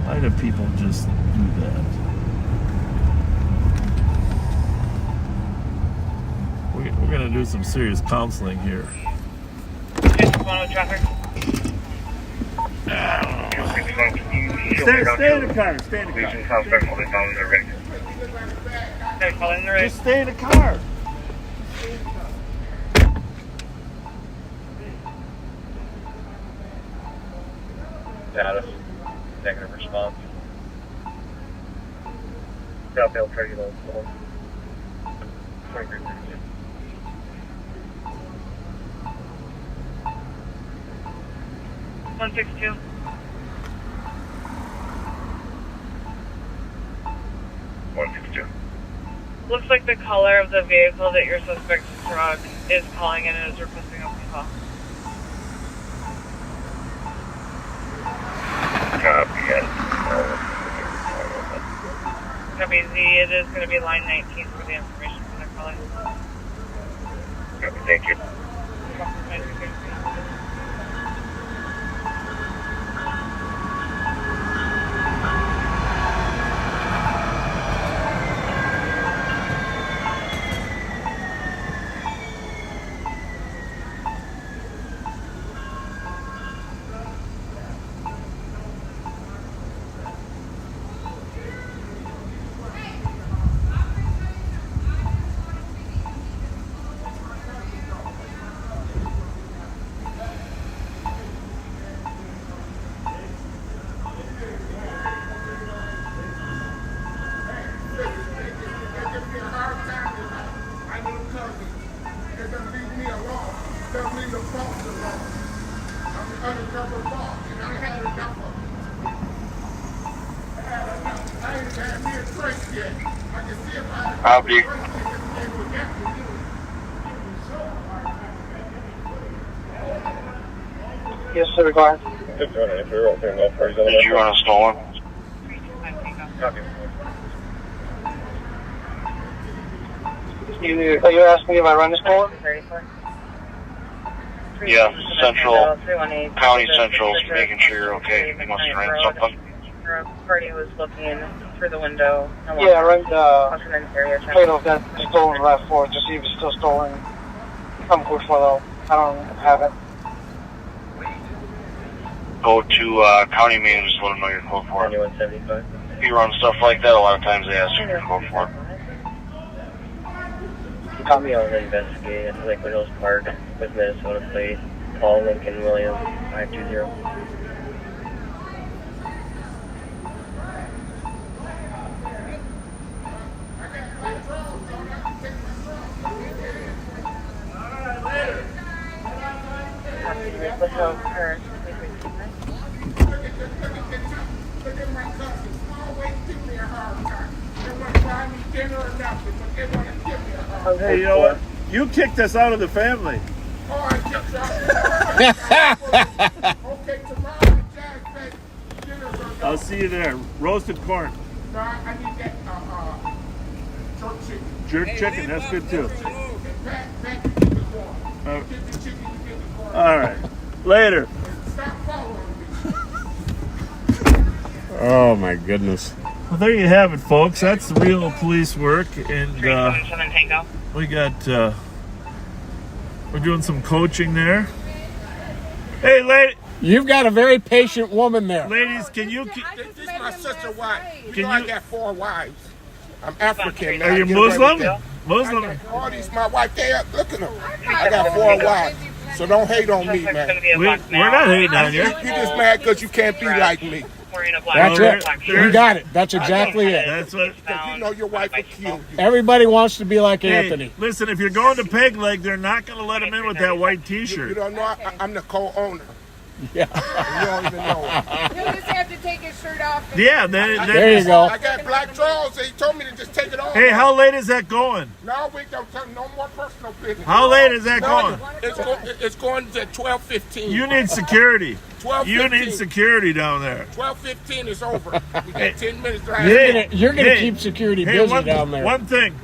Why do people just do that? We're going to do some serious counseling here. Traffic. Stay in the car. Stay in the car. Just stay in the car. Status. Negative response. Southfield Trigger 2332. One 162. Looks like the color of the vehicle that your suspect struck is calling in and is requesting a call. Copy Z, it is going to be line 19 for the information for the calling. Thank you. Copy. Yes, sir, go ahead. Did you run a stolen? Copy. Are you asking me if I run this call? Yeah, Central, County Central's making sure you're okay. You must have ran something. Party was looking through the window. Yeah, I ran the Plato's got stolen last floor to see if it's still stolen. I'm good for though. I don't have it. Go to county managers, let them know you're code for it. 2175. If you run stuff like that, a lot of times they ask you for code for it. You caught me on an investigate at Lakewood Hills Park with Minnesota plate, Paul Lincoln William 520. Hey, you know what? You kicked us out of the family. I'll see you there. Roasted corn. Jerk chicken, that's good too. All right. Later. Oh my goodness. Well, there you have it, folks. That's real police work, and we got we're doing some coaching there. Hey, lady, you've got a very patient woman there. Ladies, can you? This is my sister's wife. I got 4 wives. I'm African. Are you Muslim? Muslim. All these my wife. Look at them. I got 4 wives. So don't hate on me, man. We're not hating on you. You're just mad because you can't be like me. That's it. You got it. That's exactly it. That's what. You know your wife will kill you. Everybody wants to be like Hey, Anthony. listen, if you're going to Peg Leg, they're not going to let him in with that white T-shirt. You don't know. I'm the co-owner. Yeah. You don't even know. He'll just have to take his shirt off. Yeah, there you go. I got black drawers. He told me to just take it off. Hey, how late is that going? No, we don't tell no more personal business. How late is that going? It's going to 12:15. You need security. 12:15. You need security down there. 12:15 is over. We got 10 minutes left. You're gonna keep security busy down there. One thing.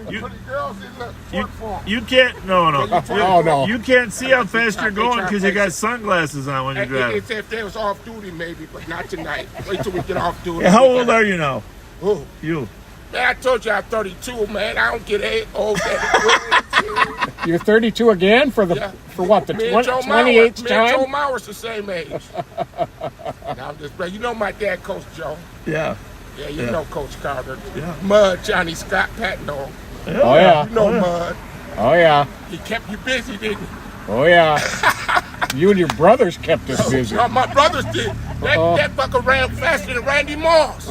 You can't. No. Oh, no. You can't see how fast you're going because you got sunglasses on when you're driving. It's if they was off duty, maybe, but not tonight. Wait till we get off duty. Hey, how old are you now? Who? You. Man, I told you I'm 32, man. I don't get old. You're 32 again for what? The 28th time? Me and Joe Mauer's the same age. Now I'm just, you know my dad, Coach Joe. Yeah. Yeah, you know Coach Carter. Yeah. Mud, Johnny Scott, Patton. Oh, yeah. You know Mud. Oh, yeah. He kept you busy, didn't he? Oh, yeah. You and your brothers kept us busy. No, my brothers did. That fucker ran faster than Randy Moss.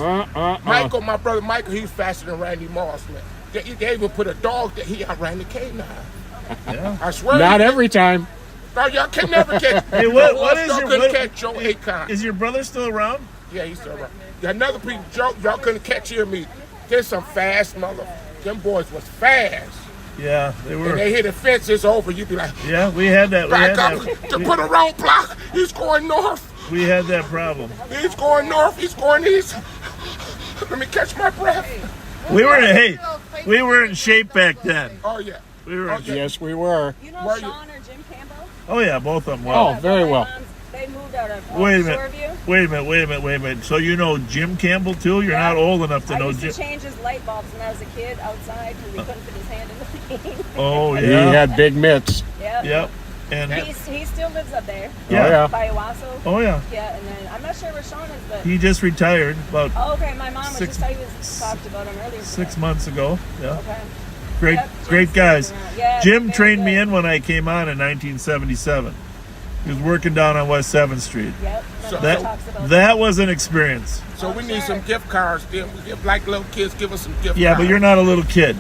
Michael, my brother Michael, he was faster than Randy Moss, man. They even put a dog that he outran the K9. Yeah. I swear. Not every time. No, y'all can never catch. Hey, what is your catch Joe Akon? Is your brother still around? Yeah, he's still around. Another people, Joe, y'all couldn't catch me. There's some fast mother. Them boys was fast. Yeah, they were. And they hit the fence, it's over. You'd be like, yeah, we had that. To put a road block, he's going north. We had that problem. He's going north, he's going east. Let me catch my breath. We were in shape back then. Oh, yeah. We were. Yes, we were. You know Sean or Jim Campbell? Oh, yeah, both of them. Well. Oh, very well. They moved out of Wait a minute. So you know Jim Campbell too? You're not old enough to know Jim. I used to change his light bulbs when I was a kid outside because he couldn't fit his hand in the thing. Oh, yeah. He had big mitts. Yep. And he still lives up there. Yeah. Oh, yeah. By Owasso. Oh, yeah. Yeah, and then I'm not sure where Sean is, but he just retired about. Oh, okay. My mom was just how he was talked about him earlier. 6 months ago. Yeah. Okay. Great guys. Yeah, Jim trained me in when I came on in 1977. He was working down on West 7th Street. Yep. That was an experience. So we need some gift cards. Then we give like little kids, give us some gift cards. Yeah, but you're not a little kid.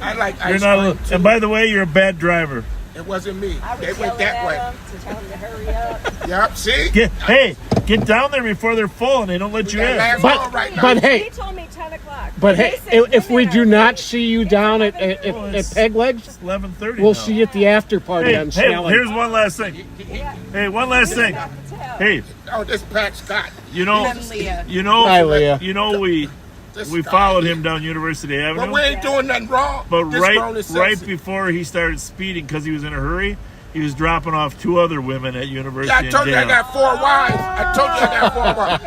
I like you're ice not cream a little, and by the way, you're a bad driver. It wasn't me. I was they went that way. To tell him to hurry up. Yep. See? Hey, Get down there before they're full and they don't let you in. But hey, He told me 10 o'clock. but hey, if we do not see you down at Peg Legs, It's 11:30. we'll now. see you at the after party on Snelling. Here's one last thing. Hey, one last thing. Hey, Oh, this Pat Scott. you know, Hi, Leah. we followed him down University Avenue. But we ain't doing nothing wrong. But This grown and right sexy. before he started speeding because he was in a hurry, he was dropping off 2 other women at University. Yeah, I told you I got 4 wives. I told you I got 4 wives.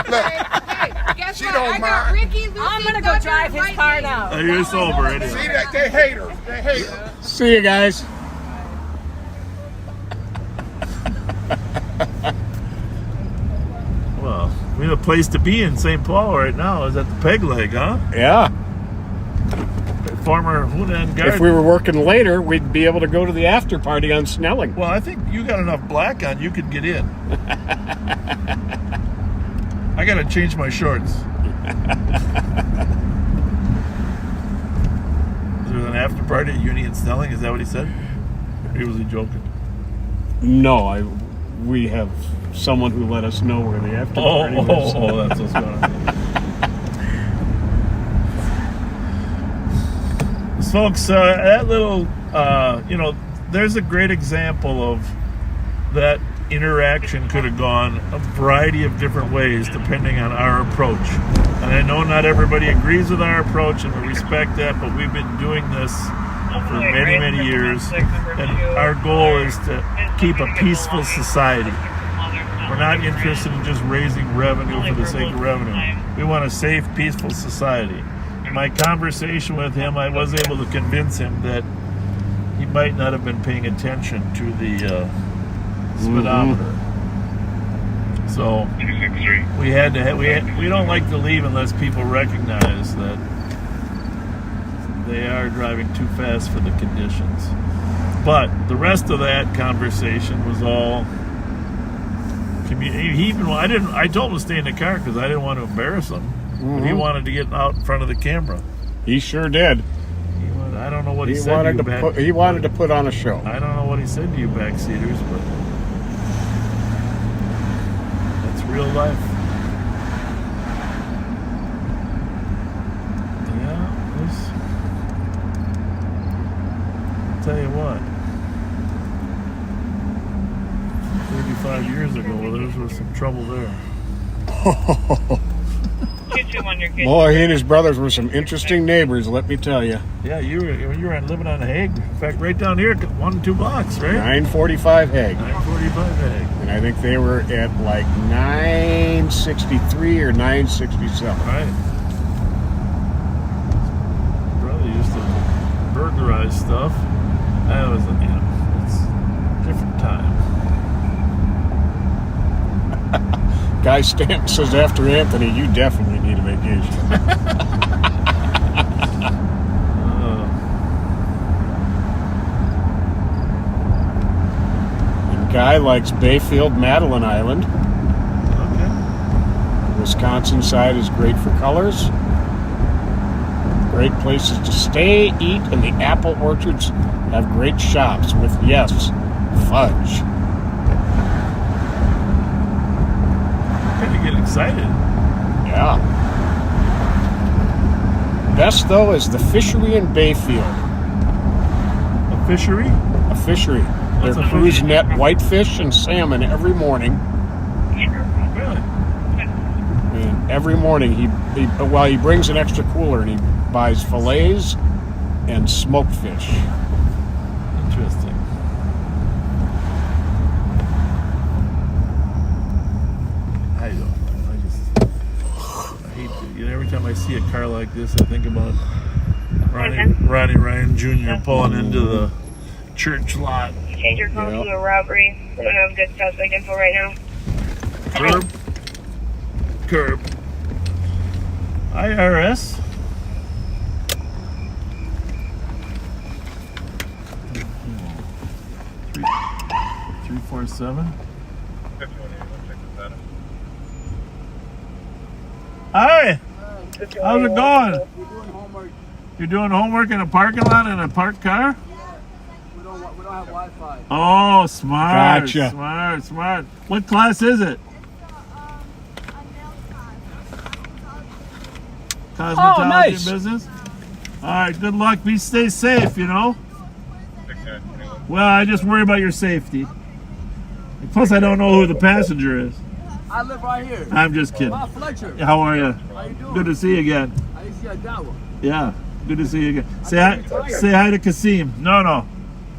Look. Guess She what? don't I got mind. Ricky, Lucy, I'm going to go drive his car now. Oh, you're sober anyway. See that? They haters. They haters. See you guys. Well, we have a place to be in St. Paul right now. Is at the Peg Leg, huh? Yeah. Former Hunan Garden. If we were working later, we'd be able to go to the after party on Snelling. Well, I think you got enough black on. You could get in. I got to change my shorts. Is there an after party at Uni and Snelling? Is that what he said? Or was he joking? No, we have someone who let us know where the after party was. Oh, that's what's going on. Folks, that little, there's a great example of that interaction could have gone a variety of different ways depending on our approach. And I know not everybody agrees with our approach, and we respect that, but we've been doing this for many, many years, and our goal is to keep a peaceful society. We're not interested in just raising revenue for the sake of revenue. We want a safe, peaceful society. My conversation with him, I was able to convince him that he might not have been paying attention to the speedometer. So we don't like to leave unless people recognize that they are driving too fast for the conditions. But the rest of that conversation was all I told him to stay in the car because I didn't want to embarrass him. But he wanted to get out in front of the camera. He sure did. I don't know what he said to you. He wanted to put on a show. I don't know what he said to you backseaters, but that's real life. Yeah, I'll tell you what. 35 years ago, well, there was some trouble there. Boy, he and his brothers were some interesting neighbors, let me tell you. Yeah, you were living on Hague. In fact, right down here, 1 2 blocks, right? 945 Hague. 945 Hague. And I think they were at like 963 or 967. Right. Brother used to burglarize stuff. That was, it's a different time. Guy Stanton says after Anthony, you definitely need a vacation. And Guy likes Bayfield, Madeline Island. Okay. The Wisconsin side is great for colors. Great places to stay, eat, and the apple orchards have great shops with, yes, fudge. Get excited. Yeah. Best though is the fishery in Bayfield. A fishery? A fishery. Their crews net whitefish and salmon every morning. Really? And every morning he brings an extra cooler and he buys fillets and smoked fish. Interesting. Every time I see a car like this, I think about Ronnie Ryan Jr. pulling into the church lot. Change your call to a robbery. We don't have good suspect info right now. Curb. IRS. $347. 347. Hi. How's it going? You're doing homework in a parking lot in a parked car? We don't have Wi-Fi. Oh, smart. Gotcha. Smart. What class is it? cosmetology nice. business. All right, good luck. Stay safe, you know. Well, I just worry about your safety. Plus, I don't know who the passenger is. I live right here. I'm just kidding. Fletcher. How are you? How you doing? Good to see you again. I used to see a Dawa. Yeah, good to see you again. Say hi to Kasim. No.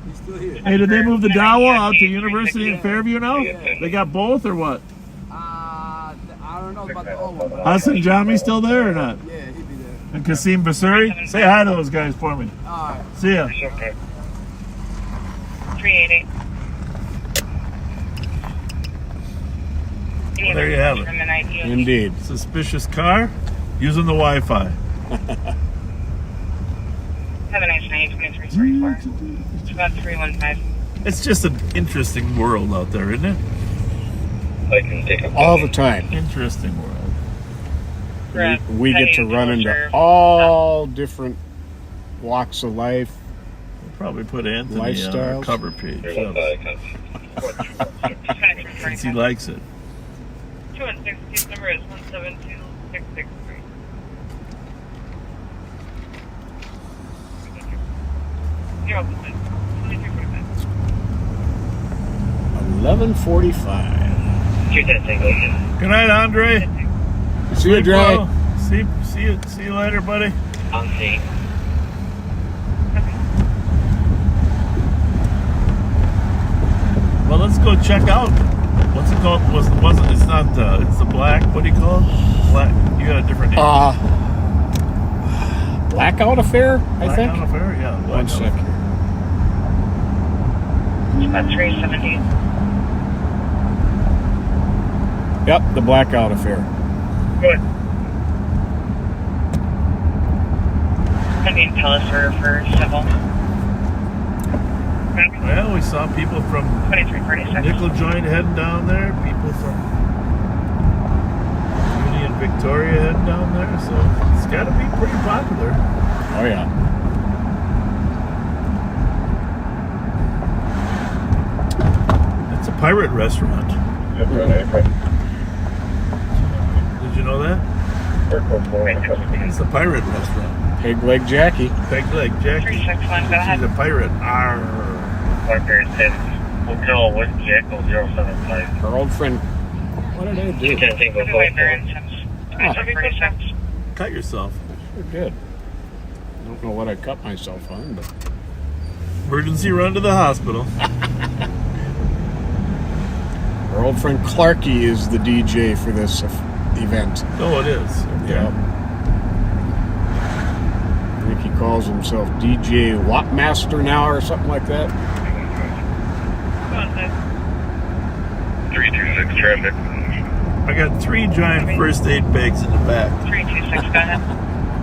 He's still here. Hey, did they move the Dawa out to University in Fairview now? They got both or what? I don't know about the old one. But Hassan Jami still there or not? yeah, he'd be there. And Kasim Basuri? Say hi to those guys for me. All right. See ya. 388. Well, there you have it. Indeed. Suspicious car using the Wi-Fi. Have a nice night, 2344. It's about 315. It's just an interesting world out there, isn't it? I can take a All the time. Interesting world. We get to run into all different walks of life. We'll probably put Anthony on our Lifestyles. cover page. Since he likes it. 216, case number is 172663. You're open. 2345. 11:45. Good night, Andre. See you, Dre. Well. See you later, buddy. On scene. Well, let's go check out. What's it called? It's not it's the black. What do you call it? Black. You got a different name. Blackout Affair, I think. Blackout Affair, yeah. One sec here. It's about 370. Yep, the Blackout Affair. Good. Gonna be in Pelliser for civil. Well, we saw people from 2346. Nickel Joint heading down there. People from Uni and Victoria heading down there. So it's got to be pretty popular. Oh yeah. It's a pirate restaurant. Did you know that? It's a pirate restaurant. Peg Leg Jackie. Peg Leg Jackie. 361, go ahead. She's a pirate. Arr. Parker 10, Hotel Whiskey Echo 075. Her old friend. What did I do? You can't think of Cut yourself. Sure did. I don't know what I cut myself on, but. Emergency run to the hospital. Our old friend Clarky is the DJ for this event. Oh, it is. Yeah. I think he calls himself DJ Wattmaster now or something like that. 326 traffic. I got 3 giant first aid bags in the back. 326, go ahead.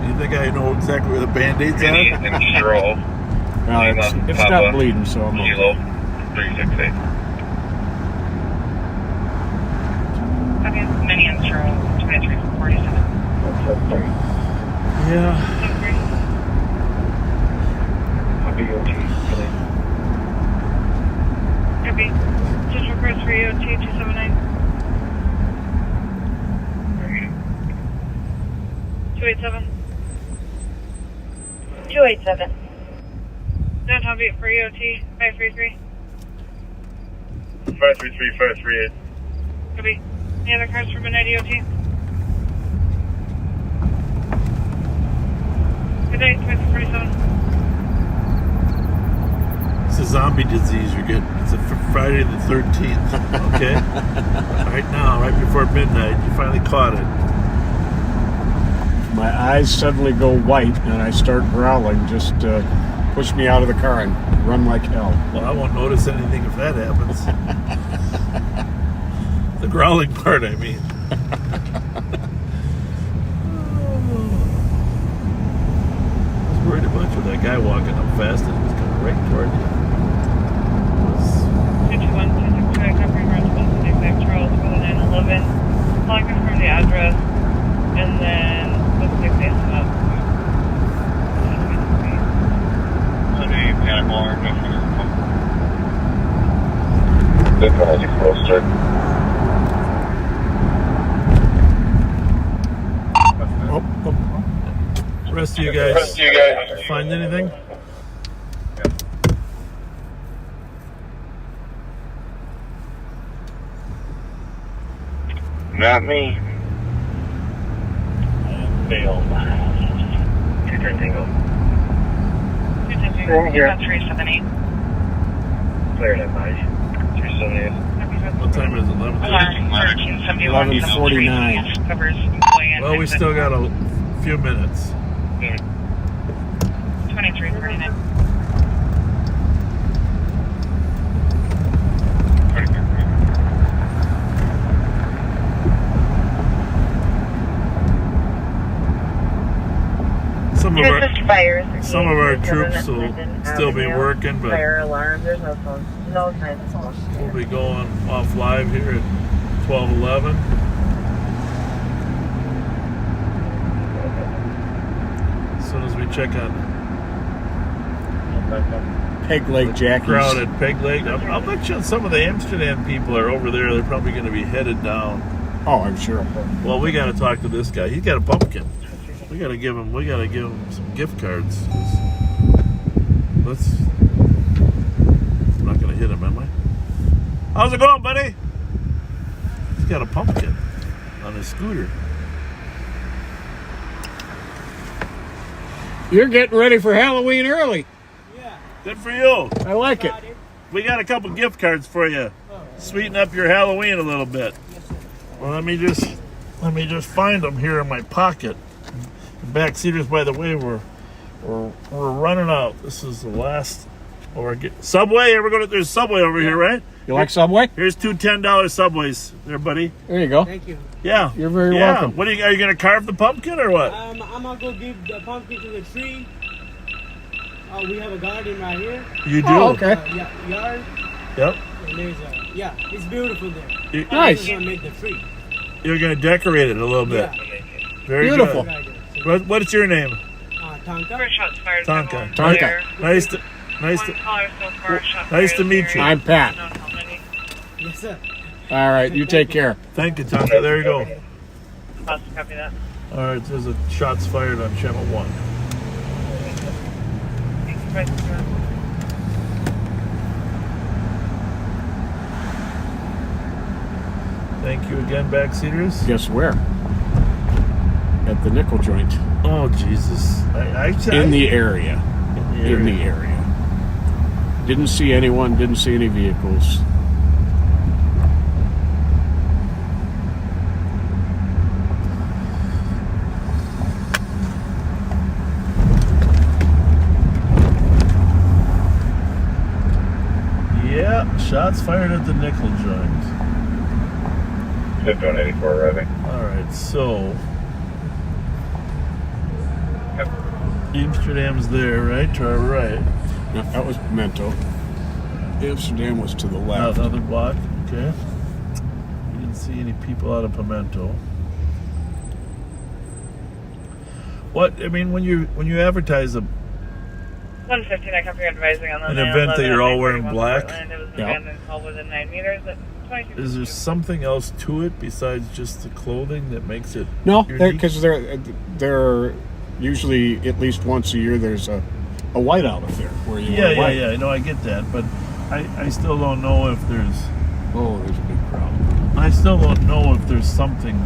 You think I know exactly where the band-aids are? And stroll. No, it's not bleeding, so I'm Kilo 368. Okay, mini and stroll 2347. Yeah. Copy. Just request for EOT 279. 287. 287. Downtown beat for EOT 533. 533, 538. Copy. Any other cars for midnight EOT? Good night, 2347. It's a zombie disease you're getting. It's a Friday the 13th, okay? Right now, right before midnight, you finally caught it. My eyes suddenly go white and I start growling. Just push me out of the car and run like hell. Well, I won't notice anything if that happens. The growling part, I mean. I was worried about you, that guy walking up fast and he was coming right toward you. 221, 262, covering around 165 Charles for the 911. Calling confirm the address, and then looks like they have up. Difficulty closer. Oh. Rest of you guys find anything? Not me. Failed. 2-turn tango. 210 here. 378. Cleared at 5. 378. What time is it? 11:30? 11:49. Covers. Well, we still got a few minutes. 2349. Some of our troops will still be working, but Fire alarm. There's no phone. No signs of phone. we'll be going off live here at 12:11. As soon as we check on Peg Leg Jackies. crowd at Peg Leg, I'll bet you some of the Amsterdam people are over there. They're probably going to be headed down. Oh, I'm sure. Well, we got to talk to this guy. He's got a pumpkin. We got to give him some gift cards. Let's. I'm not going to hit him, am I? How's it going, buddy? He's got a pumpkin on his scooter. You're getting ready for Halloween early. Good for you. I like it. We got a couple gift cards for you. Sweeten up your Halloween a little bit. Well, let me just find them here in my pocket. Backseaters, by the way, we're running out. This is the last. Subway. There's Subway over here, right? You like Subway? Here's two $10 Subways, there, buddy. There you go. Thank you. Yeah, you're very welcome. What are you gonna carve the pumpkin or what? I'm gonna go give the pumpkin to the tree. We have a garden right here. You do? Oh, okay. Yard. Yep. And there's it's beautiful there. Nice. I'm gonna make the tree. You're gonna decorate it a little bit. Very beautiful. Good. What's your name? Tonka. Tonka. Nice to meet you. I'm Pat. Yes, sir. All right, you take care. Thank you, Tonka. There you go. Copy that. All right, there's a shots fired on channel 1. Thank you again, backseaters. Guess where? At the nickel joint. Oh, Jesus. In the area. In the area. Didn't see anyone, didn't see any vehicles. Yeah, shots fired at the nickel joint. 5184 arriving. All right, so Amsterdam's there, right? To our right. No, that was Pimento. Amsterdam was to the left. Another block. Okay. We didn't see any people out of Pimento. What I mean when you advertise 115, I come for advising on an event that you're all wearing black. It was an abandoned call within 9 meters. Is there something else to it besides just the clothing that makes it? No, because they're usually at least once a year. There's a whiteout affair where you wear white. Yeah. No, I get that, but I still don't know if there's. Oh, there's a big crowd. I still don't know if there's something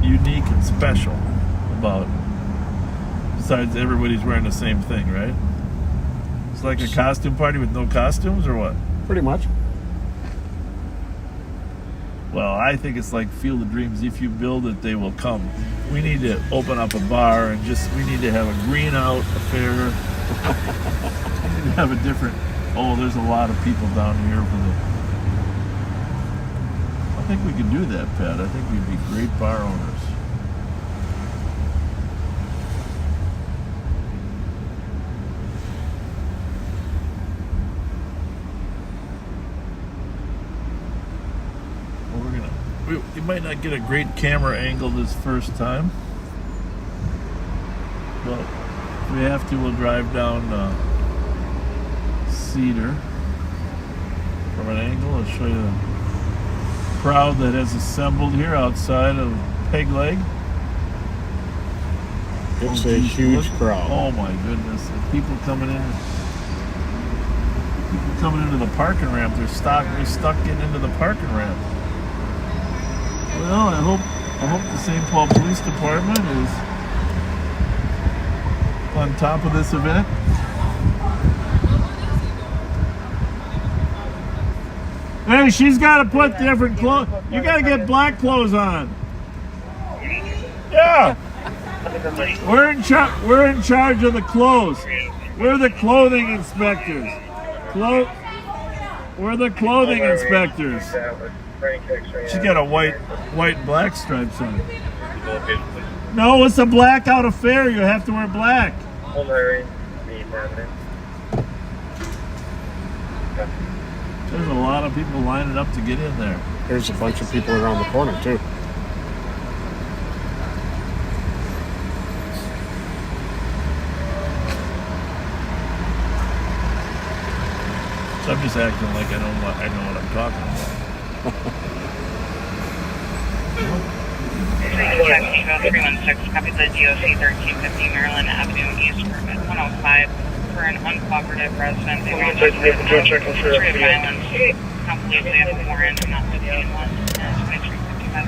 unique and special about. Besides, everybody's wearing the same thing, right? It's like a costume party with no costumes, or what? Pretty much. Well, I think it's like Field of Dreams. If you build it, they will come. We need to open up a bar and we need to have a green out affair. We need to have a different. Oh, there's a lot of people down here for the. I think we could do that, Pat. I think we'd be great bar owners. We might not get a great camera angle this first time, but if we have to, we'll drive down Cedar from an angle. I'll show you the crowd that has assembled here outside of Peg Leg. It's a huge crowd. Oh my goodness! There's people coming in. People coming into the parking ramp. They're stuck getting into the parking ramp. Well, I hope the St. Paul Police Department is on top of this event. Hey, she's got to put different clothes. You got to get black clothes on. Yeah. We're in charge of the clothes. We're the clothing inspectors. We're the clothing inspectors. She's got a white and black stripes on. No, it's a blackout affair. You have to wear black. There's a lot of people lining up to get in there. There's a bunch of people around the corner too. So I'm just acting like I know what I'm talking about. Email 316, copy the DOC 1350 Maryland Avenue East Room at 105 for an uncooperative resident. They want to history of violence. Don't believe they have a warrant. I'm not locating one. 2355.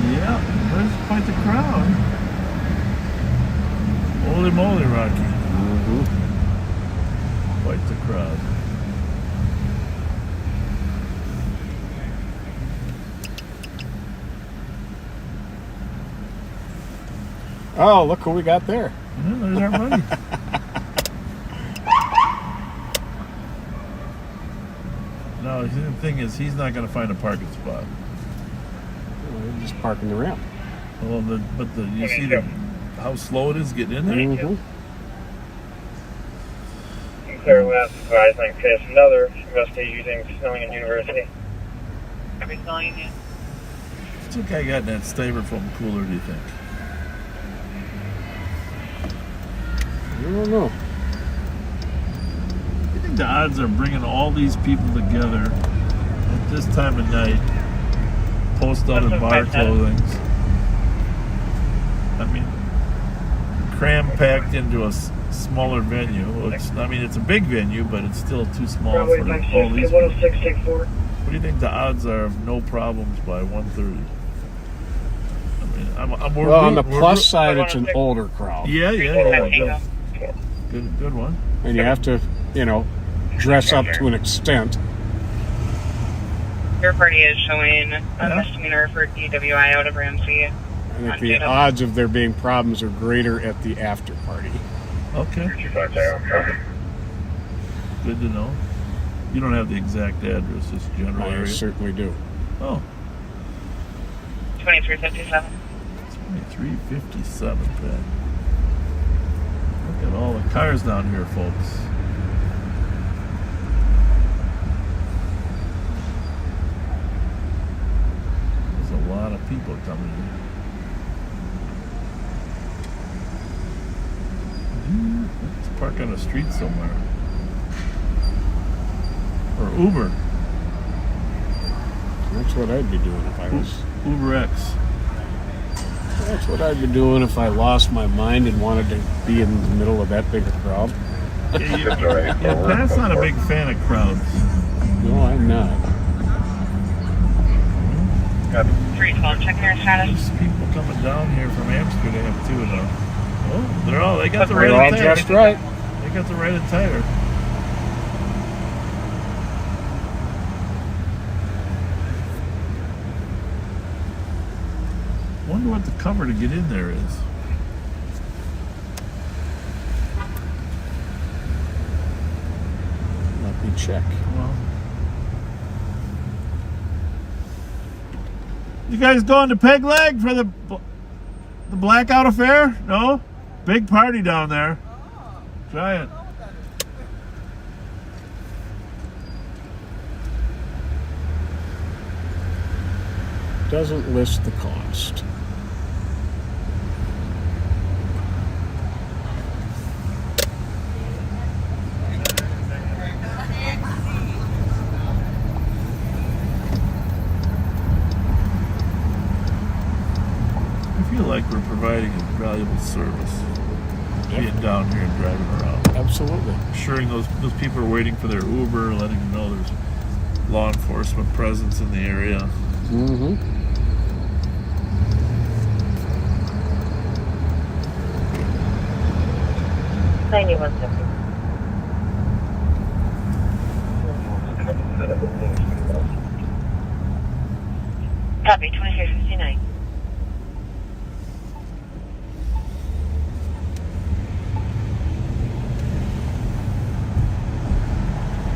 Yeah, there's quite the crowd. Holy moly, Rocky. Quite the crowd. Oh, look who we got there. Yeah, there's our buddy. No, the thing is, he's not going to find a parking spot. Well, just parking the ramp. Well, you see how slow it is getting in there? Mm-hmm. Clear left, advising case another investigate using Snelling University. Every Snelling, yeah. What's the guy got in that styrofoam cooler, do you think? I don't know. You think the odds are bringing all these people together at this time of night, post out in bar clothing? I mean, cram-packed into a smaller venue. It's a big venue, but it's still too small for all these people. What do you think the odds are of no problems by 1:30? I mean, well, on the plus side, it's an older crowd. Yeah. Good one. And you have to, dress up to an extent. Your party is showing a misdemeanor for DWI out of Ramsey. I think the odds of there being problems are greater at the after party. Okay. Good to know. You don't have the exact address, just general area? I certainly do. Oh. 2357. 2357, Pat. Look at all the cars down here, folks. There's a lot of people coming in. Let's park on the street somewhere. Or Uber. That's what I'd be doing if I was... Uber X. That's what I'd be doing if I lost my mind and wanted to be in the middle of that big a crowd. Pat's not a big fan of crowds. No, I'm not. 312, checking your status. There's people coming down here from Amsterdam too, though. Oh, they got the right all attire. Dressed right. They got the right attire. Wonder what the cover to get in there is. Let me check. Well, you guys going to Peg Leg for the blackout affair? No? Big party down there. Giant. Doesn't list the cost. like we're providing a valuable service. Being down here and driving around. Absolutely. Assuring those people are waiting for their Uber, letting them know there's law enforcement presence in the area. Mm-hmm. Copy, 2359.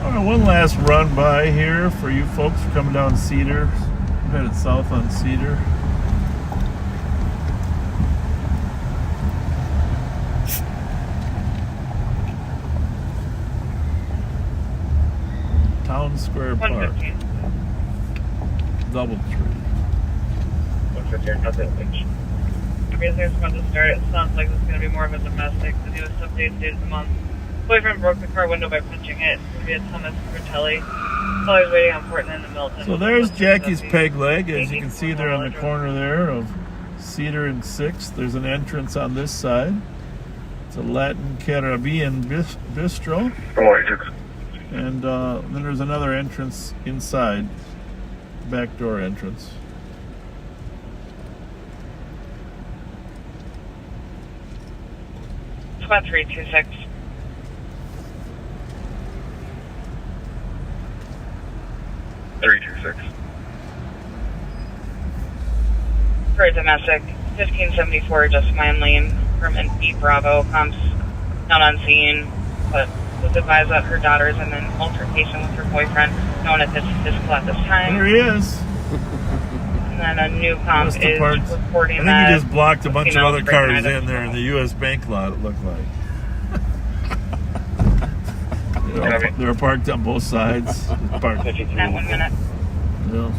All right, one last run by here for you folks coming down Cedar. I'm headed south on Cedar. Town Square Park. 115. Double tree. 115, nothing. Everything's about to start. It sounds like this is going to be more of a domestic. The newest update, date of the month. Boyfriend broke the car window by punching it. It's going to be a Thomas Fratelli. Callers waiting on Portland and Milton. So there's Jackie's Peg Leg. As you can see there on the corner there of Cedar and 6th. There's an entrance on this side. It's a Latin Caribbean bistro. And then there's another entrance inside. Back door entrance. Squad 326. For domestic, 1574, just mine lane from NP Bravo, comes not on scene, but was advised that her daughter is in an altercation with her boyfriend, known at this vehicle at this time. There he is. And then a new comp is reporting I think that he just blocked a bunch of other cars breaking in there in the U.S. Bank lot, it looked like. They're parked on both sides. Parked. Not 1 minute. Yeah.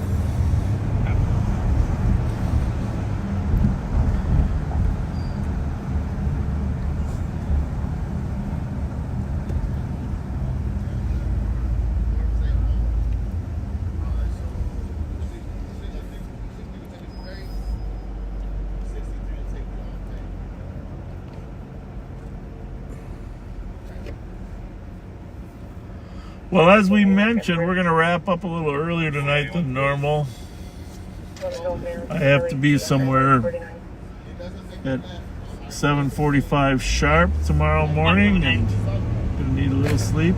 Well, as we mentioned, we're going to wrap up a little earlier tonight than normal. I have to be somewhere at 7:45 sharp tomorrow morning, and going to need a little sleep.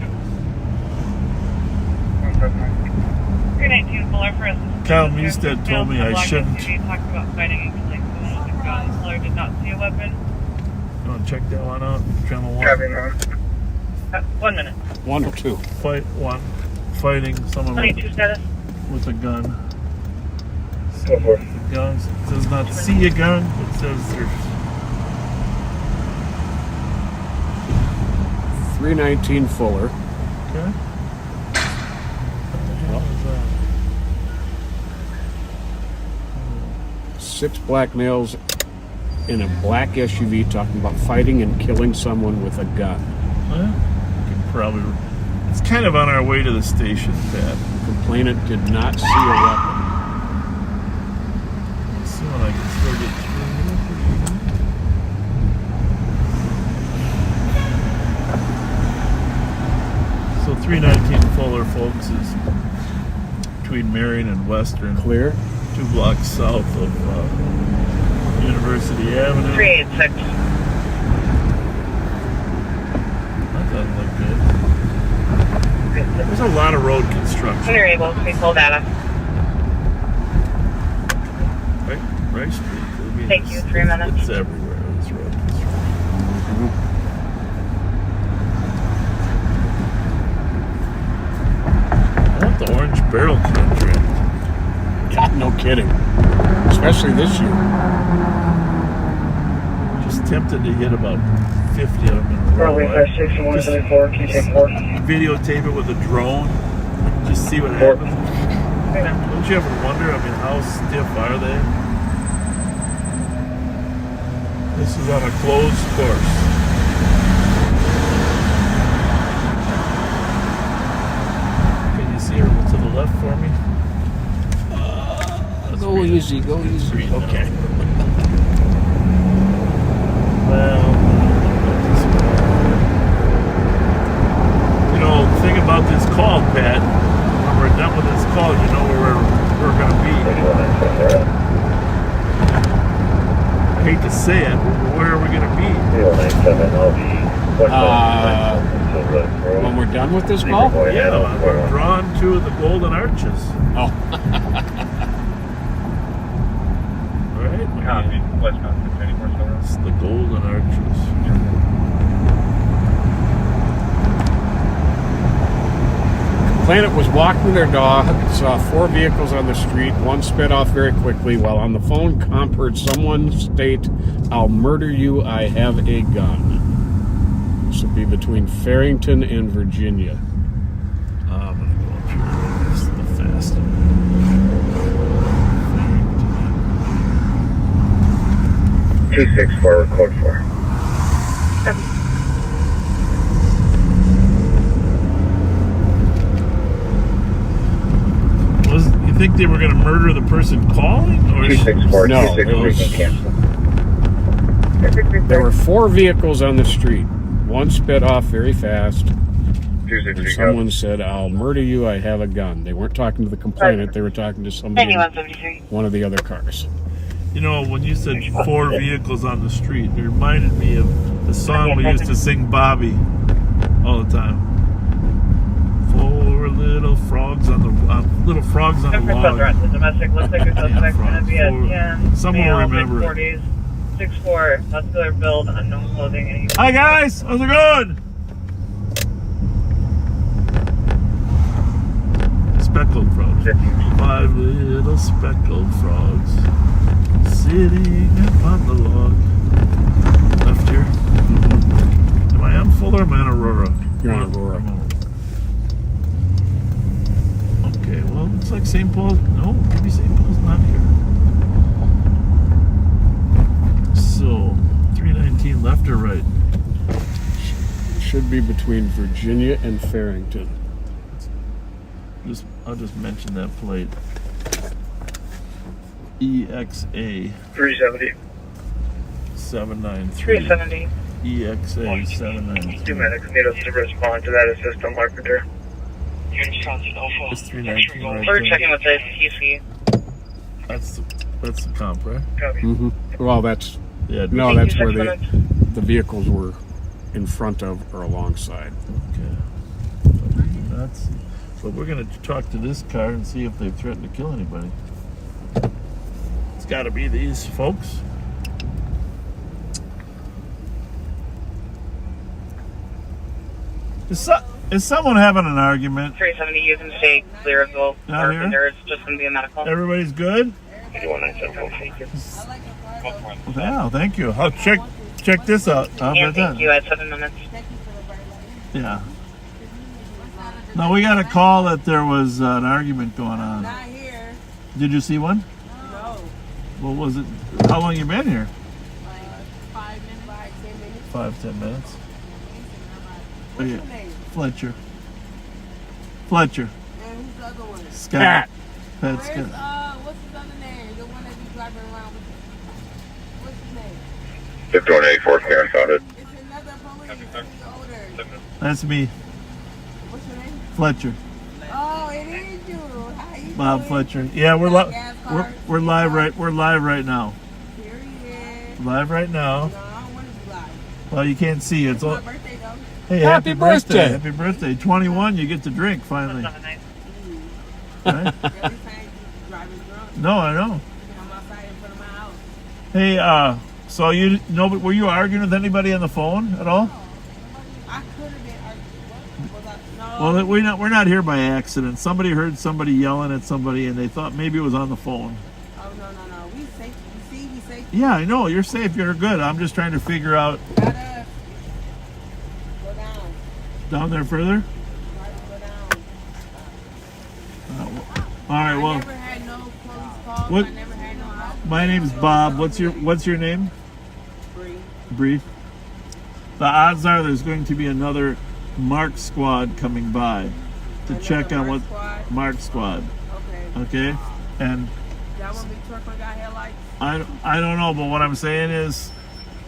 319 Fuller for assistance. Kyle Meestead told me I shouldn't. Talked about fighting and killing someone with a gun. Fuller did not see a weapon. You want to check that one out? Channel 1. 1 minute. 1 or 2. Fight 1. Fighting someone with a gun. So the gun does not see a gun, but says there's 319 Fuller. Okay. What is that? 6 black males in a black SUV talking about fighting and killing someone with a gun. Well, we can probably. It's kind of on our way to the station, Pat. The complainant did not see a weapon. Let's see when I can still get through. So 319 Fuller, folks, is between Marion and Western. Clear. 2 blocks south of University Avenue. 386. That doesn't look good. There's a lot of road construction. When you're able, please hold data. Right Street. Thank you, 3 minutes. It's everywhere, this road construction. I want the orange barrel can drink. No kidding. Especially this year. Just tempted to hit about 50 of them in a row. Videotape it with a drone. Just see what happens. Don't you ever wonder, how stiff are they? This is on a closed course. Can you see her to the left for me? Go easy, go easy. Okay. hate to say it, where are we going to be? 097, I'll be when we're done with this call? Yeah, we're drawn to the Golden Arches. Oh. All right. Copy. Wisconsin 24/7. It's the Golden Arches. Planet was walking their dog, saw 4 vehicles on the street. One sped off very quickly. While on the phone, Comp heard someone state, "I'll murder you, I have a gun." This would be between Farrington and Virginia. I'm going to go up here. This is the fast one. 264, record 4. You think they were going to murder the person calling? Or 264, no, 263 cancel. There were 4 vehicles on the street. One sped off very fast. And someone said, "I'll murder you, I have a gun." They weren't talking to the complainant, they were talking to somebody in one of the other cars. You know, when you said 4 vehicles on the street, it reminded me of the song we used to sing, Bobby, all the time. 4 little frogs on the log. The domestic looks like a suspect going to be at 10. Someone will remember it. 40s, 6'4", muscular build, unknown clothing. Hi guys, how's it going? Speckled frogs. 5 little speckled frogs sitting upon the log. Left here. Am I on Fuller or am I on Aurora? You're on Aurora. Okay, well, looks like St. Paul. No, maybe St. Paul's not here. So, 319 left or right? Should be between Virginia and Farrington. I'll just mention that plate. EXA 370. 793. 370. EXA 793. 2 medics need us to respond to that assistant marketer. It's 319 right We're there. checking with the TC. That's the comp, right? Mm-hmm. Well, that's that's where the vehicles were in front of or alongside. Okay. But we're going to talk to this car and see if they've threatened to kill anybody. It's got to be these folks. Is someone having an argument? 370, you can stay clear of the Not here? There's just going to be a medical. Everybody's good? 21974. Yeah, thank you. I'll check this out. How about And thank that? you at 7 minutes. Yeah. No, we got a call that there was an argument going on. Not here. Did you see one? No. What was it? How long you been here? 5 minutes, 10 minutes. 5-10 minutes. What's your name? Fletcher. And who's the other one? Scott. Pat Where's, Scott. what's his other name? The one that be driving around with you. What's his name? 5184, Karen found it. It's another police. He's older. That's me, What's your name? Fletcher. Oh, it is you. How you Bob doing? Fletcher. Yeah, we're Gas card? we're live right now. Period. Live right now. No, I don't want to be live. Well, you can't see it. It's my birthday, though. Hey, happy birthday. Happy birthday. 21, you get to drink finally. Right? Every time you driving drunk, No, I know. I'm outside in front of my house. Hey, so were you arguing with anybody on the phone at all? I could have been arguing. Was I? No. Well, we're not here by accident. Somebody heard somebody yelling at somebody and they thought maybe it was on the phone. Oh, no. We safe. You see, we safe. Yeah, I know. You're safe. You're good. I'm just trying to figure out. Gotta go down. Down there further? Go down. All right, well. I never had no police calls. What? I never had no help. My name's Bob. What's your name? Bree. Bree. The odds are there's going to be another Mark squad coming by to check on what Mark squad. Okay. And Y'all want me to truck on y'all headlights? I don't know, but what I'm saying is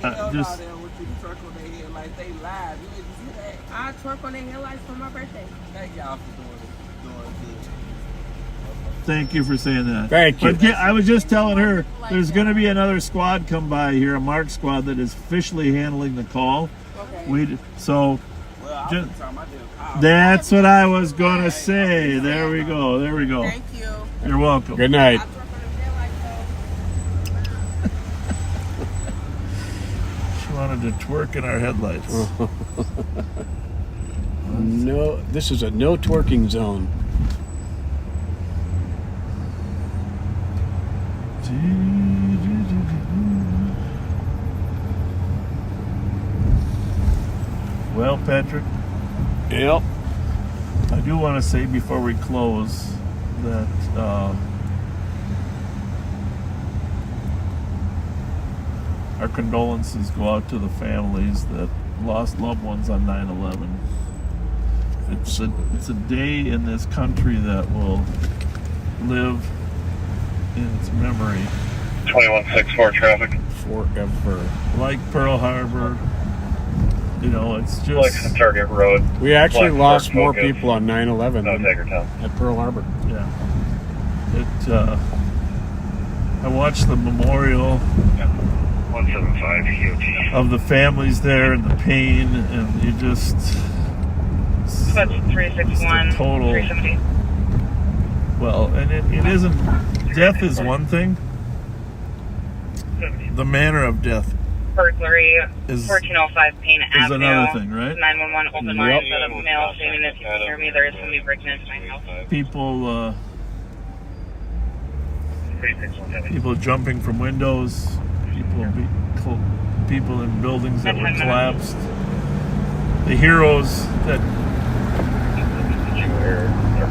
just They don't want you to truck on their headlights. They live. You didn't see that? I truck on their headlights for my birthday. Thank y'all for doing good. Thank you for saying that. Thank you. But I was just telling her there's going to be another squad come by here, a MARC squad that is officially handling the call. Okay. That's what I was going to say. There we go. There we go. Thank you. You're welcome. Good night. She wanted to twerk in our headlights. No, this is a no twerking zone. Well, Patrick. Yep. I do want to say before we close that our condolences go out to the families that lost loved ones on 9/11. It's a day in this country that will live in its memory. 2164 traffic. Forever. Like Pearl Harbor. You know, it's just... Like Target Road. We actually lost more people on 9/11 than Hagertown. at Pearl Harbor. Yeah. I watched the memorial 175 EOT. of the families there and the pain, and you just... That's 361, total... 370. Well, and it isn't... Death is one thing. The manner of death Burglary, 1405 Payne Avenue. is another thing, right? 911 open line. Set up mail stating if you can hear me, there is somebody breaking into my house. People jumping from windows, people in buildings that were collapsed. The heroes that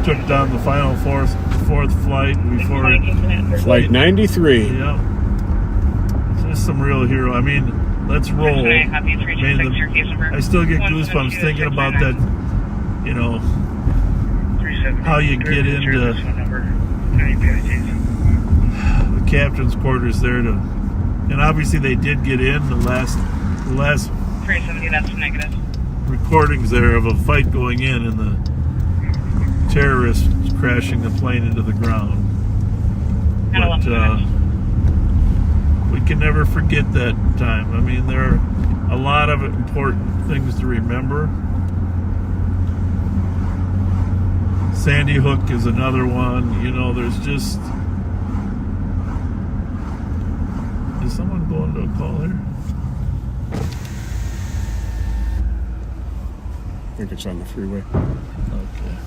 took down the final fourth flight before Flight 93. Yeah. Just some real hero. I mean, let's roll. I still get goosebumps thinking about that, you know, how you get into the captain's quarters there to, and obviously they did get in the last 370, that's negative. recordings there of a fight going in and the terrorists crashing the plane into the ground. But we can never forget that time. I mean, there are a lot of important things to remember. Sandy Hook is another one. You know, there's just... Is someone going to a call here? I think it's on the freeway. Okay.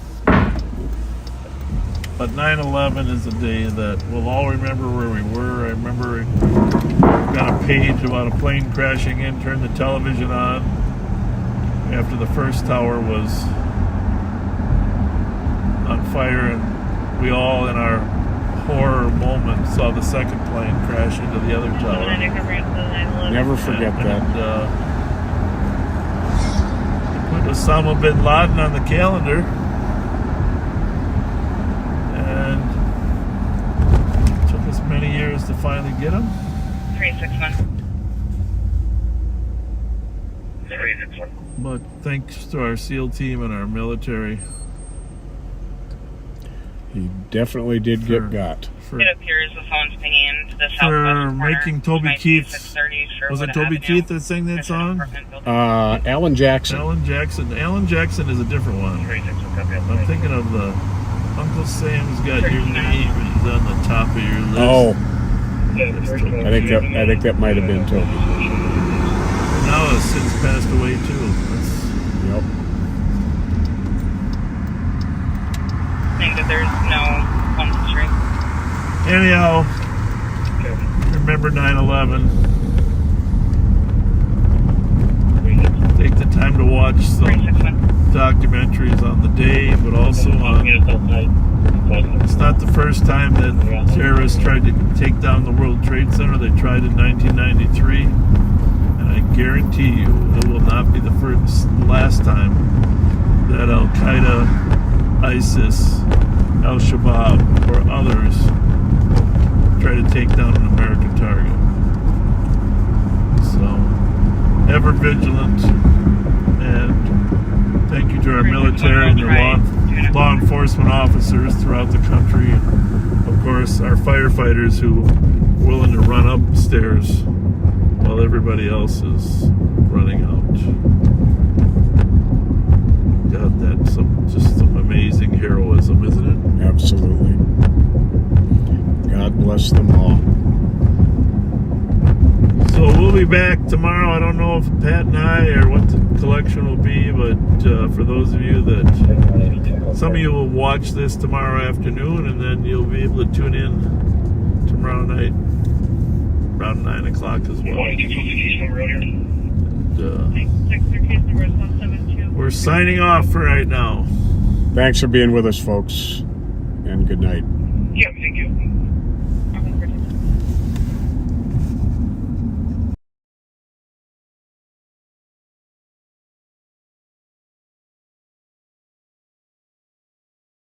But 9/11 is a day that we'll all remember where we were. I remember I got a page about a plane crashing in, turned the television on after the first tower was on fire, and we all, in our horror moment, saw the second plane crash into the other tower. Never forget that. Put Osama bin Laden on the calendar. And it took us many years to finally get him. 361. But thanks to our SEAL team and our military. He definitely did get got. It appears the phone's pinging to the southwest For making Toby Keith. Was it Toby Keith that sang that song? Alan Jackson. Alan Jackson. Alan Jackson is a different one. I'm thinking of the Uncle Sam's Got Your Name, and he's on the top of your list. Oh, I think that might have been Toby. Now has since passed away too. Yep. I think that there's no one street. Anyhow, remember 9/11. Take the time to watch some documentaries on the day, but also on... It's not the first time that terrorists tried to take down the World Trade Center. They tried in 1993. And I guarantee you it will not be the last time that Al-Qaeda, ISIS, Al-Shabaab, or others try to take down an American target. So, ever vigilant, and thank you to our military and their law enforcement officers throughout the country. course, our firefighters who are willing to run upstairs while everybody else is running out. God, that's just some amazing heroism, isn't it? Absolutely. God bless them all. So we'll be back tomorrow. I don't know if Pat and I or what the collection will be, but for those of you that, some of you will watch this tomorrow afternoon, and then you'll be able to tune in tomorrow night around 9 o'clock as well. And, we're signing off for right now. Thanks for being with us, folks, and good night. Yeah, thank you.